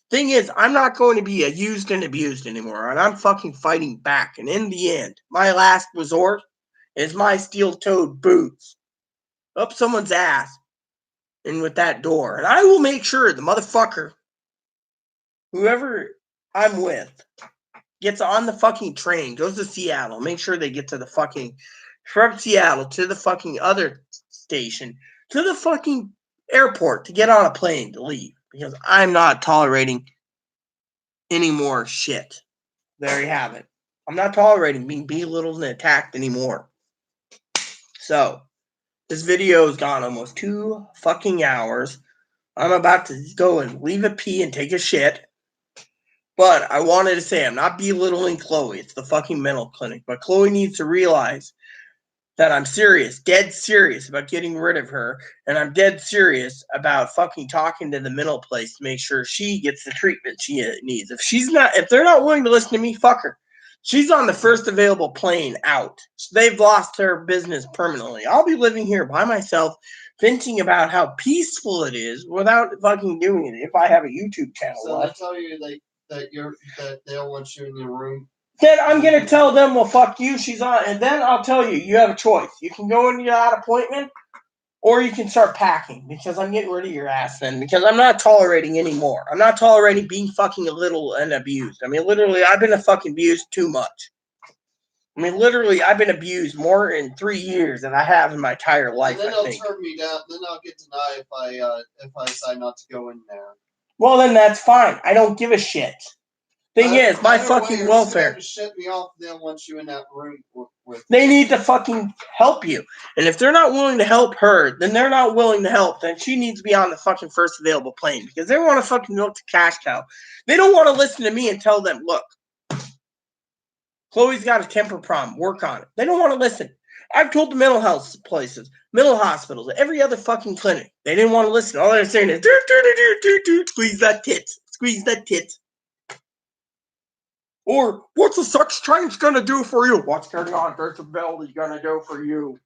Thing is, I'm not going to be used and abused anymore, and I'm fucking fighting back. And in the end, my last resort is my steel-toed boots up someone's ass and with that door. And I will make sure the motherfucker, whoever I'm with, gets on the fucking train, goes to Seattle, make sure they get to the fucking, from Seattle to the fucking other station, to the fucking airport to get on a plane to leave. Because I'm not tolerating any more shit. There you have it. I'm not tolerating being belittled and attacked anymore. So, this video has gone almost 2 fucking hours. I'm about to go and leave a pee and take a shit. But I wanted to say I'm not belittling Chloe. It's the fucking mental clinic. But Chloe needs to realize that I'm serious, dead serious about getting rid of her, and I'm dead serious about fucking talking to the mental place to make sure she gets the treatment she needs. If they're not willing to listen to me, fuck her. She's on the first available plane out. They've lost their business permanently. I'll be living here by myself, venting about how peaceful it is without fucking doing it if I have a YouTube channel. So I tell you that they'll want you in your room. Then I'm going to tell them, well, fuck you, she's on. And then I'll tell you, you have a choice. You can go into that appointment, or you can start packing, because I'm getting rid of your ass then, because I'm not tolerating anymore. I'm not tolerating being fucking a little and abused. I mean, literally, I've been fucking abused too much. I mean, literally, I've been abused more in 3 years than I have in my entire life, And then I they'll think. turn me down. Then I'll get denied if I decide not to go in there. Well, then that's fine. I don't give a shit. Thing is, my fucking welfare. To shut me off, they'll want you in that room with. They need to fucking help you. And if they're not willing to help her, then they're not willing to help. Then she needs to be on the fucking first available plane, because they want to fucking milk the cash cow. They don't want to listen to me and tell them, look, Chloe's got a temper problem. Work on it. They don't want to listen. I've told the mental health places, mental hospitals, every other fucking clinic. They didn't want to listen. All they're saying is, squeeze that tits. Squeeze that tit. Or, what's a sex change gonna do for you? What's going on? There's a belly gonna do for you.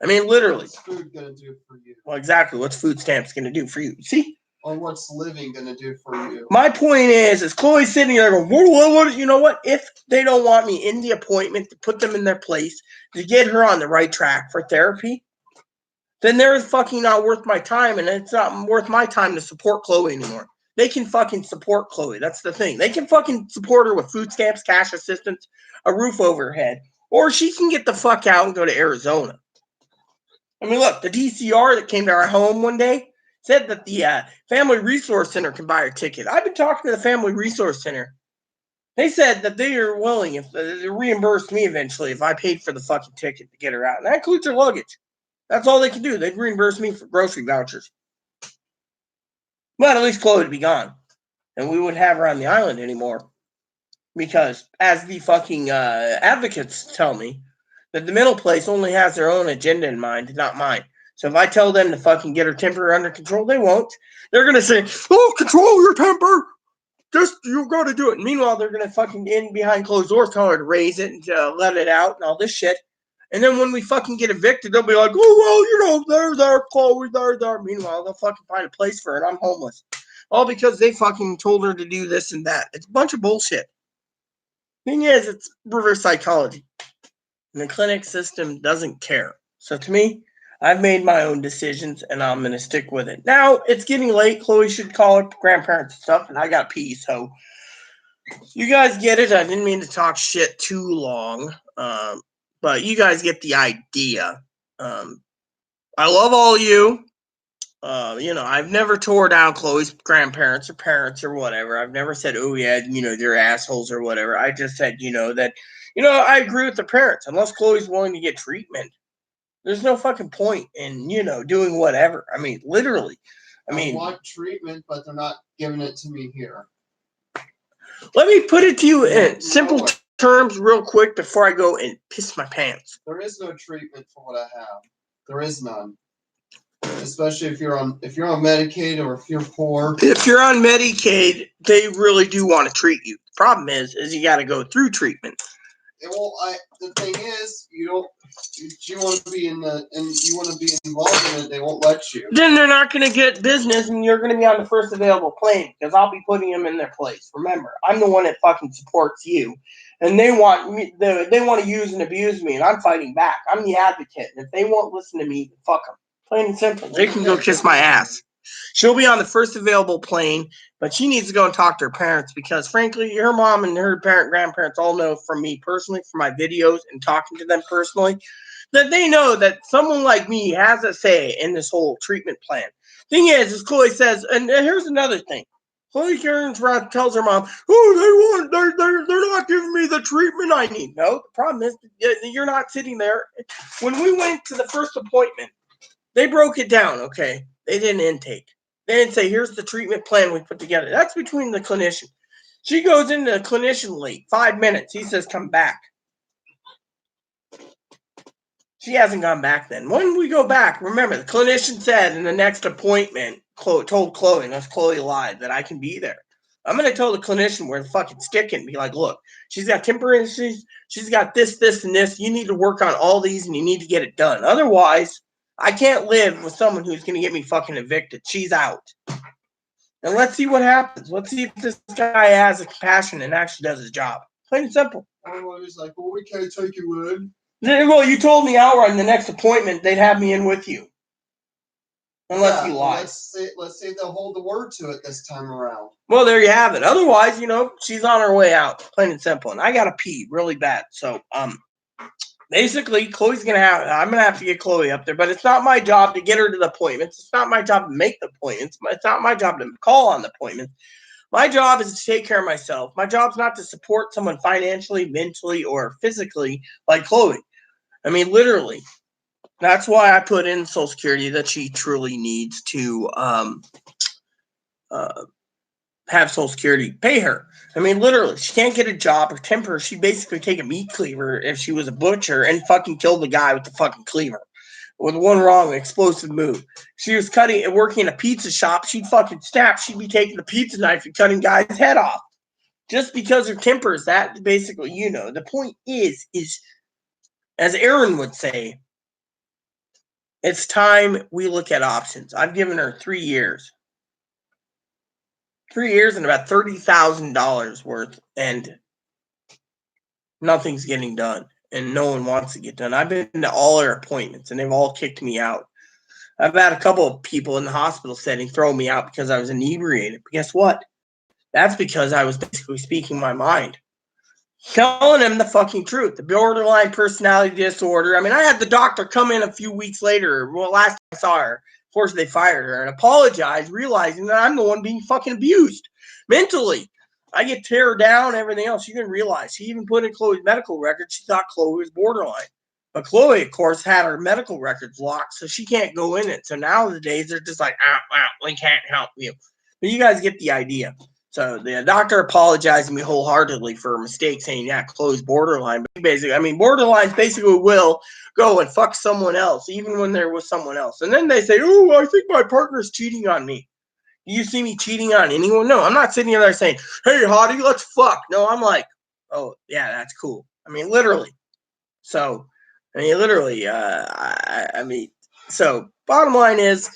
I mean, literally. What's food gonna do for you? Well, exactly. What's food stamps gonna do for you? See? Or what's living gonna do for you? My point is Chloe's sitting there going, what, you know what? If they don't want me in the appointment to put them in their place to get her on the right track for therapy, then they're fucking not worth my time, and it's not worth my time to support Chloe anymore. They can fucking support Chloe. That's the thing. They can fucking support her with food stamps, cash assistance, a roof over her head, or she can get the fuck out and go to Arizona. I mean, look, the DCR that came to our home one day said that the Family Resource Center can buy her ticket. I've been talking to the Family Resource Center. They said that they are willing if to reimburse me eventually if I paid for the fucking ticket to get her out. And that includes her luggage. That's all they can do. They'd reimburse me for grocery vouchers. But at least Chloe would be gone. And we wouldn't have her on the island anymore. Because, as the fucking advocates tell me, that the middle place only has their own agenda in mind, not mine. So if I tell them to fucking get her temper under control, they won't. They're going to say, oh, control your temper. Just, you got to do it. Meanwhile, they're going to fucking in behind closed doors tell her to raise it and let it out and all this shit. And then when we fucking get evicted, they'll be like, oh, well, there, Chloe, there. Meanwhile, they'll fucking find a place for her, and I'm homeless. All because they fucking told her to do this and that. It's a bunch of bullshit. Thing is, it's reverse psychology. And the clinic system doesn't care. So to me, I've made my own decisions, and I'm going to stick with it. Now, it's getting late. Chloe should call her grandparents and stuff, and I got pee, so you guys get it. I didn't mean to talk shit too long. But you guys get the idea. I love all you. I've never tore down Chloe's grandparents or parents or whatever. I've never said, oh, yeah, they're assholes or whatever. I just said, I agree with the parents. Unless Chloe's willing to get treatment, there's no fucking point in, doing whatever. I mean, literally. I want treatment, but they're not giving it to me here. Let me put it to you in simple terms real quick before I go and piss my pants. There is no treatment for what I have. There is none. Especially if you're on Medicaid or if you're poor. If you're on Medicaid, they really do want to treat you. The problem is you got to go through treatment. The thing is, you want to be involved in it, they won't let you. Then they're not going to get business, and you're going to be on the first available plane because I'll be putting them in their place. Remember, I'm the one that fucking supports you, and they want me. They want to use and abuse me, and I'm fighting back. I'm the advocate, and if they won't listen to me, fuck them. Plain and simple. They can go kiss my ass. She'll be on the first available plane, but she needs to go and talk to her parents because, frankly, her mom and her grandparents all know from me personally, from my videos and talking to them personally, that they know that someone like me has a say in this whole treatment plan. Thing is, as Chloe says, and here's another thing. Chloe Cairns tells her mom, oh, they're not giving me the treatment I need. No, the problem is you're not sitting there. When we went to the first appointment, they broke it down, okay? They didn't intake. They didn't say, here's the treatment plan we put together. That's between the clinician. She goes into the clinician late, 5 minutes. He says, come back. She hasn't gone back then. When we go back, remember, the clinician said in the next appointment, told Chloe, and that's Chloe lied, that I can be there. I'm going to tell the clinician where the fucking sticking. Be like, look, she's got temporary issues. She's got this, and this. You need to work on all these, and you need to get it done. Otherwise, I can't live with someone who's going to get me fucking evicted. She's out. And let's see what happens. Let's see if this guy has a compassion and actually does his job. Plain and simple. Everybody's like, well, we can't take you in. Well, you told me on the next appointment they'd have me in with you. Unless you lie. Let's see if they'll hold the word to it this time around. Well, there you have it. Otherwise, she's on her way out. Plain and simple. And I got to pee really bad. So, basically, I'm going to have to get Chloe up there, but it's not my job to get her to the appointments. It's not my job to make the appointments. It's not my job to call on the appointments. My job is to take care of myself. My job's not to support someone financially, mentally, or physically like Chloe. I mean, literally. That's why I put in Social Security that she truly needs to have Social Security pay her. I mean, literally, she can't get a job or temper. She'd basically take a meat cleaver if she was a butcher and fucking kill the guy with the fucking cleaver. with one wrong explosive move. She was working a pizza shop. She'd fucking snap. She'd be taking the pizza knife and cutting guys' head off. Just because her temper is that, basically, the point is, as Aaron would say, it's time we look at options. I've given her 3 years. 3 years and about $30,000 worth, and nothing's getting done, and no one wants to get done. I've been to all her appointments, and they've all kicked me out. I've had a couple of people in the hospital setting throw me out because I was inebriated. But guess what? That's because I was basically speaking my mind. Telling them the fucking truth. The borderline personality disorder. I mean, I had the doctor come in a few weeks later. Well, last I saw her, of course, they fired her and apologized, realizing that I'm the one being fucking abused mentally. I get tear down, everything else. She didn't realize. She even put in Chloe's medical records. She thought Chloe was borderline. But Chloe, of course, had her medical records locked, so she can't go in it. So nowadays, they're just like, we can't help you. But you guys get the idea. So the doctor apologized to me wholeheartedly for her mistake, saying, yeah, Chloe's borderline. But basically, borderlines basically will go and fuck someone else, even when they're with someone else. And then they say, oh, I think my partner's cheating on me. Do you see me cheating on anyone? No, I'm not sitting there saying, hey, hottie, let's fuck. No, I'm like, oh, yeah, that's cool. Literally. So, so bottom line is,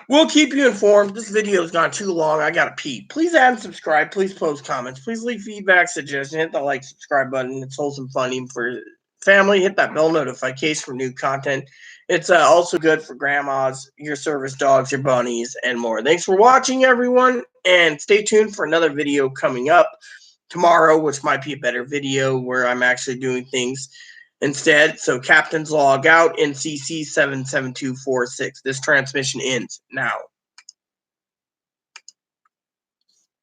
we'll keep you informed. This video has gone too long. I got to pee. Please add and subscribe. Please post comments. Please leave feedback, suggestions. Hit the like, subscribe button. It's wholesome funny for family. Hit that bell notification for new content. It's also good for grandmas, your service dogs, your bunnies, and more. Thanks for watching, everyone. And stay tuned for another video coming up tomorrow, which might be a better video where I'm actually doing things instead. So captains log out, NCC 77246. This transmission ends now.